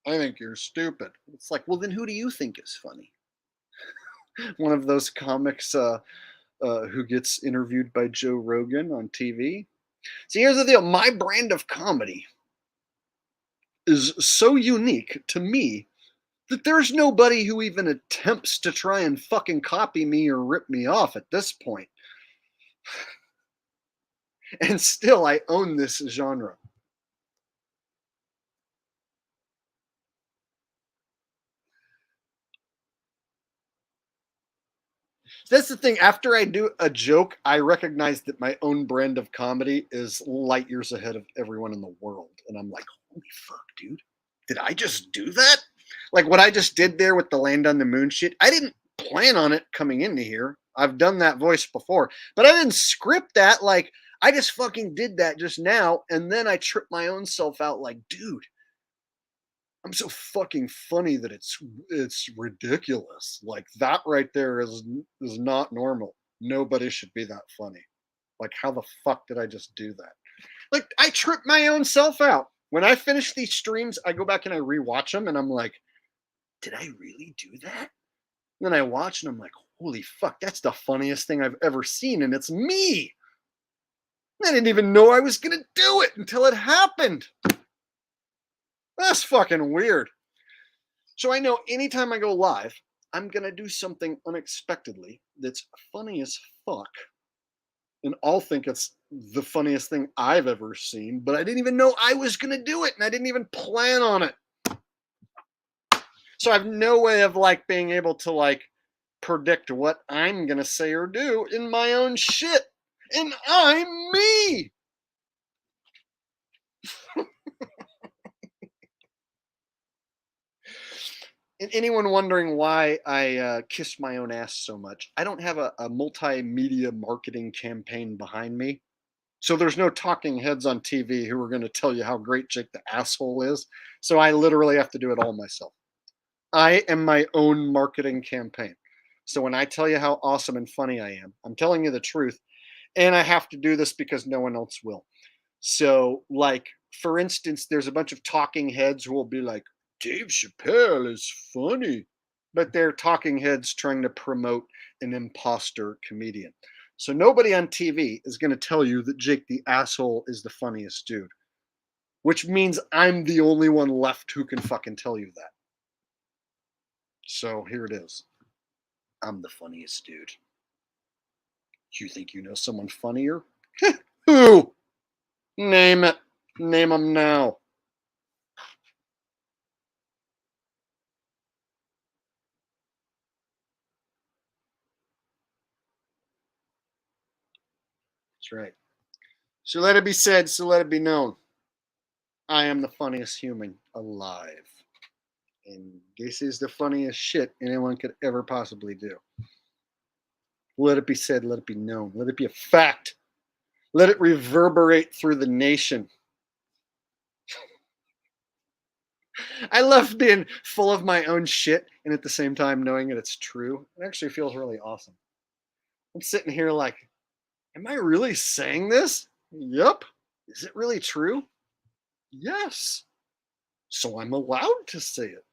I think you're stupid, it's like, well, then who do you think is funny? One of those comics who gets interviewed by Joe Rogan on TV. See, here's the deal. My brand of comedy is so unique to me that there's nobody who even attempts to try and fucking copy me or rip me off at this point. And still, I own this genre. That's the thing. After I do a joke, I recognize that my own brand of comedy is light years ahead of everyone in the world. And I'm like, holy fuck, dude. Did I just do that? Like what I just did there with the land on the moon shit, I didn't plan on it coming into here. I've done that voice before, but I didn't script that. Like I just fucking did that just now. And then I tripped my own self out like, dude, I'm so fucking funny that it's ridiculous. Like that right there is not normal. Nobody should be that funny. Like how the fuck did I just do that? Like I tripped my own self out. When I finish these streams, I go back and I rewatch them and I'm like, did I really do that? And then I watch and I'm like, holy fuck, that's the funniest thing I've ever seen. And it's me. I didn't even know I was going to do it until it happened. That's fucking weird. So I know anytime I go live, I'm going to do something unexpectedly that's funny as fuck. And I'll think it's the funniest thing I've ever seen, but I didn't even know I was going to do it, and I didn't even plan on it. So I have no way of like being able to like predict what I'm going to say or do in my own shit. And I'm me. And anyone wondering why I kiss my own ass so much, I don't have a multimedia marketing campaign behind me. So there's no talking heads on TV who are going to tell you how great Jake the Asshole is. So I literally have to do it all myself. I am my own marketing campaign. So when I tell you how awesome and funny I am, I'm telling you the truth. And I have to do this because no one else will. So like, for instance, there's a bunch of talking heads who will be like, Dave Chappelle is funny. But they're talking heads trying to promote an imposter comedian. So nobody on TV is going to tell you that Jake the Asshole is the funniest dude. Which means I'm the only one left who can fucking tell you that. So here it is. I'm the funniest dude. You think you know someone funnier? Who? Name it. Name them now. That's right. So let it be said, so let it be known. I am the funniest human alive. And this is the funniest shit anyone could ever possibly do. Let it be said, let it be known. Let it be a fact. Let it reverberate through the nation. I love being full of my own shit and at the same time knowing that it's true. It actually feels really awesome. I'm sitting here like, am I really saying this? Yep. Is it really true? Yes. So I'm allowed to say it.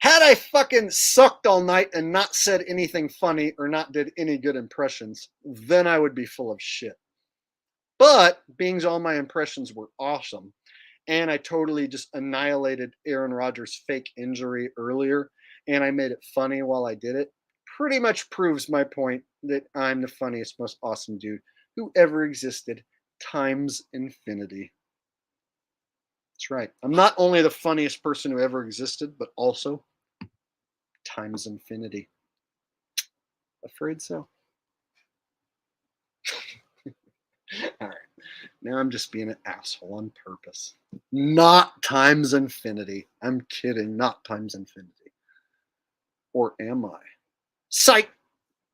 Had I fucking sucked all night and not said anything funny or not did any good impressions, then I would be full of shit. But being all my impressions were awesome, and I totally just annihilated Aaron Rodgers' fake injury earlier, and I made it funny while I did it, pretty much proves my point that I'm the funniest, most awesome dude who ever existed, times infinity. That's right. I'm not only the funniest person who ever existed, but also times infinity. Afraid so. All right. Now I'm just being an asshole on purpose. Not times infinity. I'm kidding. Not times infinity. Or am I? Psych!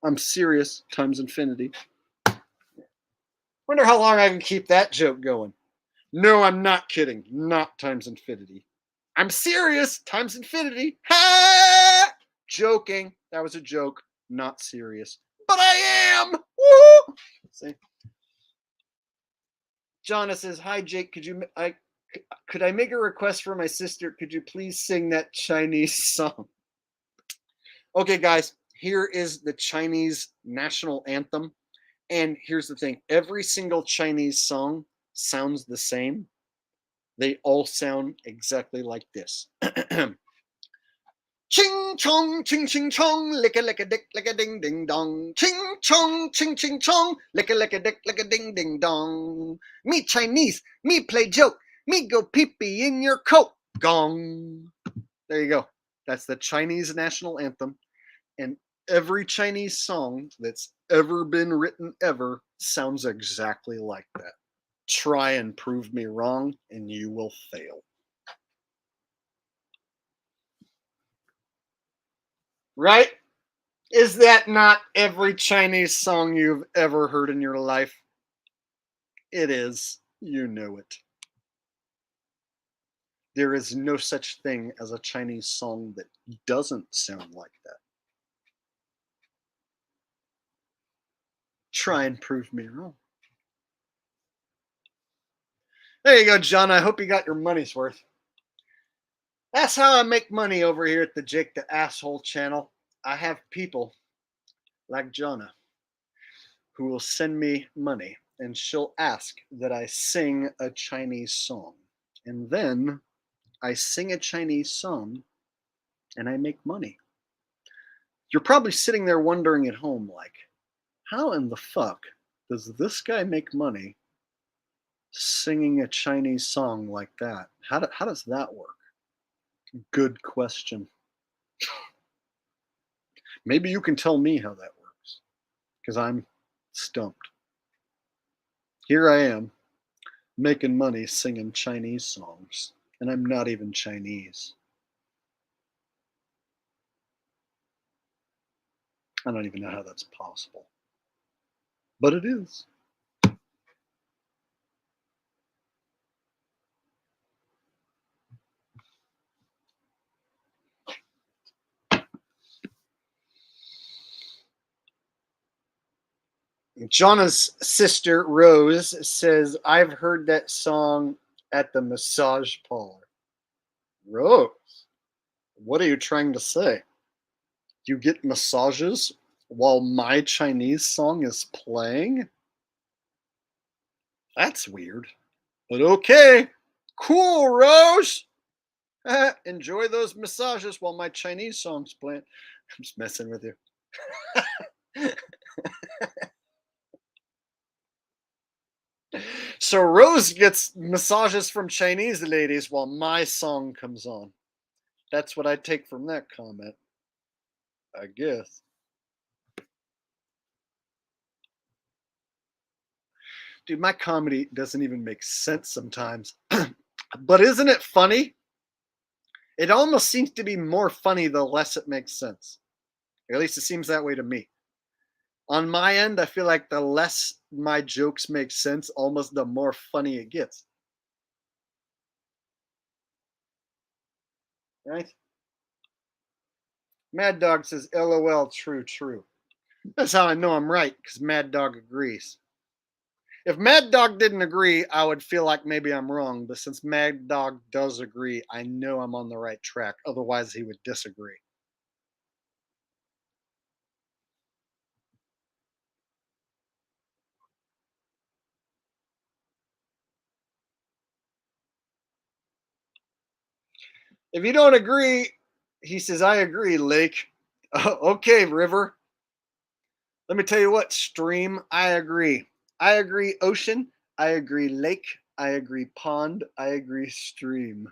I'm serious. Times infinity. Wonder how long I can keep that joke going. No, I'm not kidding. Not times infinity. I'm serious. Times infinity. Ha! Joking. That was a joke. Not serious. But I am. Woo! See? Jonna says, "Hi Jake, could I make a request for my sister? Could you please sing that Chinese song?" Okay, guys, here is the Chinese national anthem. And here's the thing. Every single Chinese song sounds the same. They all sound exactly like this. Ching chong, ching ching chong, lick a dick, lick a ding ding dong. Ching chong, ching ching chong, lick a dick, lick a ding ding dong. Me Chinese, me play joke, me go pee pee in your coat. Gong. There you go. That's the Chinese national anthem. And every Chinese song that's ever been written ever sounds exactly like that. Try and prove me wrong, and you will fail. Right? Is that not every Chinese song you've ever heard in your life? It is. You know it. There is no such thing as a Chinese song that doesn't sound like that. Try and prove me wrong. There you go, John. I hope you got your money's worth. That's how I make money over here at the Jake the Asshole channel. I have people like Jonna who will send me money, and she'll ask that I sing a Chinese song. And then I sing a Chinese song and I make money. You're probably sitting there wondering at home, like, how in the fuck does this guy make money singing a Chinese song like that? How does that work? Good question. Maybe you can tell me how that works, because I'm stumped. Here I am, making money singing Chinese songs, and I'm not even Chinese. I don't even know how that's possible, but it is. Jonna's sister, Rose, says, "I've heard that song at the massage parlor." Rose, what are you trying to say? You get massages while my Chinese song is playing? That's weird. But okay. Cool, Rose. Enjoy those massages while my Chinese song's playing. I'm just messing with you. So Rose gets massages from Chinese ladies while my song comes on. That's what I take from that comment, I guess. Dude, my comedy doesn't even make sense sometimes. But isn't it funny? It almost seems to be more funny the less it makes sense. Or at least it seems that way to me. On my end, I feel like the less my jokes make sense, almost the more funny it gets. Right? Mad Dog says, LOL, true, true. That's how I know I'm right, because Mad Dog agrees. If Mad Dog didn't agree, I would feel like maybe I'm wrong. But since Mad Dog does agree, I know I'm on the right track. Otherwise, he would disagree. If you don't agree, he says, I agree, Lake. Okay, River. Let me tell you what, Stream, I agree. I agree, Ocean. I agree, Lake. I agree, Pond. I agree, Stream.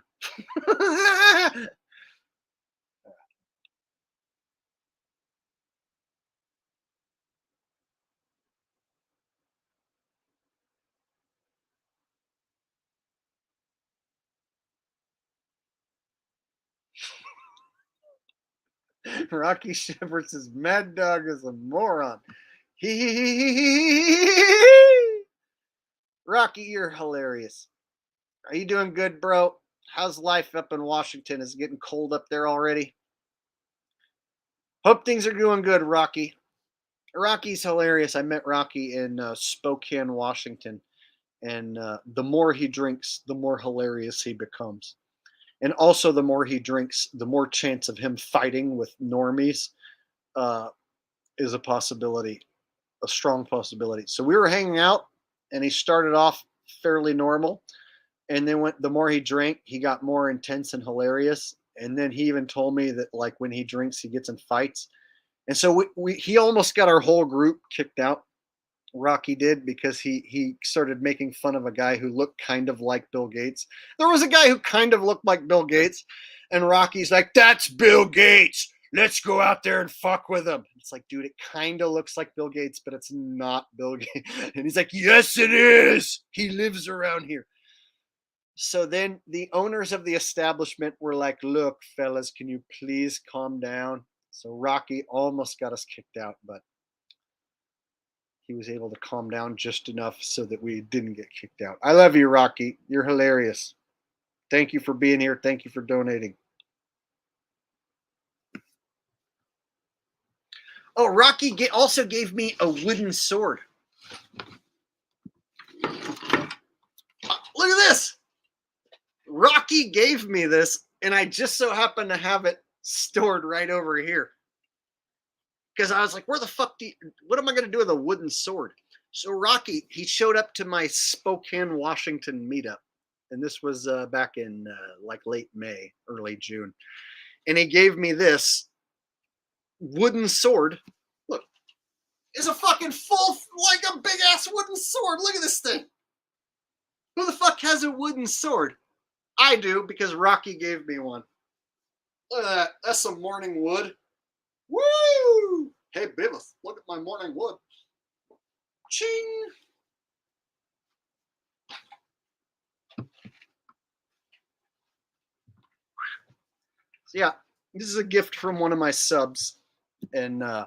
Rocky Shepherd says Mad Dog is a moron. Rocky, you're hilarious. Are you doing good, bro? How's life up in Washington? Is it getting cold up there already? Hope things are going good, Rocky. Rocky's hilarious. I met Rocky in Spokane, Washington. And the more he drinks, the more hilarious he becomes. And also, the more he drinks, the more chance of him fighting with normies is a possibility, a strong possibility. So we were hanging out, and he started off fairly normal. And then the more he drank, he got more intense and hilarious. And then he even told me that, like, when he drinks, he gets in fights. And so he almost got our whole group kicked out. Rocky did, because he started making fun of a guy who looked kind of like Bill Gates. There was a guy who kind of looked like Bill Gates, and Rocky's like, "That's Bill Gates. Let's go out there and fuck with him." It's like, dude, it kind of looks like Bill Gates, but it's not Bill Gates. And he's like, "Yes, it is. He lives around here." So then the owners of the establishment were like, "Look, fellas, can you please calm down?" So Rocky almost got us kicked out, but he was able to calm down just enough so that we didn't get kicked out. I love you, Rocky. You're hilarious. Thank you for being here. Thank you for donating. Oh, Rocky also gave me a wooden sword. Look at this. Rocky gave me this, and I just so happen to have it stored right over here. Because I was like, what am I going to do with a wooden sword? So Rocky, he showed up to my Spokane, Washington meetup. And this was back in like late May, early June. And he gave me this wooden sword. Look, it's a fucking full, like a big ass wooden sword. Look at this thing. Who the fuck has a wooden sword? I do, because Rocky gave me one. Look at that. That's some morning wood. Woo! Hey, Beavis, look at my morning wood. Ching! So yeah, this is a gift from one of my subs. And I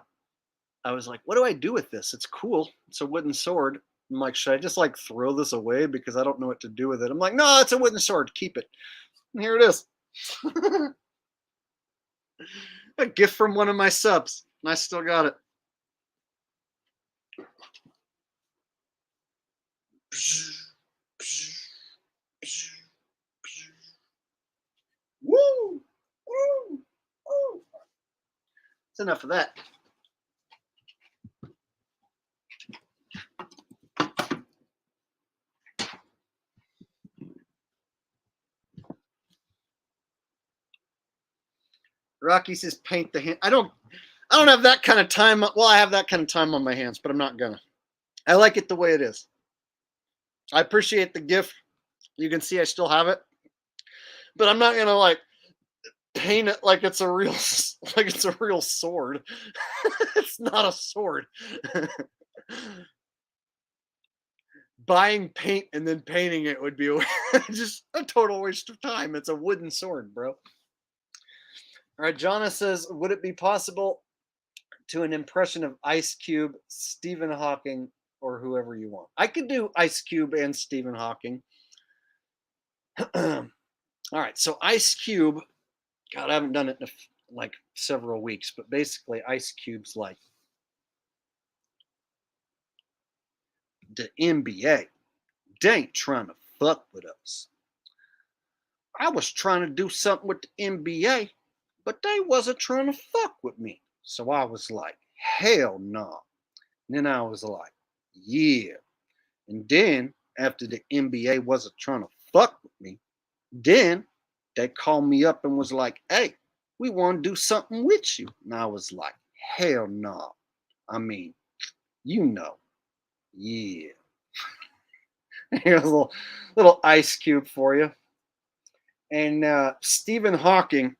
was like, what do I do with this? It's cool. It's a wooden sword. I'm like, should I just like throw this away because I don't know what to do with it? I'm like, no, it's a wooden sword. Keep it. And here it is. A gift from one of my subs. And I still got it. Woo! Woo! Woo! That's enough of that. Rocky says paint the hand. I don't have that kind of time. Well, I have that kind of time on my hands, but I'm not gonna. I like it the way it is. I appreciate the gift. You can see I still have it, but I'm not gonna like paint it like it's a real sword. It's not a sword. Buying paint and then painting it would be just a total waste of time. It's a wooden sword, bro. All right, Jonna says, would it be possible to an impression of Ice Cube, Stephen Hawking, or whoever you want? I could do Ice Cube and Stephen Hawking. All right, so Ice Cube, God, I haven't done it in like several weeks, but basically Ice Cube's like, the NBA, they ain't trying to fuck with us. I was trying to do something with the NBA, but they wasn't trying to fuck with me. So I was like, hell no. And then I was like, yeah. And then after the NBA wasn't trying to fuck with me, then they called me up and was like, hey, we want to do something with you. And I was like, hell no. I mean, you know, yeah. Here's a little Ice Cube for you. And Stephen Hawking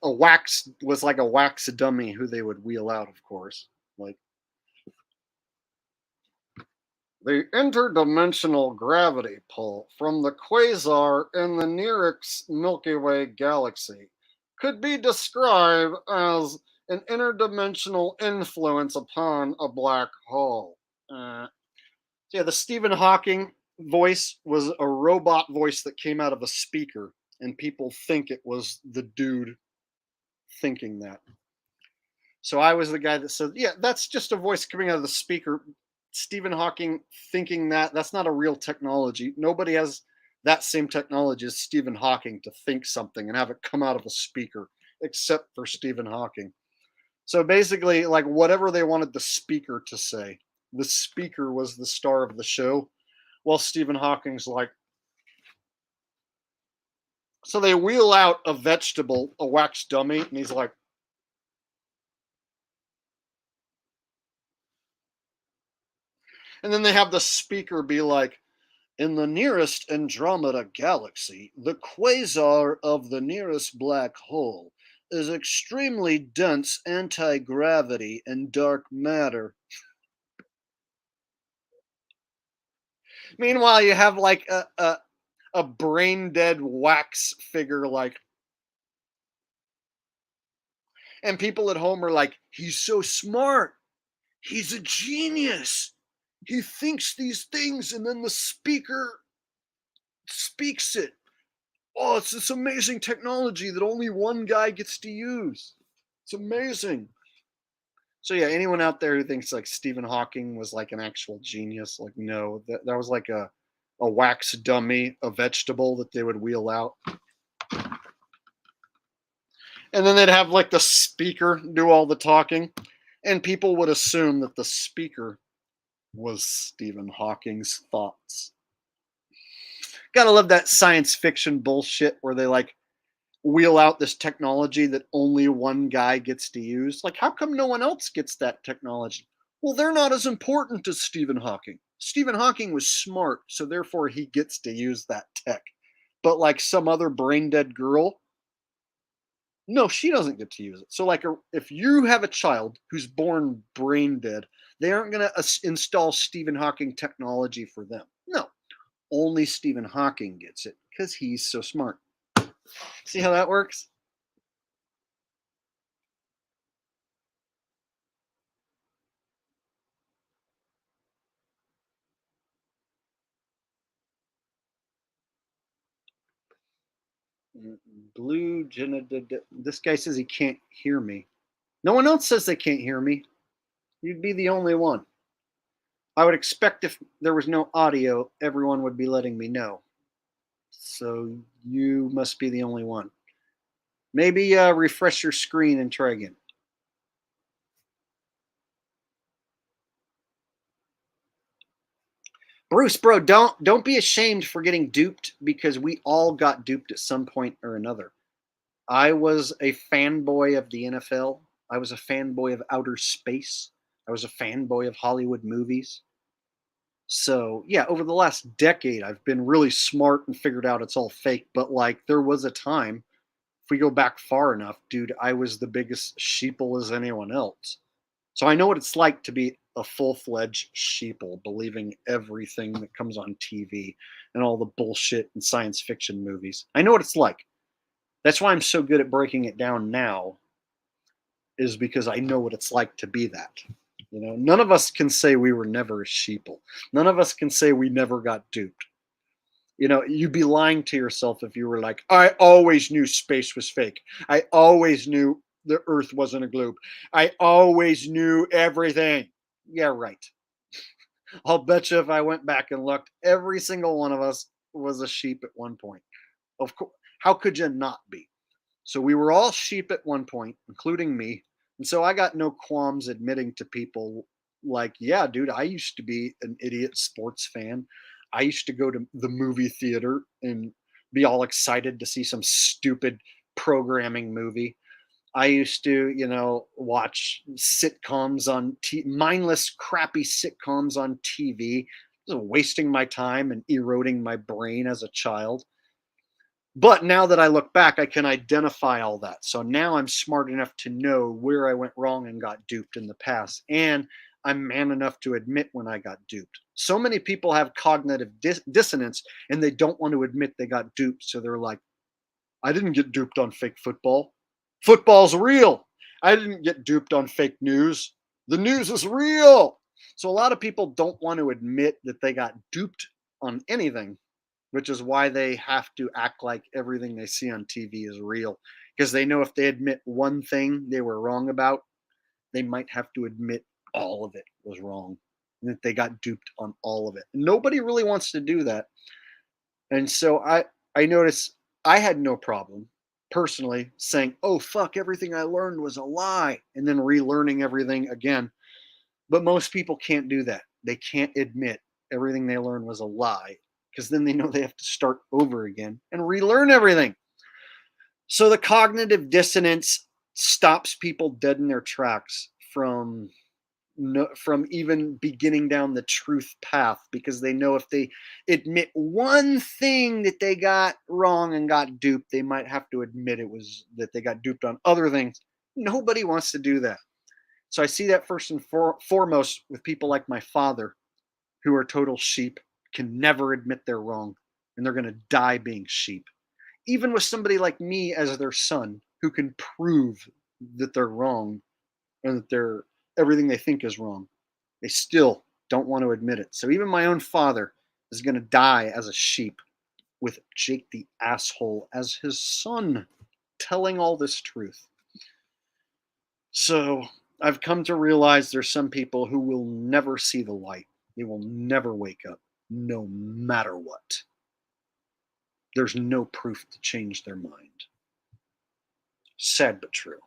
was like a wax dummy who they would wheel out, of course. Like, the interdimensional gravity pull from the quasar in the nearest Milky Way galaxy could be described as an interdimensional influence upon a black hole. Yeah, the Stephen Hawking voice was a robot voice that came out of a speaker, and people think it was the dude thinking that. So I was the guy that said, yeah, that's just a voice coming out of the speaker. Stephen Hawking thinking that's not a real technology. Nobody has that same technology as Stephen Hawking to think something and have it come out of a speaker, except for Stephen Hawking. So basically, like whatever they wanted the speaker to say, the speaker was the star of the show, while Stephen Hawking's like. So they wheel out a vegetable, a wax dummy, and he's like. And then they have the speaker be like, in the nearest Andromeda galaxy, the quasar of the nearest black hole is extremely dense anti-gravity and dark matter. Meanwhile, you have like a brain dead wax figure, like, and people at home are like, he's so smart, he's a genius. He thinks these things and then the speaker speaks it. Oh, it's this amazing technology that only one guy gets to use. It's amazing. So yeah, anyone out there who thinks like Stephen Hawking was like an actual genius, like no, that was like a wax dummy, a vegetable that they would wheel out. And then they'd have like the speaker do all the talking, and people would assume that the speaker was Stephen Hawking's thoughts. Gotta love that science fiction bullshit where they like wheel out this technology that only one guy gets to use. Like, how come no one else gets that technology? Well, they're not as important as Stephen Hawking. Stephen Hawking was smart, so therefore he gets to use that tech. But like some other brain dead girl, no, she doesn't get to use it. So like if you have a child who's born brain dead, they aren't going to install Stephen Hawking technology for them. No, only Stephen Hawking gets it because he's so smart. See how that works? Blue, this guy says he can't hear me. No one else says they can't hear me. You'd be the only one. I would expect if there was no audio, everyone would be letting me know. So you must be the only one. Maybe refresh your screen and try again. Bruce, bro, don't be ashamed for getting duped because we all got duped at some point or another. I was a fanboy of the NFL. I was a fanboy of outer space. I was a fanboy of Hollywood movies. So, yeah, over the last decade, I've been really smart and figured out it's all fake. But, like, there was a time, if we go back far enough, dude, I was the biggest sheeple as anyone else. So I know what it's like to be a full-fledged sheeple, believing everything that comes on TV and all the bullshit in science fiction movies. I know what it's like. That's why I'm so good at breaking it down now, is because I know what it's like to be that. You know, none of us can say we were never a sheeple. None of us can say we never got duped. You know, you'd be lying to yourself if you were like, I always knew space was fake. I always knew the Earth wasn't a globe. I always knew everything. Yeah, right. I'll bet you if I went back and looked, every single one of us was a sheep at one point. Of course, how could you not be? So we were all sheep at one point, including me. And so I got no qualms admitting to people like, yeah, dude, I used to be an idiot sports fan. I used to go to the movie theater and be all excited to see some stupid programming movie. I used to, you know, watch sitcoms on mindless, crappy sitcoms on TV, just wasting my time and eroding my brain as a child. But now that I look back, I can identify all that. So now I'm smart enough to know where I went wrong and got duped in the past. And I'm man enough to admit when I got duped. So many people have cognitive dissonance and they don't want to admit they got duped. So they're like, I didn't get duped on fake football. Football's real. I didn't get duped on fake news. The news is real. So a lot of people don't want to admit that they got duped on anything, which is why they have to act like everything they see on TV is real. Because they know if they admit one thing they were wrong about, they might have to admit all of it was wrong and that they got duped on all of it. Nobody really wants to do that. And so I noticed I had no problem personally saying, oh, fuck, everything I learned was a lie, and then relearning everything again. But most people can't do that. They can't admit everything they learned was a lie because then they know they have to start over again and relearn everything. So the cognitive dissonance stops people dead in their tracks from even beginning down the truth path, because they know if they admit one thing that they got wrong and got duped, they might have to admit it was that they got duped on other things. Nobody wants to do that. So I see that first and foremost with people like my father, who are total sheep, can never admit they're wrong, and they're going to die being sheep. Even with somebody like me as their son, who can prove that they're wrong and that they're everything they think is wrong, they still don't want to admit it. So even my own father is going to die as a sheep with Jake the asshole as his son, telling all this truth. So I've come to realize there's some people who will never see the light. They will never wake up, no matter what. There's no proof to change their mind. Sad but true.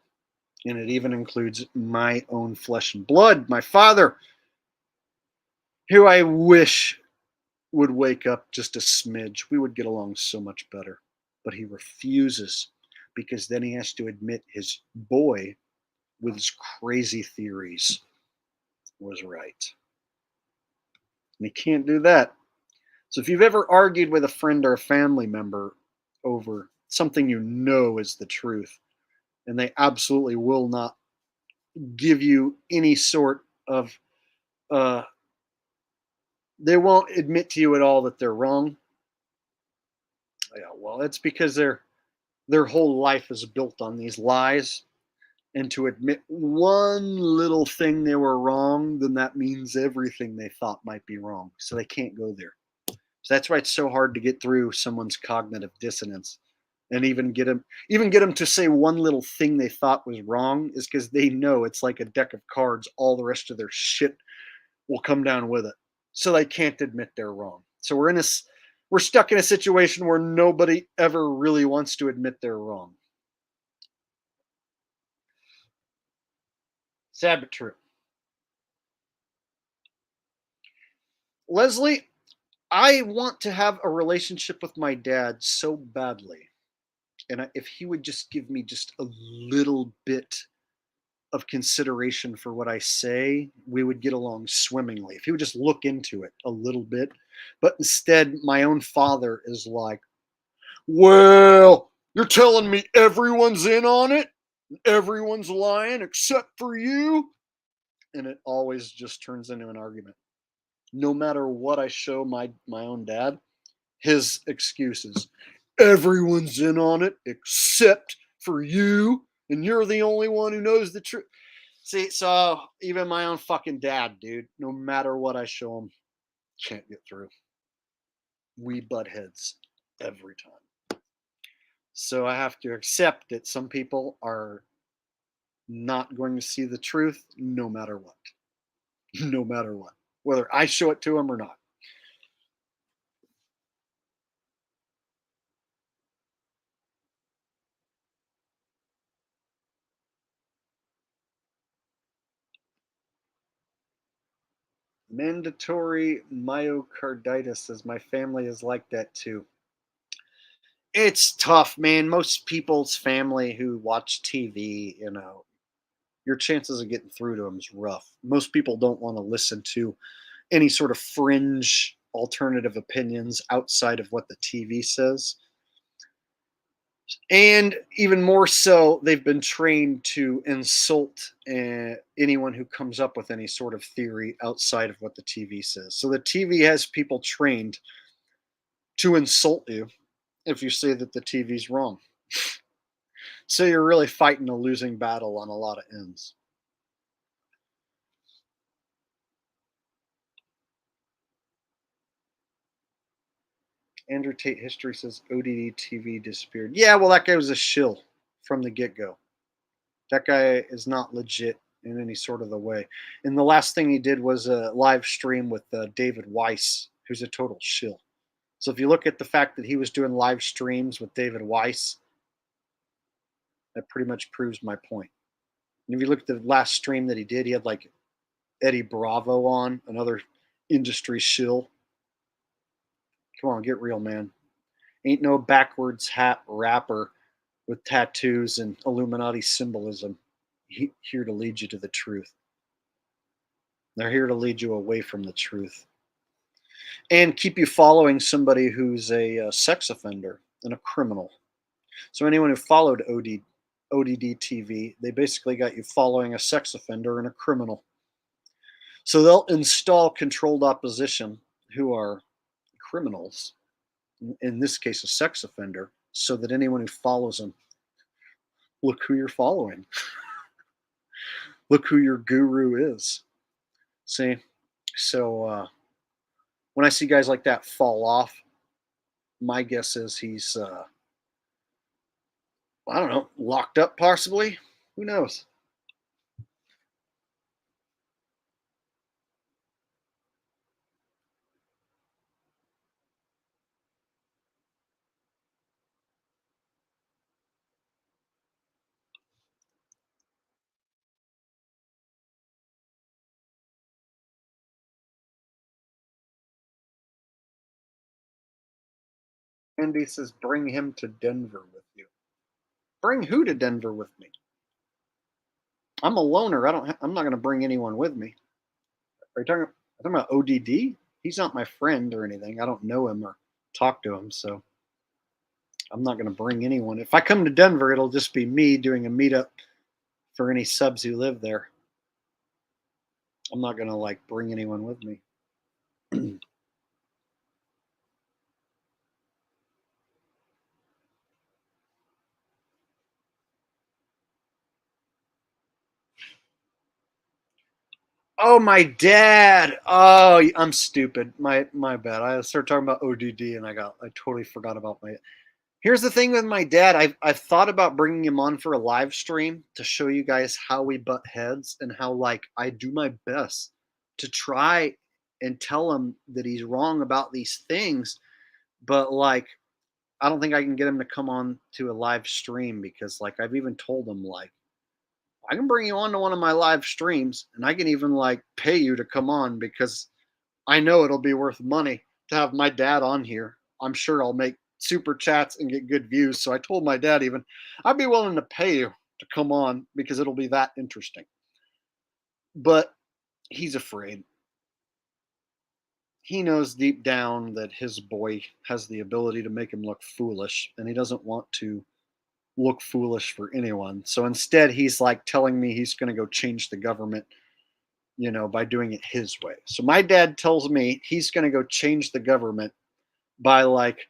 And it even includes my own flesh and blood, my father, who I wish would wake up just a smidge. We would get along so much better. But he refuses, because then he has to admit his boy with his crazy theories was right. And he can't do that. So if you've ever argued with a friend or a family member over something you know is the truth, and they absolutely will not give you any sort of they won't admit to you at all that they're wrong. Yeah, well, it's because their whole life is built on these lies, and to admit one little thing they were wrong, then that means everything they thought might be wrong. So they can't go there. So that's why it's so hard to get through someone's cognitive dissonance, and even get them to say one little thing they thought was wrong, is because they know it's like a deck of cards. All the rest of their shit will come down with it. So they can't admit they're wrong. So we're stuck in a situation where nobody ever really wants to admit they're wrong. Sad but true. Leslie, I want to have a relationship with my dad so badly. And if he would just give me just a little bit of consideration for what I say, we would get along swimmingly. If he would just look into it a little bit. But instead, my own father is like, well, you're telling me everyone's in on it? Everyone's lying except for you? And it always just turns into an argument. No matter what I show my own dad, his excuses. Everyone's in on it except for you, and you're the only one who knows the truth. See, so even my own fucking dad, dude, no matter what I show him, can't get through. We butt heads every time. So I have to accept that some people are not going to see the truth no matter what. No matter what. Whether I show it to them or not. Mandatory myocarditis, as my family is like that too. It's tough, man. Most people's family who watch TV, your chances of getting through to them is rough. Most people don't want to listen to any sort of fringe alternative opinions outside of what the TV says. And even more so, they've been trained to insult anyone who comes up with any sort of theory outside of what the TV says. So the TV has people trained to insult you if you say that the TV's wrong. So you're really fighting a losing battle on a lot of ends. Andrew Tate History says ODD TV disappeared. Yeah, well, that guy was a shill from the get-go. That guy is not legit in any sort of the way. And the last thing he did was a live stream with David Weiss, who's a total shill. So if you look at the fact that he was doing live streams with David Weiss, that pretty much proves my point. And if you look at the last stream that he did, he had like Eddie Bravo on, another industry shill. Come on, get real, man. Ain't no backwards hat rapper with tattoos and Illuminati symbolism here to lead you to the truth. They're here to lead you away from the truth and keep you following somebody who's a sex offender and a criminal. So anyone who followed ODD TV, they basically got you following a sex offender and a criminal. So they'll install controlled opposition who are criminals, in this case a sex offender, so that anyone who follows them, look who you're following. Look who your guru is. See? So when I see guys like that fall off, my guess is he's, I don't know, locked up possibly? Who knows? Andy says, bring him to Denver with you. Bring who to Denver with me? I'm a loner. I'm not going to bring anyone with me. Are you talking about ODD? He's not my friend or anything. I don't know him or talk to him, so I'm not going to bring anyone. If I come to Denver, it'll just be me doing a meetup for any subs who live there. I'm not going to like bring anyone with me. Oh, my dad. Oh, I'm stupid. My bad. I started talking about ODD and I totally forgot about my. Here's the thing with my dad. I've thought about bringing him on for a live stream to show you guys how we butt heads and how like I do my best to try and tell him that he's wrong about these things, but like I don't think I can get him to come on to a live stream because like I've even told him like I can bring you on to one of my live streams and I can even like pay you to come on because I know it'll be worth money to have my dad on here. I'm sure I'll make super chats and get good views. So I told my dad even I'd be willing to pay you to come on because it'll be that interesting. But he's afraid. He knows deep down that his boy has the ability to make him look foolish and he doesn't want to look foolish for anyone. So instead, he's like telling me he's going to go change the government, you know, by doing it his way. So my dad tells me he's going to go change the government by like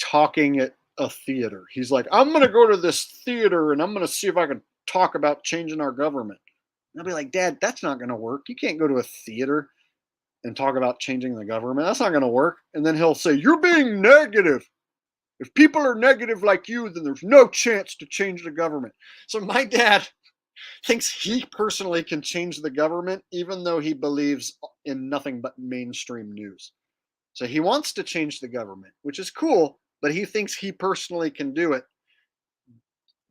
talking at a theater. He's like, I'm going to go to this theater and I'm going to see if I can talk about changing our government. And I'll be like, Dad, that's not going to work. You can't go to a theater and talk about changing the government. That's not going to work. And then he'll say, you're being negative. If people are negative like you, then there's no chance to change the government. So my dad thinks he personally can change the government, even though he believes in nothing but mainstream news. So he wants to change the government, which is cool, but he thinks he personally can do it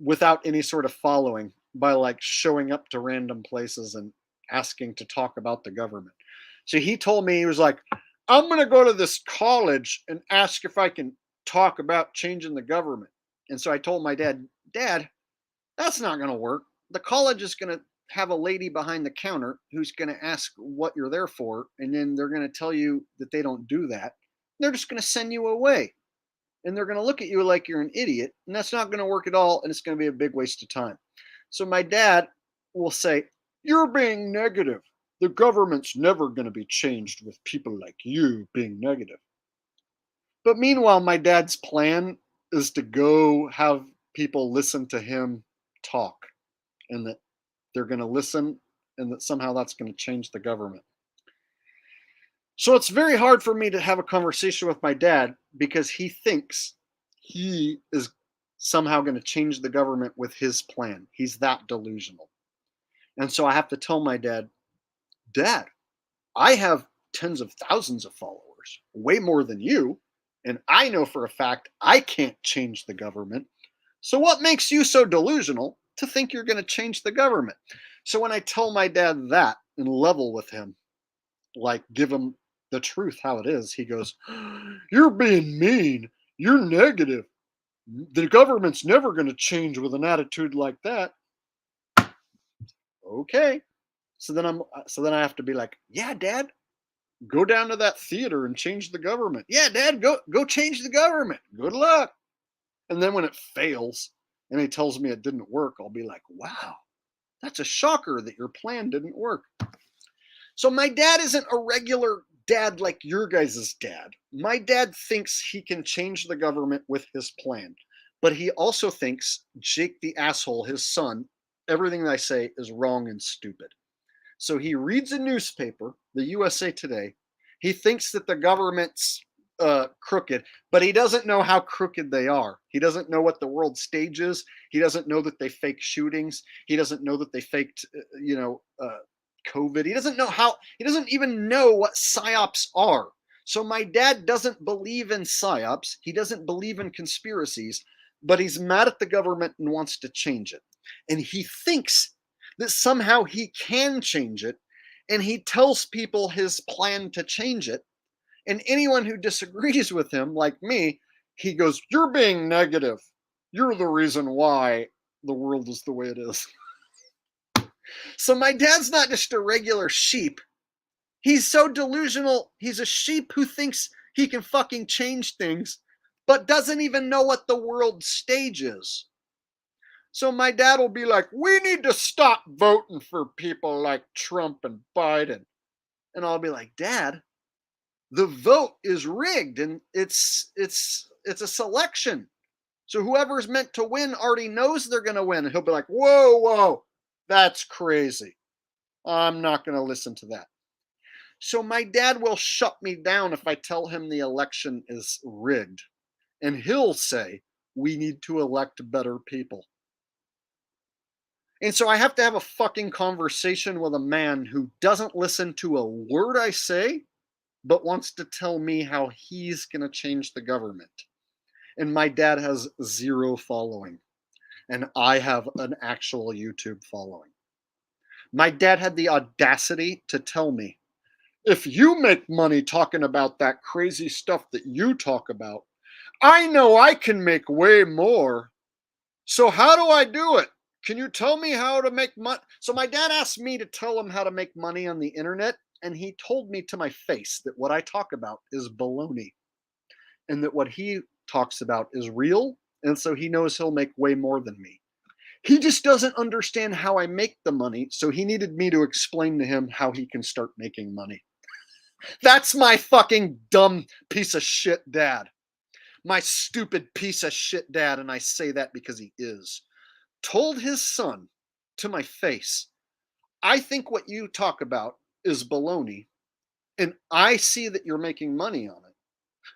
without any sort of following by like showing up to random places and asking to talk about the government. So he told me, he was like, I'm going to go to this college and ask if I can talk about changing the government. And so I told my dad, Dad, that's not going to work. The college is going to have a lady behind the counter who's going to ask what you're there for. And then they're going to tell you that they don't do that. They're just going to send you away. And they're going to look at you like you're an idiot. And that's not going to work at all. And it's going to be a big waste of time. So my dad will say, you're being negative. The government's never going to be changed with people like you being negative. But meanwhile, my dad's plan is to go have people listen to him talk, and that they're going to listen, and that somehow that's going to change the government. So it's very hard for me to have a conversation with my dad because he thinks he is somehow going to change the government with his plan. He's that delusional. And so I have to tell my dad, Dad, I have tens of thousands of followers, way more than you, and I know for a fact I can't change the government. So what makes you so delusional to think you're going to change the government? So when I tell my dad that and level with him, like give him the truth how it is, he goes, you're being mean. You're negative. The government's never going to change with an attitude like that. Okay. So then I have to be like, yeah, Dad, go down to that theater and change the government. Yeah, Dad, go change the government. Good luck. And then when it fails and he tells me it didn't work, I'll be like, wow, that's a shocker that your plan didn't work. So my dad isn't a regular dad like your guys' dad. My dad thinks he can change the government with his plan, but he also thinks Jake the asshole, his son, everything I say is wrong and stupid. So he reads a newspaper, the USA Today. He thinks that the government's crooked, but he doesn't know how crooked they are. He doesn't know what the world stage is. He doesn't know that they fake shootings. He doesn't know that they faked, COVID. He doesn't even know what psyops are. So my dad doesn't believe in psyops. He doesn't believe in conspiracies, but he's mad at the government and wants to change it. And he thinks that somehow he can change it, and he tells people his plan to change it. And anyone who disagrees with him, like me, he goes, you're being negative. You're the reason why the world is the way it is. So my dad's not just a regular sheep. He's so delusional. He's a sheep who thinks he can fucking change things, but doesn't even know what the world stage is. So my dad will be like, we need to stop voting for people like Trump and Biden. And I'll be like, Dad, the vote is rigged and it's a selection. So whoever's meant to win already knows they're going to win. And he'll be like, whoa, that's crazy. I'm not going to listen to that. So my dad will shut me down if I tell him the election is rigged. And he'll say, we need to elect better people. And so I have to have a fucking conversation with a man who doesn't listen to a word I say, but wants to tell me how he's going to change the government. And my dad has 0 following. And I have an actual YouTube following. My dad had the audacity to tell me, if you make money talking about that crazy stuff that you talk about, I know I can make way more. So how do I do it? Can you tell me how to make money? So my dad asked me to tell him how to make money on the internet. And he told me to my face that what I talk about is baloney. And that what he talks about is real. And so he knows he'll make way more than me. He just doesn't understand how I make the money. So he needed me to explain to him how he can start making money. That's my fucking dumb piece of shit dad. My stupid piece of shit dad. And I say that because he is. Told his son to my face, I think what you talk about is baloney, and I see that you're making money on it.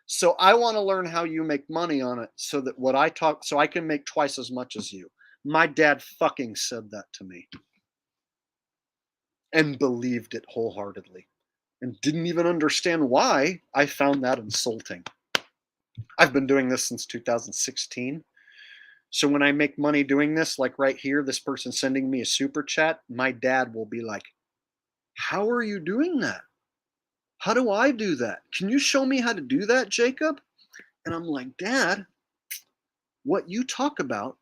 So I want to learn how you make money on it so that what I talk, so I can make twice as much as you. My dad fucking said that to me and believed it wholeheartedly and didn't even understand why I found that insulting. I've been doing this since 2016. So when I make money doing this, like right here, this person sending me a super chat, my dad will be like, how are you doing that? How do I do that? Can you show me how to do that, Jacob? And I'm like, Dad, what you talk about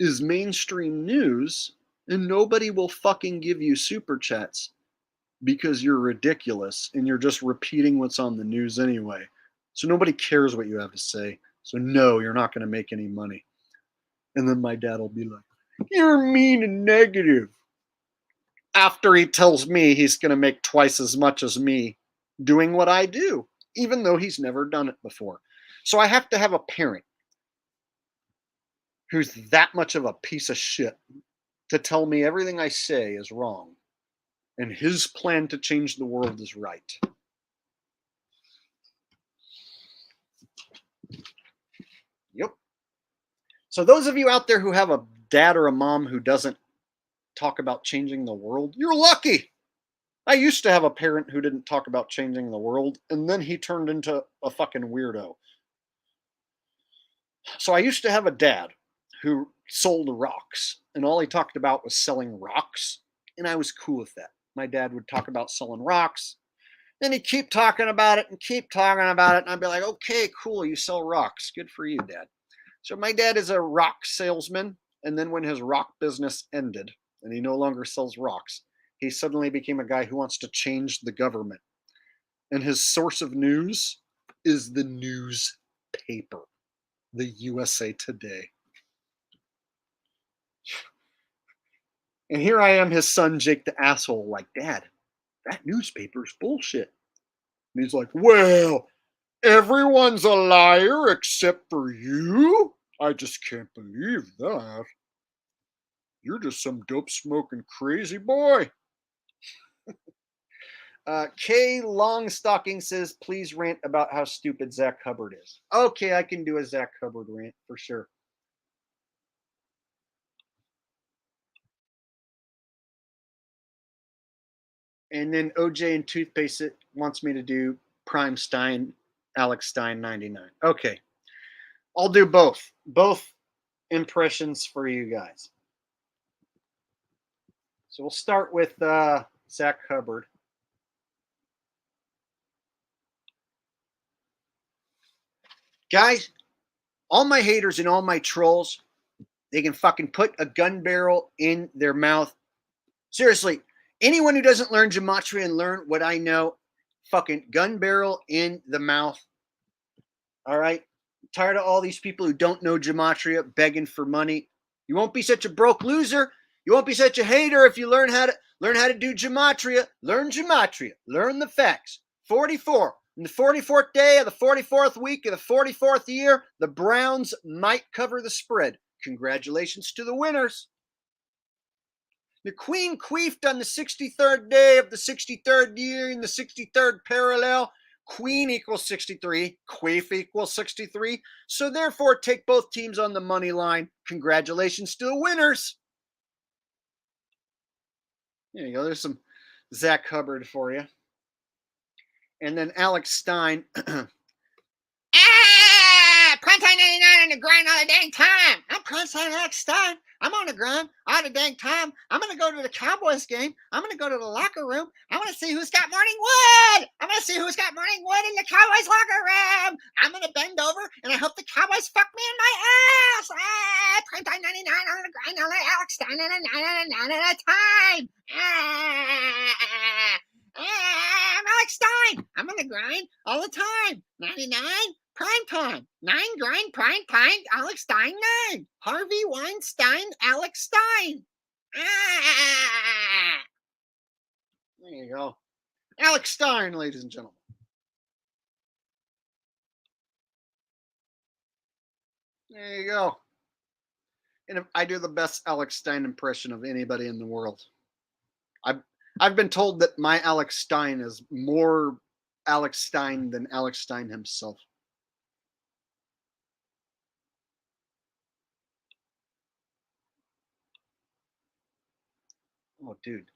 is mainstream news, and nobody will fucking give you super chats because you're ridiculous and you're just repeating what's on the news anyway. So nobody cares what you have to say. So no, you're not going to make any money. And then my dad will be like, you're mean and negative. After he tells me he's going to make twice as much as me doing what I do, even though he's never done it before. So I have to have a parent who's that much of a piece of shit to tell me everything I say is wrong and his plan to change the world is right. Yep. So those of you out there who have a dad or a mom who doesn't talk about changing the world, you're lucky. I used to have a parent who didn't talk about changing the world, and then he turned into a fucking weirdo. So I used to have a dad who sold rocks, and all he talked about was selling rocks, and I was cool with that. My dad would talk about selling rocks, then he'd keep talking about it and keep talking about it, and I'd be like, okay, cool, you sell rocks. Good for you, Dad. So my dad is a rock salesman, and then when his rock business ended and he no longer sells rocks, he suddenly became a guy who wants to change the government. And his source of news is the newspaper, the USA Today. And here I am, his son, Jake the asshole, like, Dad, that newspaper's bullshit. And he's like, well, everyone's a liar except for you? I just can't believe that. You're just some dope smoking crazy boy. Kay Longstocking says, please rant about how stupid Zach Hubbard is. Okay, I can do a Zach Hubbard rant for sure. And then OJ and Toothpaste wants me to do Prime Stein, Alex Stein 99. Okay, I'll do both impressions for you guys. So we'll start with Zach Hubbard. Guys, all my haters and all my trolls, they can fucking put a gun barrel in their mouth. Seriously, anyone who doesn't learn Gematria and learn what I know, fucking gun barrel in the mouth. All right? I'm tired of all these people who don't know Gematria begging for money. You won't be such a broke loser. You won't be such a hater if you learn how to do Gematria. Learn Gematria. Learn the facts. 44. In the 44th day of the 44th week of the 44th year, the Browns might cover the spread. Congratulations to the winners. The Queen queefed on the 63rd day of the 63rd year in the 63rd parallel. Queen equals 63. Queef equals 63. So therefore, take both teams on the money line. Congratulations to the winners. There you go. There's some Zach Hubbard for you. And then Alex Stein. Primetime 99 on the grind all the dang time. I'm Primetime Alex Stein. I'm on the grind all the dang time. I'm going to go to the Cowboys game. I'm going to go to the locker room. I want to see who's got morning wood. I'm going to see who's got morning wood in the Cowboys locker room. I'm going to bend over, and I hope the Cowboys fuck me in my ass. Primetime 99 on the grind all the Alex Stein and a 9 at a time. I'm Alex Stein. I'm on the grind all the time. 99, prime time. 9 grind, prime time, Alex Stein 9. Harvey Weinstein, Alex Stein. There you go. Alex Stein, ladies and gentlemen. There you go. And I do the best Alex Stein impression of anybody in the world. I've been told that my Alex Stein is more Alex Stein than Alex Stein himself. Oh, dude.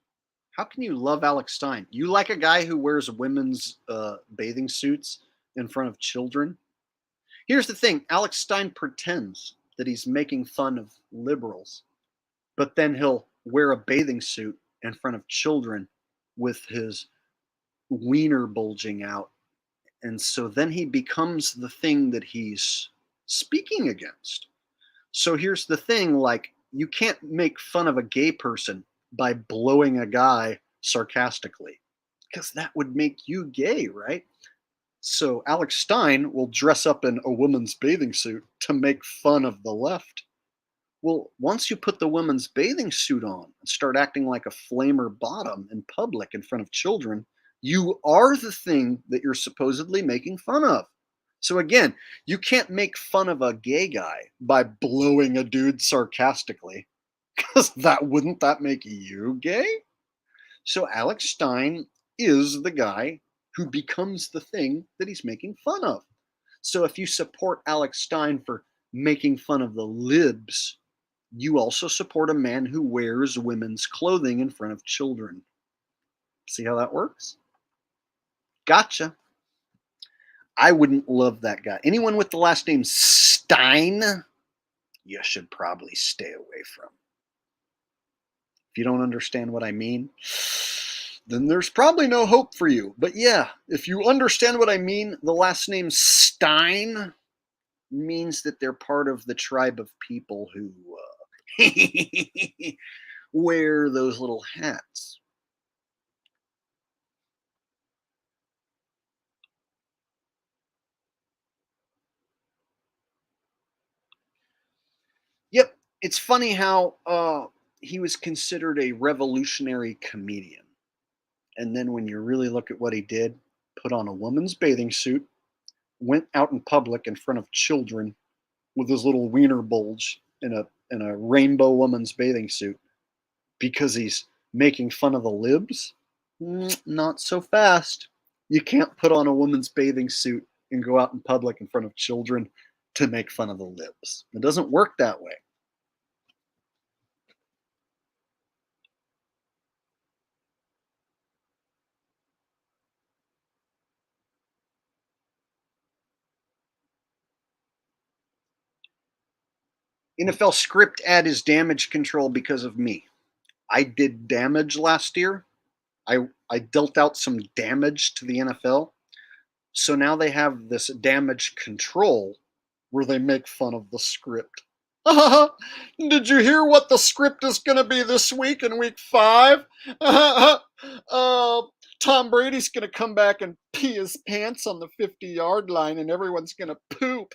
How can you love Alex Stein? You like a guy who wears women's bathing suits in front of children? Here's the thing. Alex Stein pretends that he's making fun of liberals, but then he'll wear a bathing suit in front of children with his wiener bulging out. And so then he becomes the thing that he's speaking against. So here's the thing, like, you can't make fun of a gay person by blowing a guy sarcastically, because that would make you gay, right? So Alex Stein will dress up in a woman's bathing suit to make fun of the left. Well, once you put the woman's bathing suit on and start acting like a flamer bottom in public in front of children, you are the thing that you're supposedly making fun of. So again, you can't make fun of a gay guy by blowing a dude sarcastically, because wouldn't that make you gay? So Alex Stein is the guy who becomes the thing that he's making fun of. So if you support Alex Stein for making fun of the libs, you also support a man who wears women's clothing in front of children. See how that works? Gotcha. I wouldn't love that guy. Anyone with the last name Stein, you should probably stay away from. If you don't understand what I mean, then there's probably no hope for you. But yeah, if you understand what I mean, the last name Stein means that they're part of the tribe of people who wear those little hats. Yep, it's funny how he was considered a revolutionary comedian. And then when you really look at what he did, put on a woman's bathing suit, went out in public in front of children with his little wiener bulge in a rainbow woman's bathing suit because he's making fun of the libs. Not so fast. You can't put on a woman's bathing suit and go out in public in front of children to make fun of the libs. It doesn't work that way. NFL script ad is damage control because of me. I did damage last year. I dealt out some damage to the NFL. So now they have this damage control where they make fun of the script. Did you hear what the script is going to be this week in week 5? Tom Brady's going to come back and pee his pants on the 50-yard line and everyone's going to poop.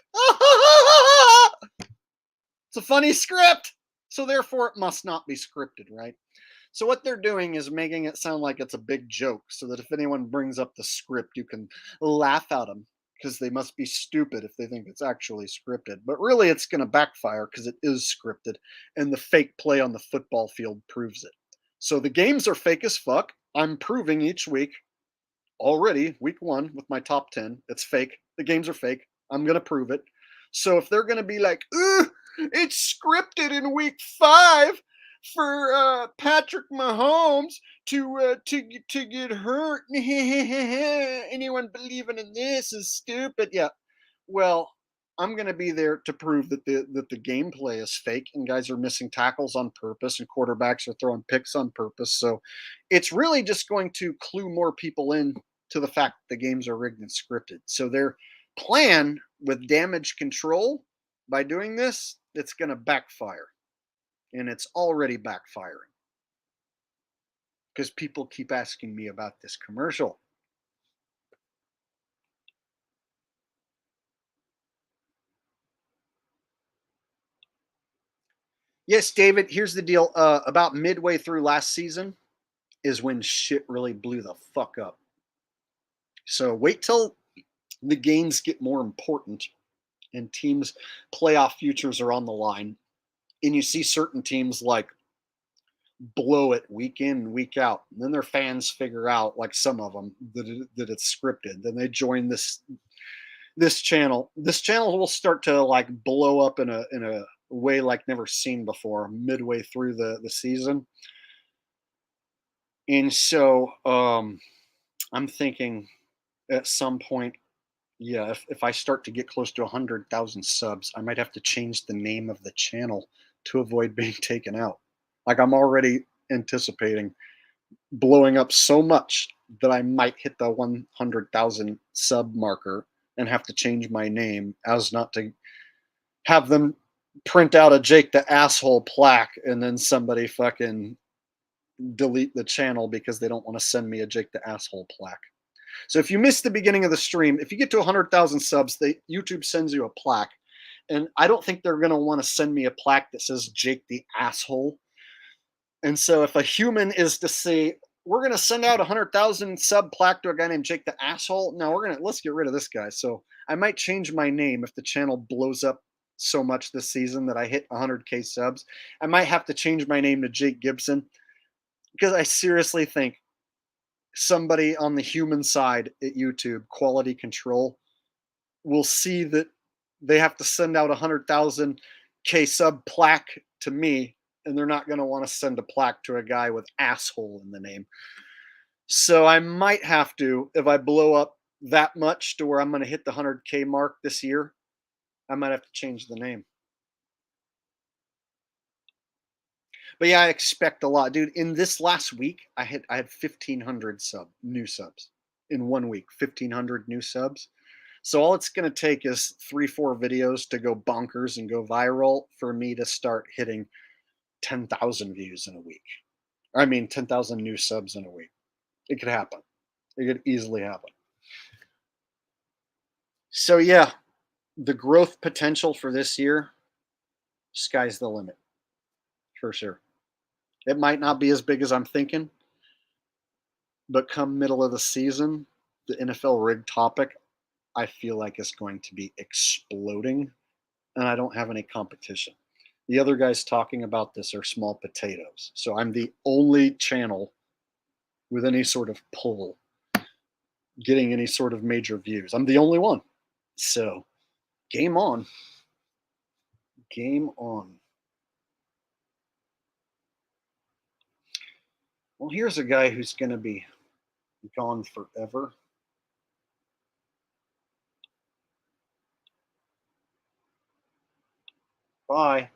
It's a funny script, so therefore it must not be scripted, right? So what they're doing is making it sound like it's a big joke so that if anyone brings up the script, you can laugh at them because they must be stupid if they think it's actually scripted. But really it's going to backfire because it is scripted and the fake play on the football field proves it. So the games are fake as fuck. I'm proving each week already, week 1 with my top 10, it's fake. The games are fake. I'm going to prove it. So if they're going to be like, it's scripted in week 5 for Patrick Mahomes to get hurt. Anyone believing in this is stupid. Yeah. Well, I'm going to be there to prove that the gameplay is fake and guys are missing tackles on purpose and quarterbacks are throwing picks on purpose. So it's really just going to clue more people in to the fact that the games are rigged and scripted. So their plan with damage control, by doing this, it's going to backfire. And it's already backfiring. Because people keep asking me about this commercial. Yes, David, here's the deal. About midway through last season is when shit really blew the fuck up. So wait till the games get more important and teams' playoff futures are on the line. And you see certain teams like blow it week in and week out. And then their fans figure out, like some of them, that it's scripted. Then they join this channel. This channel will start to like blow up in a way like never seen before midway through the season. And so I'm thinking at some point, yeah, if I start to get close to 100,000 subs, I might have to change the name of the channel to avoid being taken out. Like I'm already anticipating blowing up so much that I might hit the 100,000 sub marker and have to change my name as not to have them print out a Jake the Asshole plaque and then somebody fucking delete the channel because they don't want to send me a Jake the Asshole plaque. So if you missed the beginning of the stream, if you get to 100,000 subs, YouTube sends you a plaque. And I don't think they're going to want to send me a plaque that says Jake the Asshole. And so if a human is to say we're gonna send out 100,000 sub plaque to a guy named Jake the Asshole. No, let's get rid of this guy. So I might change my name if the channel blows up so much this season that I hit 100K subs. I might have to change my name to Jake Gibson, because I seriously think somebody on the human side at YouTube, quality control, will see that they have to send out 100,000K sub plaque to me, and they're not going to want to send a plaque to a guy with asshole in the name. So I might have to, if I blow up that much to where I'm going to hit the 100K mark this year, I might have to change the name. But yeah, I expect a lot, dude. In this last week, I had 1,500 new subs in 1 week. 1,500 new subs. So all it's going to take is 3-4 videos to go bonkers and go viral for me to start hitting 10,000 views in a week. I mean, 10,000 new subs in a week. It could happen. It could easily happen. So yeah, the growth potential for this year, sky's the limit, for sure. It might not be as big as I'm thinking, but come middle of the season, the NFL rig topic, I feel like it's going to be exploding, and I don't have any competition. The other guys talking about this are small potatoes. So I'm the only channel with any sort of pull, getting any sort of major views. I'm the only one. So game on. Game on. Well, here's a guy who's going to be gone forever. Bye.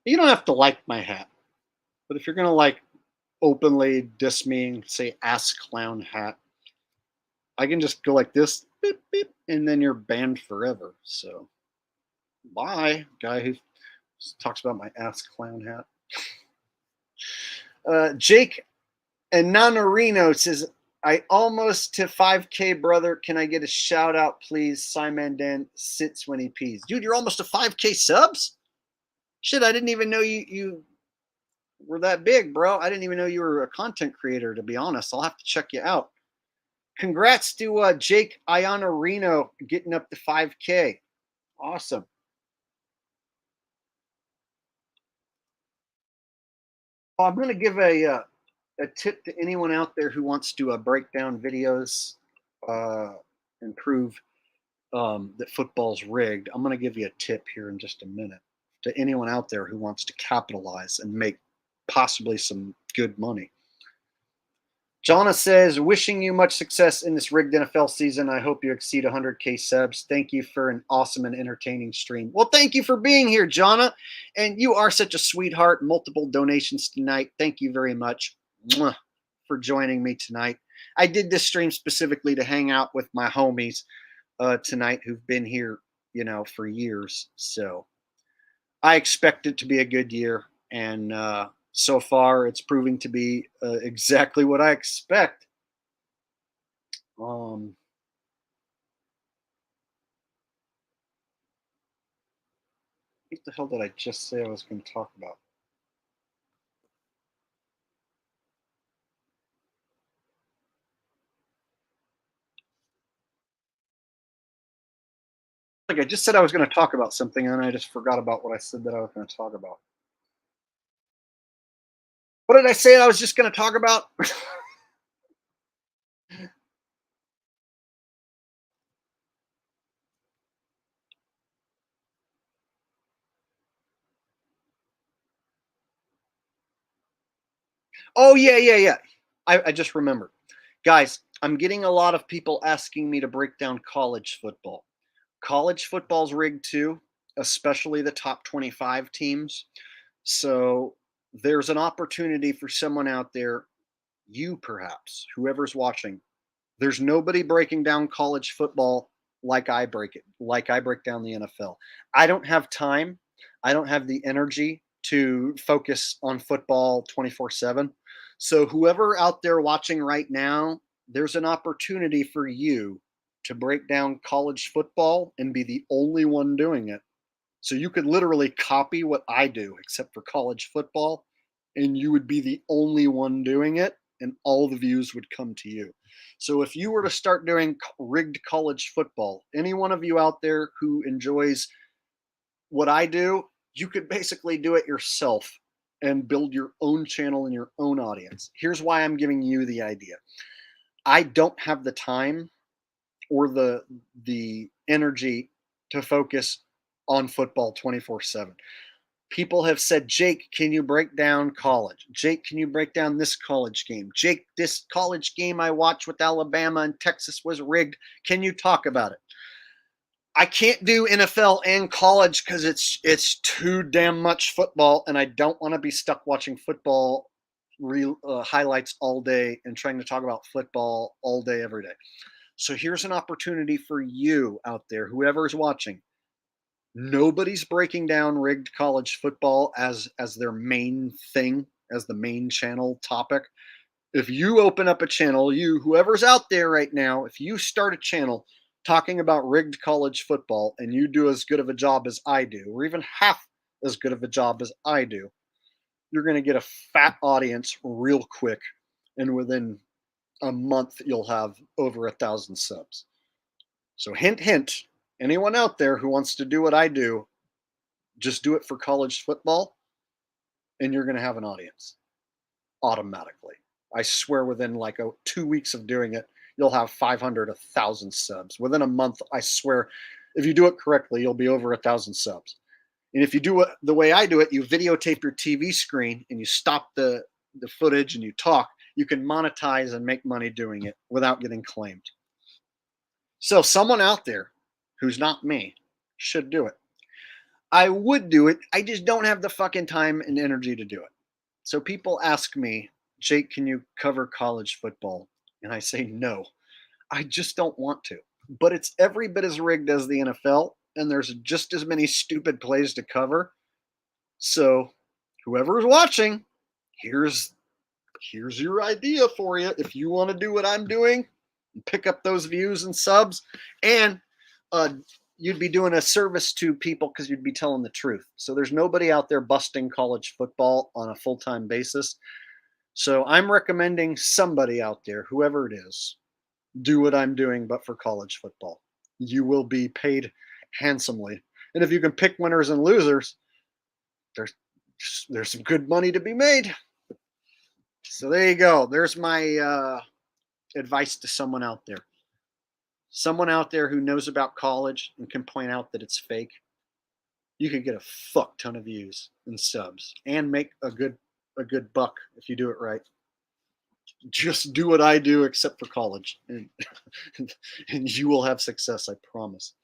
You don't have to like my hat, but if you're going to like openly diss me and say ass clown hat, I can just go like this, beep, beep, and then you're banned forever. So bye, guy who talks about my ass clown hat. Jake and Nanarino says, I almost to 5K, brother. Can I get a shout out, please? Simon Dan sits when he pees. Dude, you're almost to 5K subs? Shit, I didn't even know you were that big, bro. I didn't even know you were a content creator, to be honest. I'll have to check you out. Congrats to Jake Iannarino getting up to 5K. Awesome. Well, I'm going to give a tip to anyone out there who wants to break down videos and prove that football's rigged. I'm going to give you a tip here in just a minute to anyone out there who wants to capitalize and make possibly some good money. Jonna says, wishing you much success in this rigged NFL season. I hope you exceed 100K subs. Thank you for an awesome and entertaining stream. Well, thank you for being here, Jonna. And you are such a sweetheart. Multiple donations tonight. Thank you very much for joining me tonight. I did this stream specifically to hang out with my homies tonight who've been here, for years. So I expect it to be a good year. And so far, it's proving to be exactly what I expect. What the hell did I just say I was going to talk about? Like I just said I was going to talk about something, and I just forgot about what I said that I was going to talk about. What did I say I was just going to talk about? Oh, yeah. I just remembered. Guys, I'm getting a lot of people asking me to break down college football. College football's rigged too, especially the top 25 teams. So there's an opportunity for someone out there, you perhaps, whoever's watching. There's nobody breaking down college football like I break down the NFL. I don't have time. I don't have the energy to focus on football 24/7. So whoever out there watching right now, there's an opportunity for you to break down college football and be the only one doing it. So you could literally copy what I do, except for college football, and you would be the only one doing it, and all the views would come to you. So if you were to start doing rigged college football, any one of you out there who enjoys what I do, you could basically do it yourself and build your own channel and your own audience. Here's why I'm giving you the idea. I don't have the time or the energy to focus on football 24/7. People have said, Jake, can you break down college? Jake, can you break down this college game? Jake, this college game I watched with Alabama and Texas was rigged. Can you talk about it? I can't do NFL and college because it's too damn much football, and I don't want to be stuck watching football highlights all day and trying to talk about football all day, every day. So here's an opportunity for you out there, whoever is watching. Nobody's breaking down rigged college football as their main thing, as the main channel topic. If you open up a channel, whoever's out there right now, if you start a channel talking about rigged college football and you do as good of a job as I do, or even half as good of a job as I do, you're going to get a fat audience real quick. And within a month, you'll have over 1,000 subs. So hint, hint, anyone out there who wants to do what I do, just do it for college football and you're going to have an audience automatically. I swear within like 2 weeks of doing it, you'll have 500, 1,000 subs. Within a month, I swear, if you do it correctly, you'll be over 1,000 subs. And if you do it the way I do it, you videotape your TV screen and you stop the footage and you talk, you can monetize and make money doing it without getting claimed. So someone out there who's not me should do it. I would do it. I just don't have the fucking time and energy to do it. So people ask me, Jake, can you cover college football? And I say, no, I just don't want to. But it's every bit as rigged as the NFL, and there's just as many stupid plays to cover. So whoever's watching, here's your idea for you. If you want to do what I'm doing, pick up those views and subs, and you'd be doing a service to people because you'd be telling the truth. So there's nobody out there busting college football on a full-time basis. So I'm recommending somebody out there, whoever it is, do what I'm doing, but for college football. You will be paid handsomely. And if you can pick winners and losers, there's some good money to be made. So there you go. There's my advice to someone out there. Someone out there who knows about college and can point out that it's fake. You could get a fuck ton of views and subs and make a good buck if you do it right. Just do what I do except for college, and you will have success, I promise.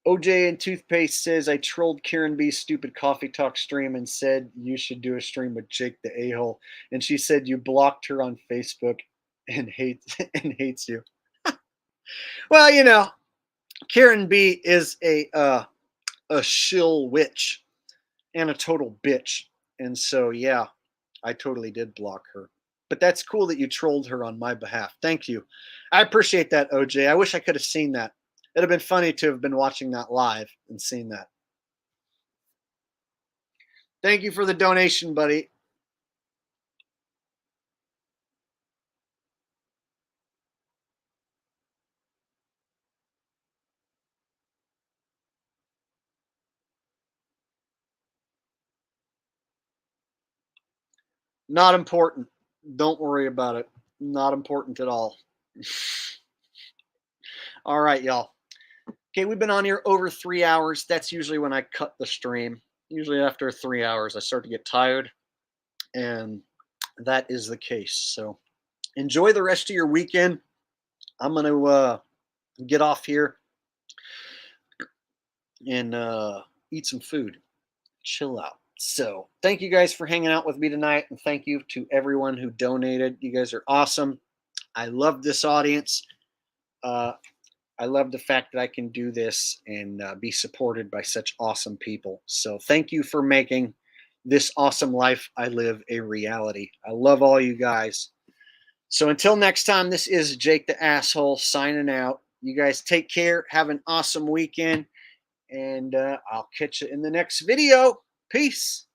OJ and Toothpaste says, I trolled Karen B's stupid coffee talk stream and said you should do a stream with Jake the a-hole. And she said you blocked her on Facebook and hates you. Well, you know, Karen B is a shill witch and a total bitch. And so, yeah, I totally did block her. But that's cool that you trolled her on my behalf. Thank you. I appreciate that, OJ. I wish I could have seen that. It'd have been funny to have been watching that live and seen that. Thank you for the donation, buddy. Not important. Don't worry about it. Not important at all. All right, y'all. Okay, we've been on here over 3 hours. That's usually when I cut the stream. Usually after 3 hours, I start to get tired. And that is the case. So enjoy the rest of your weekend. I'm going to get off here and eat some food. Chill out. So thank you guys for hanging out with me tonight. And thank you to everyone who donated. You guys are awesome. I love this audience. I love the fact that I can do this and be supported by such awesome people. So thank you for making this awesome life I live a reality. I love all you guys. So until next time, this is Jake the Asshole signing out. You guys take care. Have an awesome weekend. And I'll catch you in the next video. Peace.